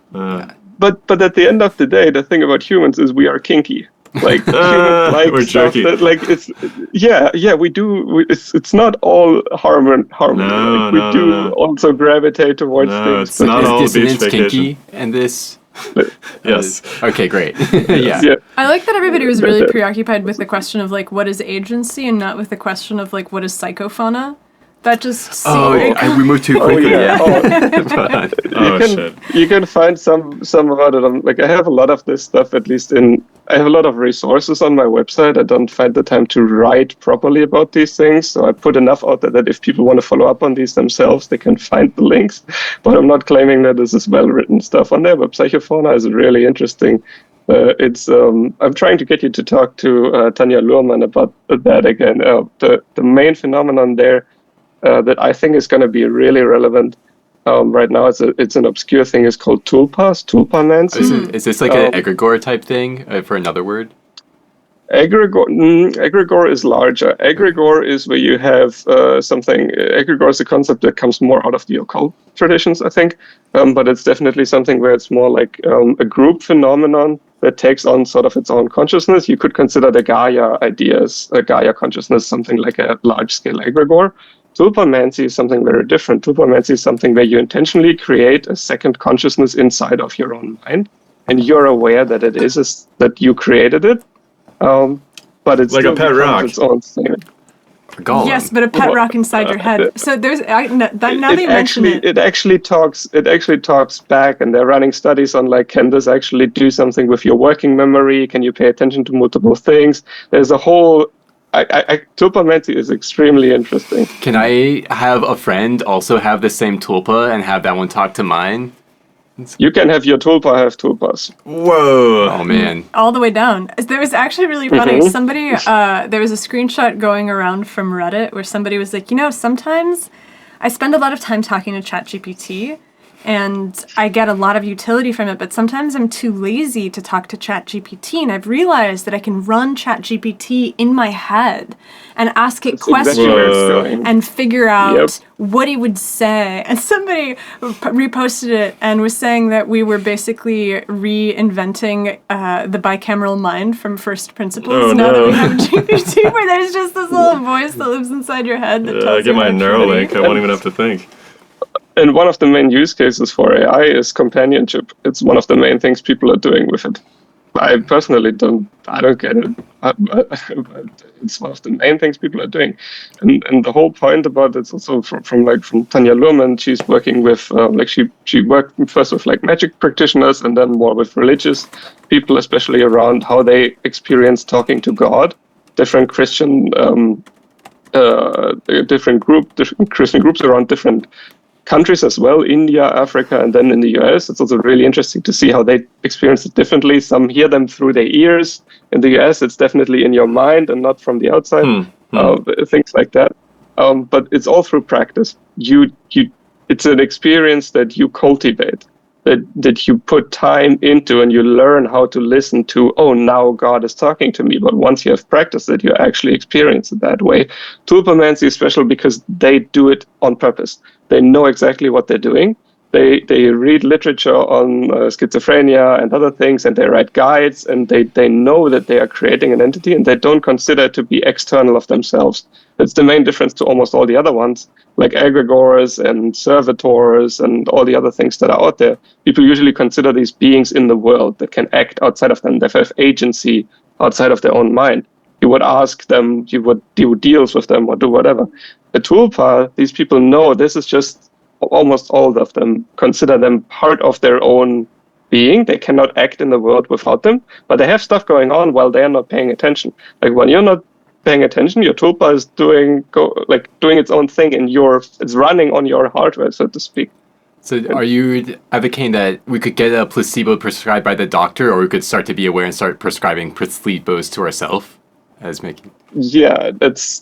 But at the end of the day, the thing about humans is we are kinky. Like humans like we're stuff jerky. that like it's we do. It's not all harmony. No, we do also gravitate towards things. It's not all beach vacation. Kinky and this. Yes. Okay, great. Yeah. I like that everybody was really preoccupied with the question of like what is agency and not with the question of like what is psychofauna. That just seemed we moved too quickly. You can find some about it. Like I have a lot of this stuff, at least I have a lot of resources on my website. I don't find the time to write properly about these things, so I put enough out there that if people want to follow up on these themselves, they can find the links. But I'm not claiming that this is well-written stuff on there, but psychofauna is really interesting. I'm trying to get you to talk to Tanya Luhrmann about that again. The main phenomenon there that I think is going to be really relevant right now, it's an obscure thing, is called tulpamancy. Is this like an egregore type thing for another word? Egregore is larger. Egregore is where you have something. Egregore is a concept that comes more out of the occult traditions, I think, but it's definitely something where it's more like a group phenomenon that takes on sort of its own consciousness. You could consider the Gaia ideas, Gaia consciousness, something like a large-scale egregore. Tulpamancy is something very different. Tulpamancy is something where you intentionally create a second consciousness inside of your own mind, and you're aware that that you created it. But it's like still a pet rock. its own thing. Yes, but a pet rock inside your head. So there's now that you mention it. It actually talks back, and they're running studies on like, can this actually do something with your working memory? Can you pay attention to multiple things? There's a whole. Tulpamancy is extremely interesting. Can I have a friend also have the same tulpa and have that one talk to mine? You can have your tulpa have tulpas. Whoa. Oh, man. All the way down. There was actually really funny. Somebody, there was a screenshot going around from Reddit where somebody was like, sometimes I spend a lot of time talking to ChatGPT and I get a lot of utility from it, but sometimes I'm too lazy to talk to ChatGPT, and I've realized that I can run ChatGPT in my head and ask it questions and figure out what he would say. And somebody reposted it and was saying that we were basically reinventing the bicameral mind from first principles that we have GPT, where there's just this little voice that lives inside your head that tells you. I get my Neuralink. I won't even have to think. And one of the main use cases for AI is companionship. It's one of the main things people are doing with it. I personally don't get it, but it's one of the main things people are doing. And the whole point about it's also from Tanya Luhrmann. She's working with she worked first with like magic practitioners and then more with religious people, especially around how they experience talking to God. Different Christian different Christian groups around different countries as well, India, Africa, and then in the US. It's also really interesting to see how they experience it differently. Some hear them through their ears. In the US, it's definitely in your mind and not from the outside, things like that. But it's all through practice. It's an experience that you cultivate, that you put time into, and you learn how to listen to, now God is talking to me. But once you have practiced it, you actually experience it that way. Tulpamancy is special because they do it on purpose. They know exactly what they're doing. They read literature on schizophrenia and other things, and they write guides, and they know that they are creating an entity, and they don't consider it to be external of themselves. That's the main difference to almost all the other ones, like egregores and servitors and all the other things that are out there. People usually consider these beings in the world that can act outside of them, that have agency outside of their own mind. You would ask them, you would do deals with them, or do whatever. A tulpa, these people know this is just, almost all of them consider them part of their own being. They cannot act in the world without them, but they have stuff going on while they're not paying attention. Like when you're not paying attention, your tulpa is doing its own thing, and it's running on your hardware, so to speak. So are you advocating that we could get a placebo prescribed by the doctor, or we could start to be aware and start prescribing placebos to ourselves? Yeah, there's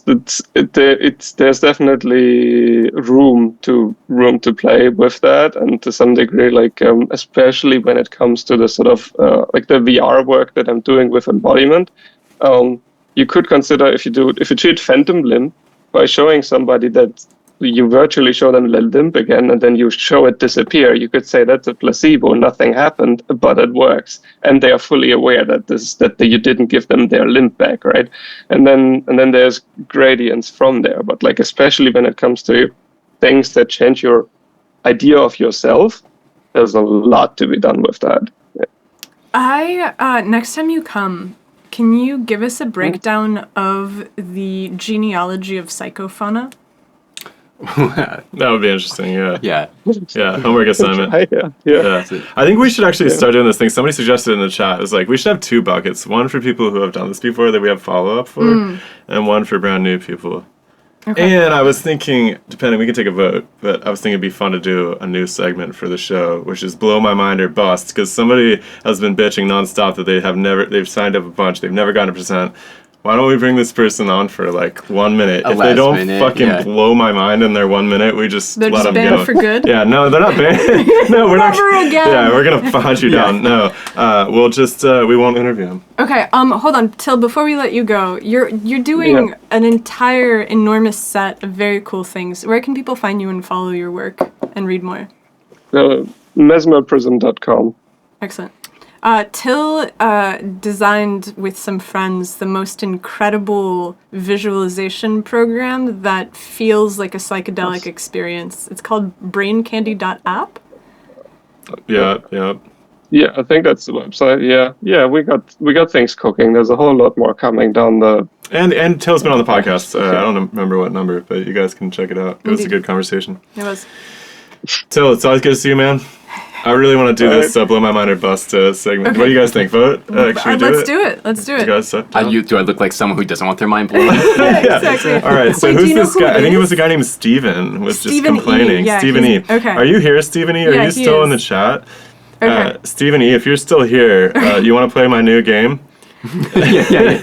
definitely room to play with that, and to some degree, especially when it comes to the sort of the VR work that I'm doing with Embodiment. You could consider if you treat phantom limb by showing somebody that you virtually show them the limb again, and then you show it disappear. You could say that's a placebo, nothing happened, but it works, and they are fully aware that you didn't give them their limb back, right? And then there's gradients from there. But especially when it comes to things that change your idea of yourself, there's a lot to be done with that. Yeah. Next time you come, can you give us a breakdown of the genealogy of psychofauna? That would be interesting, yeah. Yeah. Yeah, homework assignment. Yeah. I think we should actually start doing this thing. Somebody suggested in the chat, it was we should have 2 buckets. One for people who have done this before that we have follow-up for, and one for brand new people. And I was thinking, depending, we can take a vote, but I was thinking it'd be fun to do a new segment for the show, which is blow my mind or bust, because somebody has been bitching nonstop that they've signed up a bunch, they've never gotten a percent. Why don't we bring this person on for like 1 minute? If they don't blow my mind in their 1 minute, we just They're let just them banned go. for good? Yeah, no, they're not banned. No, we're Never not. again. Yeah, we're gonna hunt you down. No, we'll just we won't interview them. Okay, hold on, Till. Before we let you go, you're doing an entire enormous set of very cool things. Where can people find you and follow your work and read more? Mesmerprism.com. Excellent. Till designed with some friends the most incredible visualization program that feels like a psychedelic experience. It's called braincandy.app. Yeah. Yeah, I think that's the website. Yeah, we got things cooking. There's a whole lot more coming down the. And Till's been on the podcast. I don't remember what number, but you guys can check it out. It was a good conversation. It was. Till, it's always good to see you, man. I really want to do this blow my mind or bust segment. Okay. What do you guys think? Vote? Should we do it? Let's do it. You guys suck. Do I look like someone who doesn't want their mind blown? Yeah, exactly. All right, so Wait, who's this guy? I think it was a guy named Steven was just complaining. Yeah, Stephen E. Okay. Are you here, Stephen E? Are you still in the chat? Okay. Stephen E, if you're still here, you want to play my new game? Okay.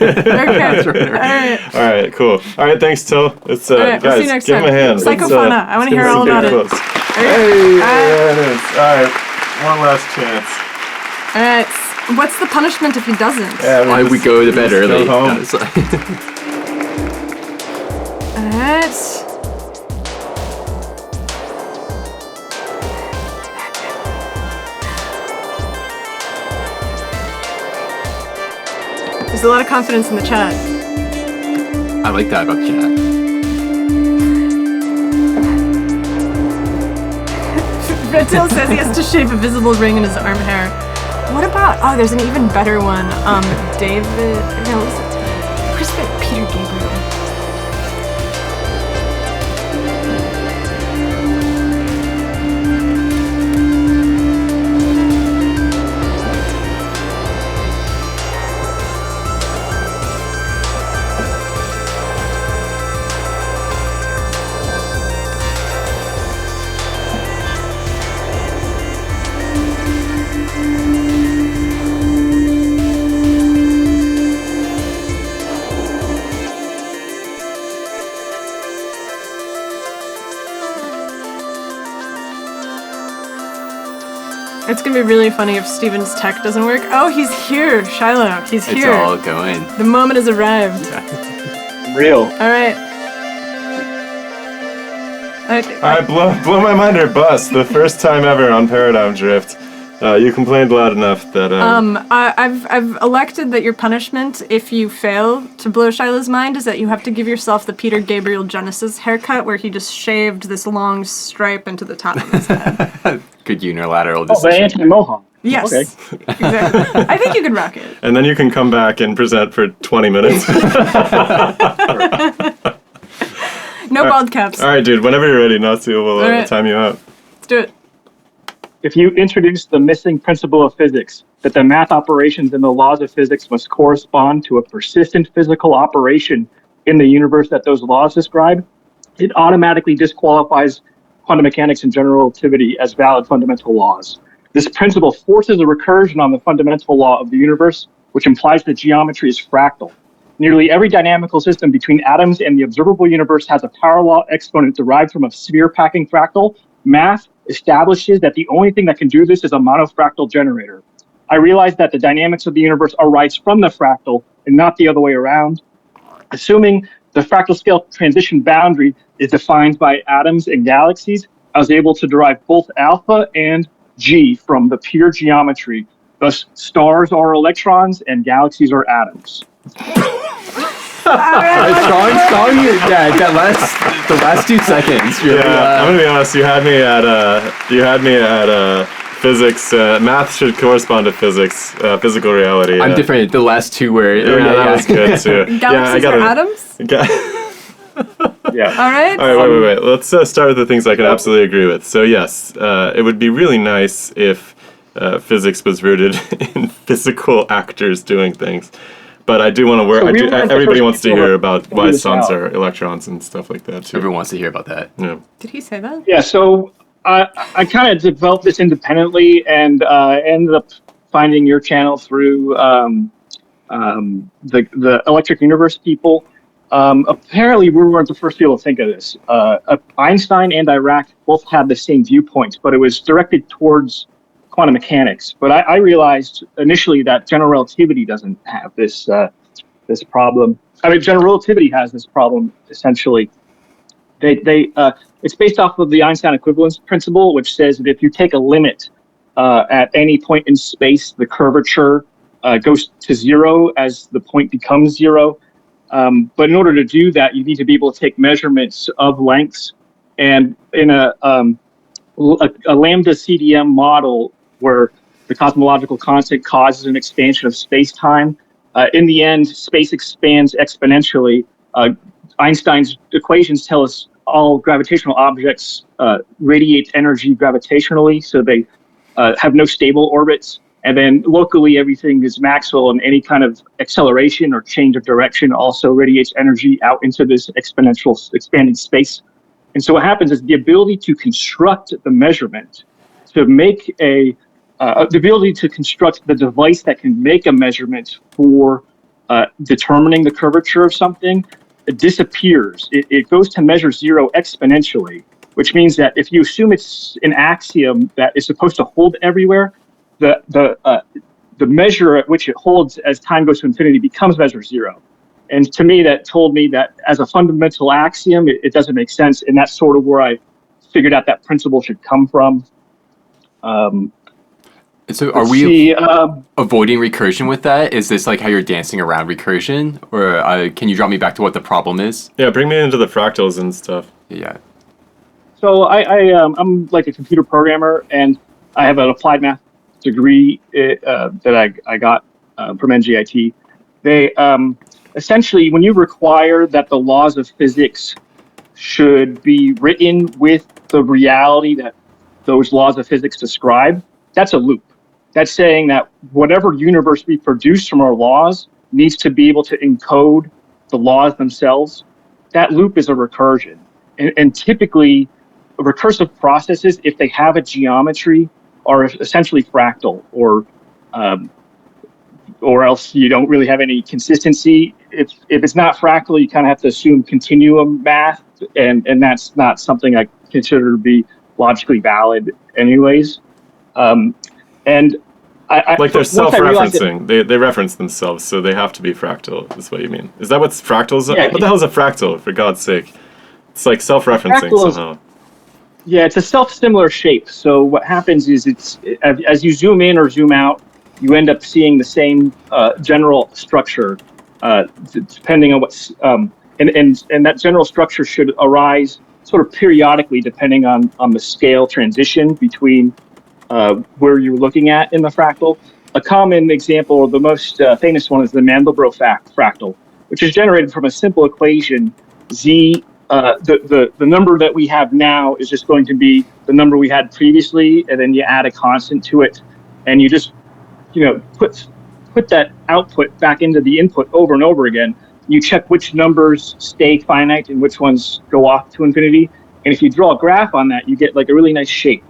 All right, cool. All right, thanks, Till. It's right, guys, we'll see you next give him a time. hand. Psychofauna. I want to hear all about it. Hey, there it is. All right, one last chance. All right. What's the punishment if he doesn't? Yeah, we go to bed early. Go home. All right. There's a lot of confidence in the chat. I like that about the chat. Till says he has to shave a visible ring in his arm hair. What about? Oh, there's an even better one. David. No, where's that Peter Gabriel? It's gonna be really funny if Steven's tech doesn't work. Oh, he's here, Shiloh. He's here. It's all going. The moment has arrived. Real. All right. All right, blow my mind or bust. The first time ever on Paradigm Drift. You complained loud enough that. I've elected that your punishment, if you fail to blow Shiloh's mind, is that you have to give yourself the Peter Gabriel Genesis haircut, where he just shaved this long stripe into the top of his head. Good unilateral Oh, the decision. anti-mohawk. Yes. Okay. Exactly. I think you could rock it. And then you can come back and present for 20 minutes. No bald caps. All right, dude. Whenever you're ready, Natsu will right. time you out. Let's do it. If you introduce the missing principle of physics, that the math operations and the laws of physics must correspond to a persistent physical operation in the universe that those laws describe, it automatically disqualifies quantum mechanics and general relativity as valid fundamental laws. This principle forces a recursion on the fundamental law of the universe, which implies that geometry is fractal. Nearly every dynamical system between atoms and the observable universe has a power law exponent derived from a sphere-packing fractal. Math establishes that the only thing that can do this is a monofractal generator. I realize that the dynamics of the universe arise from the fractal and not the other way around. Assuming the fractal scale transition boundary is defined by atoms and galaxies, I was able to derive both alpha and G from the pure geometry. Thus, stars are electrons and galaxies are atoms. Strong. Yeah, the last 2 seconds. Really, I'm gonna be honest. You had me at physics. Math should correspond to physics. Physical reality. I'm different. The last 2 were. That was good too. Galaxies are atoms? Yeah. All right. All right, wait. Let's start with the things I can absolutely agree with. So yes, it would be really nice if physics was rooted in physical actors doing things. But I do want to work. So we weren't the Everybody first wants to people hear to about figure why this suns out. are electrons and stuff like that too. Everyone wants to hear about that. Yeah. Did he say that? Yeah, so I kind of developed this independently and ended up finding your channel through the Electric Universe people. Apparently, we weren't the first people to think of this. Einstein and Dirac both had the same viewpoints, but it was directed towards quantum mechanics. But I realized initially that general relativity doesn't have this problem. I mean, general relativity has this problem essentially. It's based off of the Einstein equivalence principle, which says that if you take a limit at any point in space, the curvature goes to zero as the point becomes zero. But in order to do that, you need to be able to take measurements of lengths. And in a lambda CDM model where the cosmological constant causes an expansion of space-time, in the end, space expands exponentially. Einstein's equations tell us all gravitational objects radiate energy gravitationally, so they have no stable orbits. And then locally, everything is Maxwell, and any kind of acceleration or change of direction also radiates energy out into this exponential expanding space. And so what happens is the ability to construct the measurement, to make the ability to construct the device that can make a measurement for determining the curvature of something, it disappears. It goes to measure zero exponentially, which means that if you assume it's an axiom that is supposed to hold everywhere, the measure at which it holds as time goes to infinity becomes measure zero. And to me, that told me that as a fundamental axiom, it doesn't make sense. And that's sort of where I figured out that principle should come from. So are we avoiding recursion with that? Is this like how you're dancing around recursion? Or can you draw me back to what the problem is? Yeah, bring me into the fractals and stuff. Yeah. So I'm like a computer programmer, and I have an applied math degree that I got from NGIT. They essentially, when you require that the laws of physics should be written with the reality that those laws of physics describe, that's a loop. That's saying that whatever universe we produce from our laws needs to be able to encode the laws themselves. That loop is a recursion. And typically, recursive processes, if they have a geometry, are essentially fractal, or else you don't really have any consistency. If it's not fractal, you kind of have to assume continuum math, and that's not something I consider to be logically valid anyways. And like they're self-referencing. They reference themselves, so they have to be fractal, is what you mean. Is that what fractals are? Yeah, what the hell is a fractal, for God's sake? It's like self-referencing somehow. Yeah, it's a self-similar shape. So what happens is as you zoom in or zoom out, you end up seeing the same general structure, depending on what's and that general structure should arise sort of periodically, depending on the scale transition between where you're looking at in the fractal. A common example, or the most famous one, is the Mandelbrot fractal, which is generated from a simple equation. Z, the number that we have now is just going to be the number we had previously, and then you add a constant to it, and you just put that output back into the input over and over again. You check which numbers stay finite and which ones go off to infinity. And if you draw a graph on that, you get like a really nice shape.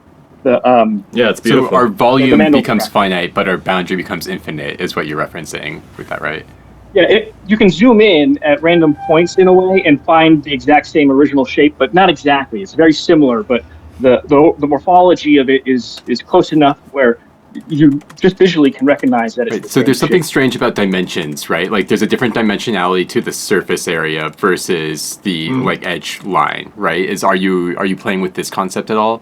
Yeah, it's beautiful. So our volume becomes finite, but our boundary becomes infinite, is what you're referencing with that, right? Yeah, you can zoom in at random points in a way and find the exact same original shape, but not exactly. It's very similar, but the morphology of it is close enough where you just visually can recognize that it's right. So there's something strange about dimensions, right? Like there's a different dimensionality to the surface area versus the like edge line, right? Are you playing with this concept at all?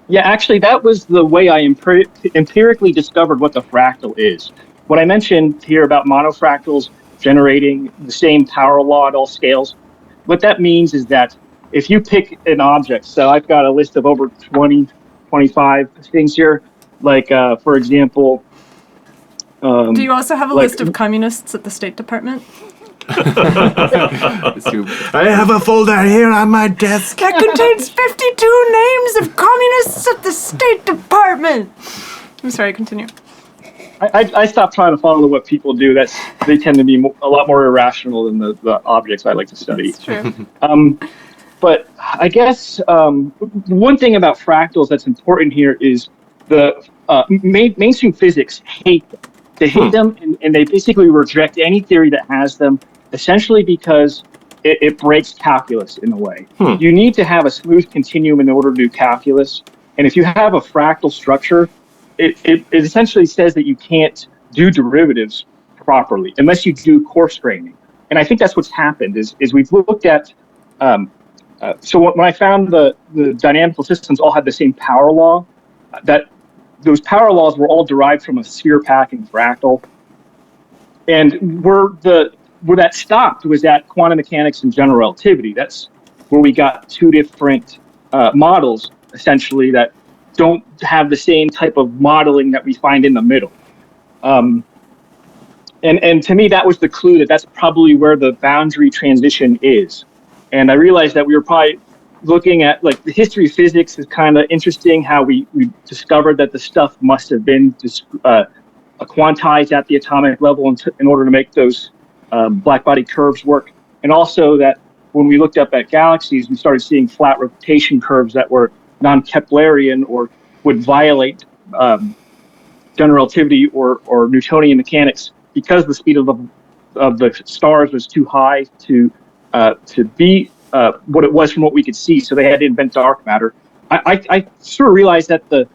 Yeah, actually, that was the way I empirically discovered what the fractal is. What I mentioned here about monofractals generating the same power law at all scales, what that means is that if you pick an object, so I've got a list of over 20, 25 things here, like, for example... do you also have a list of communists at the State Department? I have a folder here on my desk. That contains 52 names of communists at the State Department. I'm sorry, continue. I stopped trying to follow what people do. They tend to be a lot more irrational than the objects I like to study. It's true. But I guess one thing about fractals that's important here is the mainstream physics hate them. They hate them, and they basically reject any theory that has them, essentially because it breaks calculus in a way. You need to have a smooth continuum in order to do calculus. And if you have a fractal structure, it essentially says that you can't do derivatives properly unless you do coarse graining. And I think that's what's happened is we've looked at so when I found the dynamical systems all had the same power law, that those power laws were all derived from a sphere packing fractal. And where that stopped was at quantum mechanics and general relativity. That's where we got two different models, essentially, that don't have the same type of modeling that we find in the middle. And to me, that was the clue that's probably where the boundary transition is. And I realized that we were probably looking at, like, the history of physics is kind of interesting, how we discovered that the stuff must have been quantized at the atomic level in order to make those black body curves work. And also that when we looked up at galaxies, we started seeing flat rotation curves that were non-Keplerian or would violate general relativity or Newtonian mechanics because the speed of the stars was too high to be what it was from what we could see. So they had to invent dark matter. I sort of realized that the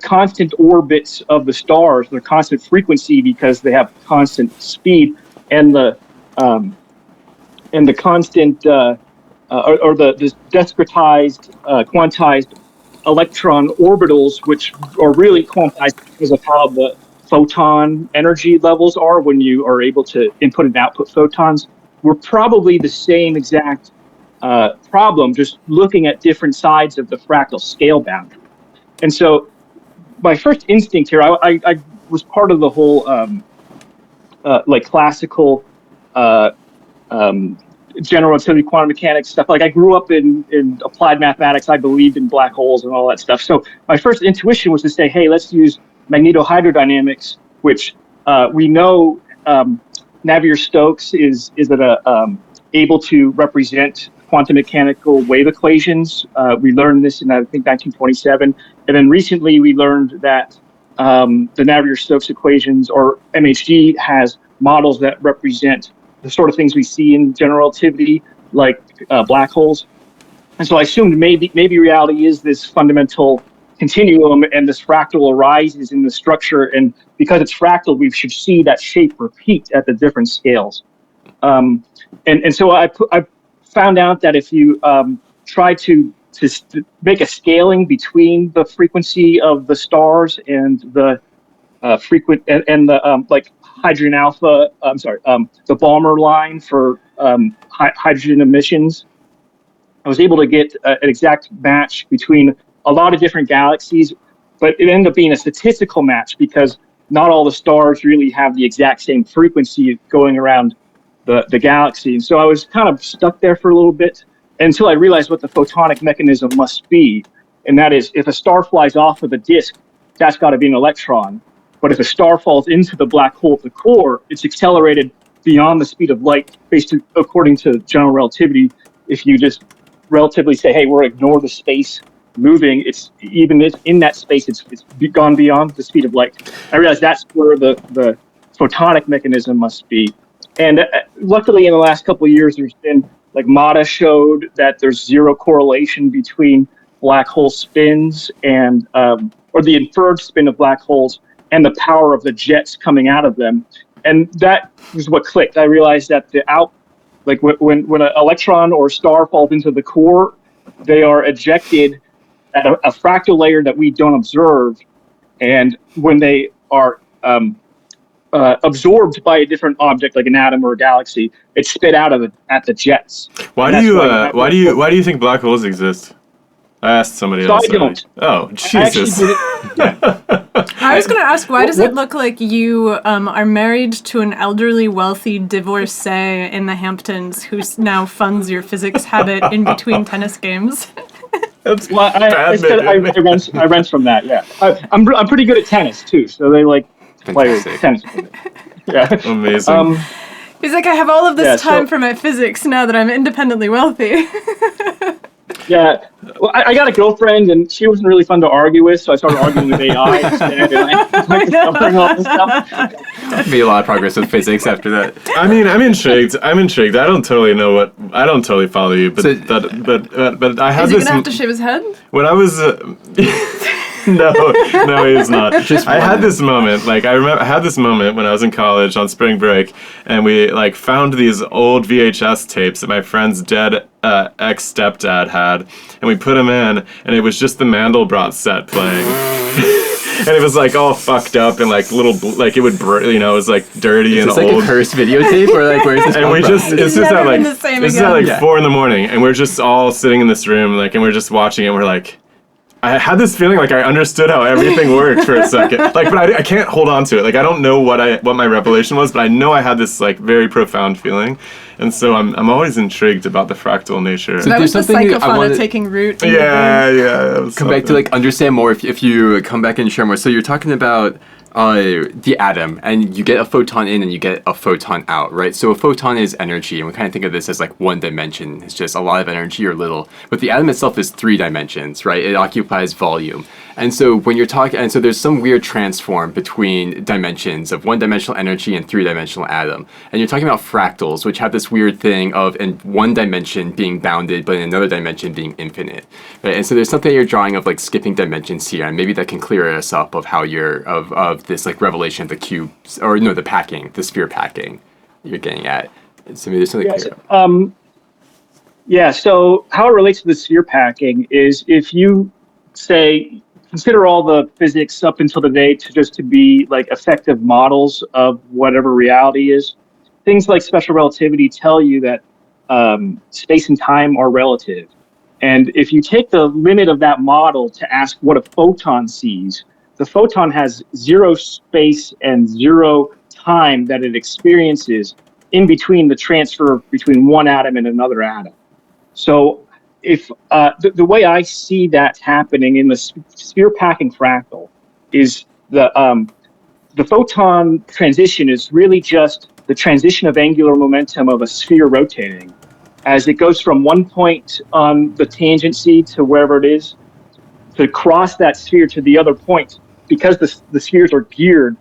constant orbits of the stars, their constant frequency because they have constant speed, and the constant or the discretized, quantized electron orbitals, which are really quantized because of how the photon energy levels are when you are able to input and output photons, were probably the same exact problem, just looking at different sides of the fractal scale boundary. And so my first instinct here, I was part of the whole like classical general relativity, quantum mechanics stuff. Like I grew up in applied mathematics. I believed in black holes and all that stuff. So my first intuition was to say, hey, let's use magnetohydrodynamics, which we know Navier-Stokes is able to represent quantum mechanical wave equations. We learned this in, I think, 1927. And then recently we learned that the Navier-Stokes equations, or MHD, has models that represent the sort of things we see in general relativity, like black holes. And so I assumed maybe reality is this fundamental continuum, and this fractal arises in the structure. And because it's fractal, we should see that shape repeat at the different scales. And so I found out that if you try to make a scaling between the frequency of the stars and the like hydrogen alpha, the Balmer line for hydrogen emissions, I was able to get an exact match between a lot of different galaxies, but it ended up being a statistical match because not all the stars really have the exact same frequency going around the galaxy. And so I was kind of stuck there for a little bit until I realized what the photonic mechanism must be. And that is, if a star flies off of a disk, that's got to be an electron. But if a star falls into the black hole at the core, it's accelerated beyond the speed of light, according to general relativity. If you just relatively say, hey, we'll ignore the space moving, it's even in that space, it's gone beyond the speed of light. I realized that's where the photonic mechanism must be. And luckily, in the last couple of years, there's been, like, MATA showed that there's zero correlation between black hole spins and, or the inferred spin of black holes and the power of the jets coming out of them. And that was what clicked. I realized that when an electron or star falls into the core, they are ejected at a fractal layer that we don't observe. And when they are absorbed by a different object, like an atom or a galaxy, it's spit out at the jets. Why do you think black holes exist? I asked somebody else. I don't. Oh, Jesus. I was going to ask, why does it look like you are married to an elderly, wealthy divorcee in the Hamptons who now funds your physics habit in between tennis games? That's I rent from that. Yeah, I'm pretty good at tennis too. So they player Fantastic. tennis with it. Yeah. Amazing. He's like, I have all of this Yeah, time so- for my physics now that I'm independently wealthy. Yeah. Well, I got a girlfriend, and she wasn't really fun to argue with, so I started arguing with AI instead. And I discovering all this stuff. Made a lot of progress with physics after that. I mean, I'm intrigued. I don't totally follow you, but I had Is he this. gonna have to shave his head? When I was no, he's not. I had this moment, like I had this moment when I was in college on spring break, and we like found these old VHS tapes that my friend's dead ex-stepdad had, and we put them in, and it was just the Mandelbrot set playing. And it was like all fucked up and like little, like it would, it was like dirty and Is this old. like a cursed videotape or like where's this And come we from? just, it's just never at like, been the same this is again. at like Yeah. 4 a.m, and we're just all sitting in this room, like, and we're just watching it, and we're like, I had this feeling like I understood how everything worked for a second. Like, but I can't hold on to it. Like, I don't know what my revelation was, but I know I had this like very profound feeling. And so I'm always intrigued about the fractal nature. That was the there's something I psychofauna wanna- taking root. in your Yeah, brain. yeah. That was Come back to something. like understand more if you come back and share more. So you're talking about the atom, and you get a photon in and you get a photon out, right? So a photon is energy, and we kind of think of this as like one dimension. It's just a lot of energy or little. But the atom itself is 3 dimensions, right? It occupies volume. And so when you're talking, and so there's some weird transform between dimensions of 1-dimensional energy and 3-dimensional atom. And you're talking about fractals, which have this weird thing of in one dimension being bounded, but in another dimension being infinite, right? And so there's something you're drawing of like skipping dimensions here, and maybe that can clear us up of how you're of this like revelation of the cube, or no, the packing, the sphere packing you're getting at. So maybe there's something Yes. clear. Yeah, so how it relates to the sphere packing is if you say, consider all the physics up until today to be like effective models of whatever reality is, things like special relativity tell you that space and time are relative. And if you take the limit of that model to ask what a photon sees, the photon has 0 space and 0 time that it experiences in between the transfer between one atom and another atom. So if the way I see that happening in the sphere packing fractal is the photon transition is really just the transition of angular momentum of a sphere rotating as it goes from one point on the tangency to wherever it is to cross that sphere to the other point. Because the spheres are geared,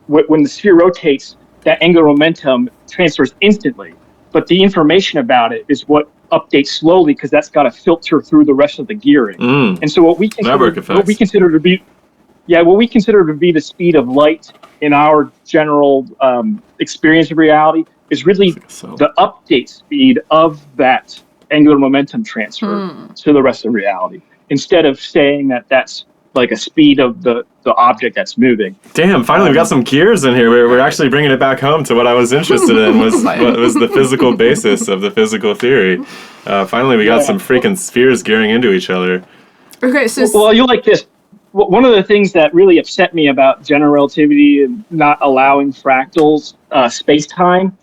when the sphere rotates, that angular momentum transfers instantly. But the information about it is what updates slowly because that's got to filter through the rest of the gearing. And so what we consider to be the speed of light in our general experience of reality is really the update speed of that angular momentum transfer to the rest of reality, instead of saying that that's like a speed of the object that's moving. Damn, finally we got some gears in here. We're actually bringing it back home to what I was interested in, was the physical basis of the physical theory. Finally we got some freaking spheres gearing into each other. Okay, so well, you like this. One of the things that really upset me about general relativity and not allowing fractals space-time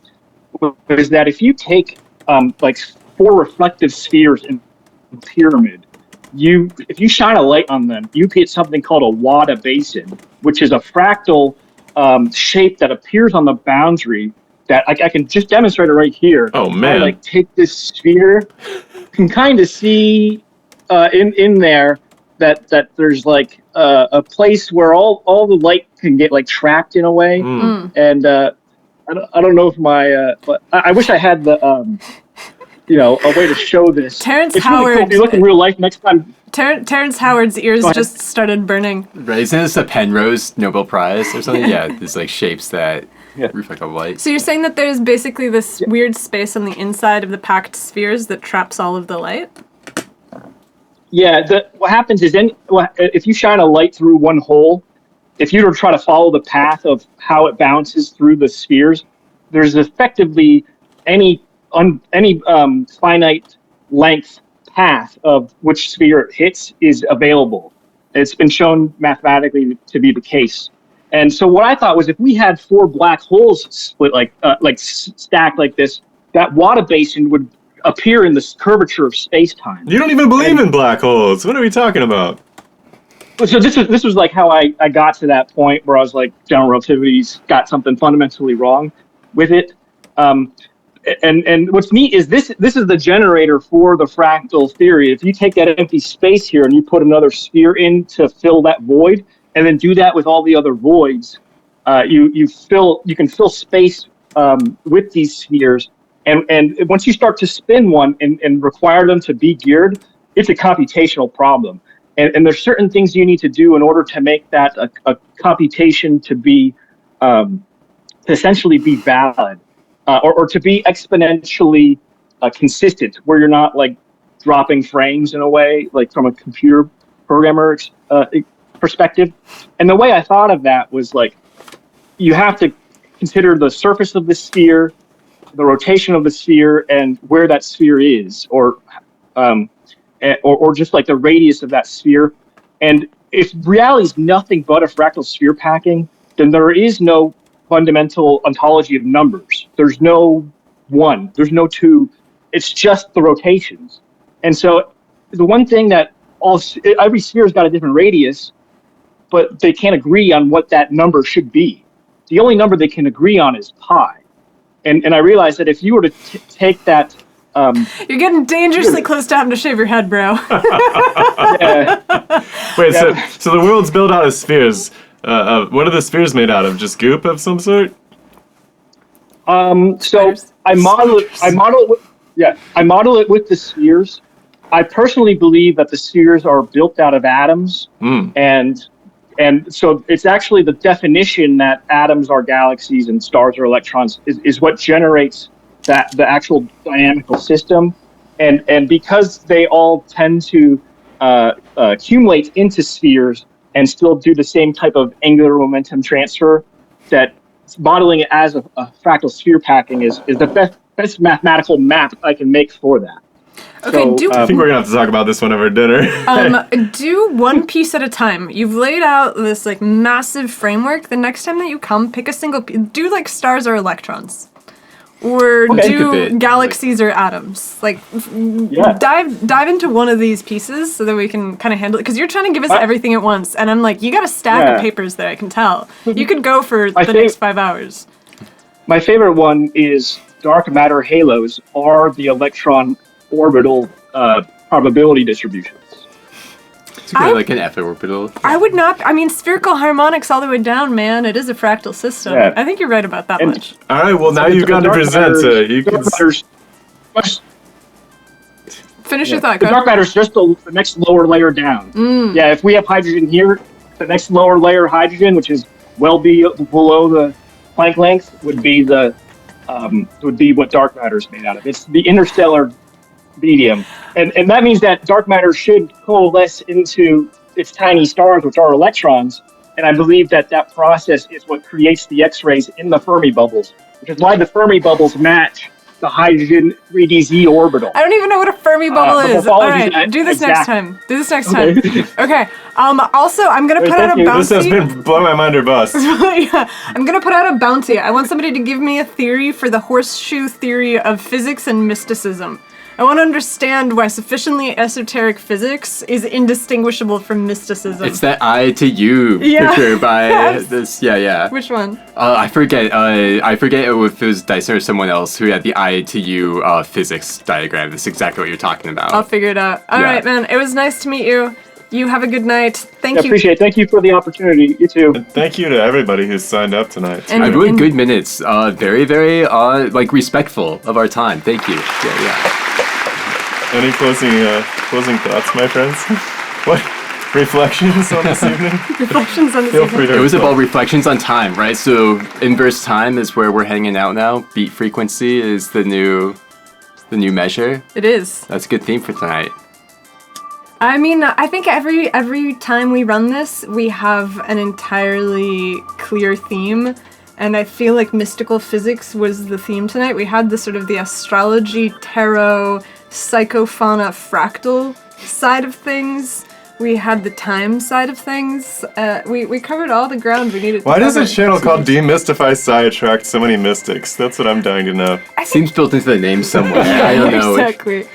is that if you take like 4 reflective spheres in a pyramid, if you shine a light on them, you get something called a Wada basin, which is a fractal shape that appears on the boundary that I can just demonstrate it right here. Oh man! I take this sphere, can kind of see in there that there's like a place where all the light can get like trapped in a way, and I don't know if but I wish I had the a way to show this. Terrence It's Howard. really cool. If you look in real life next time. Terrence Howard's ears just started burning. Right, isn't this a Penrose Nobel Prize or something? Yeah, there's like shapes that reflect off light. So you're saying that there's basically this weird space on the inside of the packed spheres that traps all of the light? Yeah, what happens is if you shine a light through one hole, if you were to try to follow the path of how it bounces through the spheres, there's effectively any finite length path of which sphere it hits is available. It's been shown mathematically to be the case. And so what I thought was if we had 4 black holes split stacked like this, that Wada basin would appear in this curvature of space-time. You don't even believe in black holes. What are we talking about? So this was like how I got to that point where I was like, general relativity's got something fundamentally wrong with it. And what's neat is this is the generator for the fractal theory. If you take that empty space here and you put another sphere in to fill that void, and then do that with all the other voids, you can fill space with these spheres. And once you start to spin one and require them to be geared, it's a computational problem. And there's certain things you need to do in order to make that a computation to be essentially be valid, or to be exponentially consistent, where you're not like dropping frames in a way, like from a computer programmer perspective. And the way I thought of that was like, you have to consider the surface of the sphere, the rotation of the sphere, and where that sphere is, or just like the radius of that sphere. And if reality is nothing but a fractal sphere packing, then there is no fundamental ontology of numbers. There's no one, there's no two, it's just the rotations. And so the one thing that every sphere's got a different radius, but they can't agree on what that number should be. The only number they can agree on is pi. And I realized that if you were to take that... You're getting dangerously close to having to shave your head, bro. Wait, so the world's built out of spheres. What are the spheres made out of? Just goop of some sort? So I model it with the spheres. I personally believe that the spheres are built out of atoms, and so it's actually the definition that atoms are galaxies and stars are electrons is what generates the actual dynamical system, and because they all tend to accumulate into spheres and still do the same type of angular momentum transfer, that modeling it as a fractal sphere packing is the best mathematical map I can make for that. Okay, So, I think we're gonna have to talk about this one over dinner. Do one piece at a time. You've laid out this like massive framework. The next time that you come, pick a single do like stars or electrons. Or do galaxies or atoms. Like, dive into one of these pieces so that we can kind of handle it. Because you're trying to give us everything at once. And I'm like, you got a stack of papers there, I can tell. You could go for the next 5 hours. My favorite one is dark matter halos are the electron orbital probability distributions. It's kind of like an F orbital. I would not. I mean, spherical harmonics all the way down, man. It is a fractal system. Yeah. I think you're right about that much. All right, well, now you've got to present. Finish your thought, The dark matter is just the next lower layer down. Yeah, if we have hydrogen here, the next lower layer hydrogen, which is well below the Planck length, would be what dark matter is made out of. It's the interstellar medium, and that means that dark matter should coalesce into its tiny stars, which are electrons. And I believe that process is what creates the X-rays in the Fermi bubbles, which is why the Fermi bubbles match the hydrogen 3DZ orbital. I don't even know what a Fermi bubble is. All right, do this next time. Okay. Also, I'm gonna put out a bounty. This has been blow my mind or bust. Yeah, I'm gonna put out a bounty. I want somebody to give me a theory for the horseshoe theory of physics and mysticism. I want to understand why sufficiently esoteric physics is indistinguishable from mysticism. It's that I to you picture by this. Yeah. Which one? I forget if it was Dyson or someone else who had the I to you physics diagram. That's exactly what you're talking about. I'll figure it out. All right, man. It was nice to meet you. You have a good night. Thank you. Appreciate it. Thank you for the opportunity. You too. And thank you to everybody who's signed up tonight. Really good minutes. Very, very respectful of our time. Thank you. Yeah. Any closing thoughts, my friends? What reflections on this evening? Reflections on this Feel free to It was about reflections on time, right? So inverse time is where we're hanging out now. Beat frequency is the new measure. It is. That's a good theme for tonight. I mean, I think every time we run this, we have an entirely clear theme. And I feel like mystical physics was the theme tonight. We had the sort of the astrology, tarot, psychofauna, fractal side of things. We had the time side of things. We covered all the ground we needed to cover. Why does a channel called DemystifySci attract so many mystics? That's what I'm dying to know. Seems built into the name somewhere. I don't know. Exactly.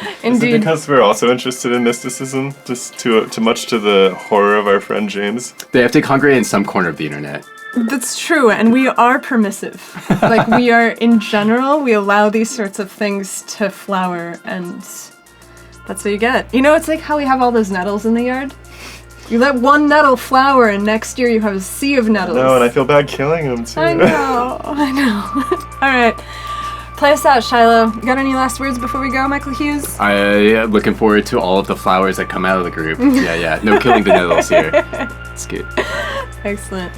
Is it Indeed. because we're also interested in mysticism, just too much to the horror of our friend James? They have to congregate in some corner of the internet. That's true, and we are permissive. Like, we are, in general, we allow these sorts of things to flower, and that's what you get. You know, it's like how we have all those nettles in the yard. You let one nettle flower, and next year you have a sea of nettles. No, and I feel bad killing them, too. I know. All right. Play us out, Shiloh. You got any last words before we go, Michael Hughes? I looking forward to all of the flowers that come out of the group. Yeah. No killing the nettles here. It's good. Excellent.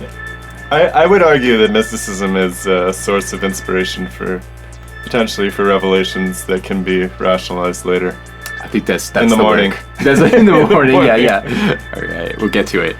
I would argue that mysticism is a source of inspiration potentially for revelations that can be rationalized later. I think that's in the morning. Work. That's in the morning. Yeah. All right, we'll get to it.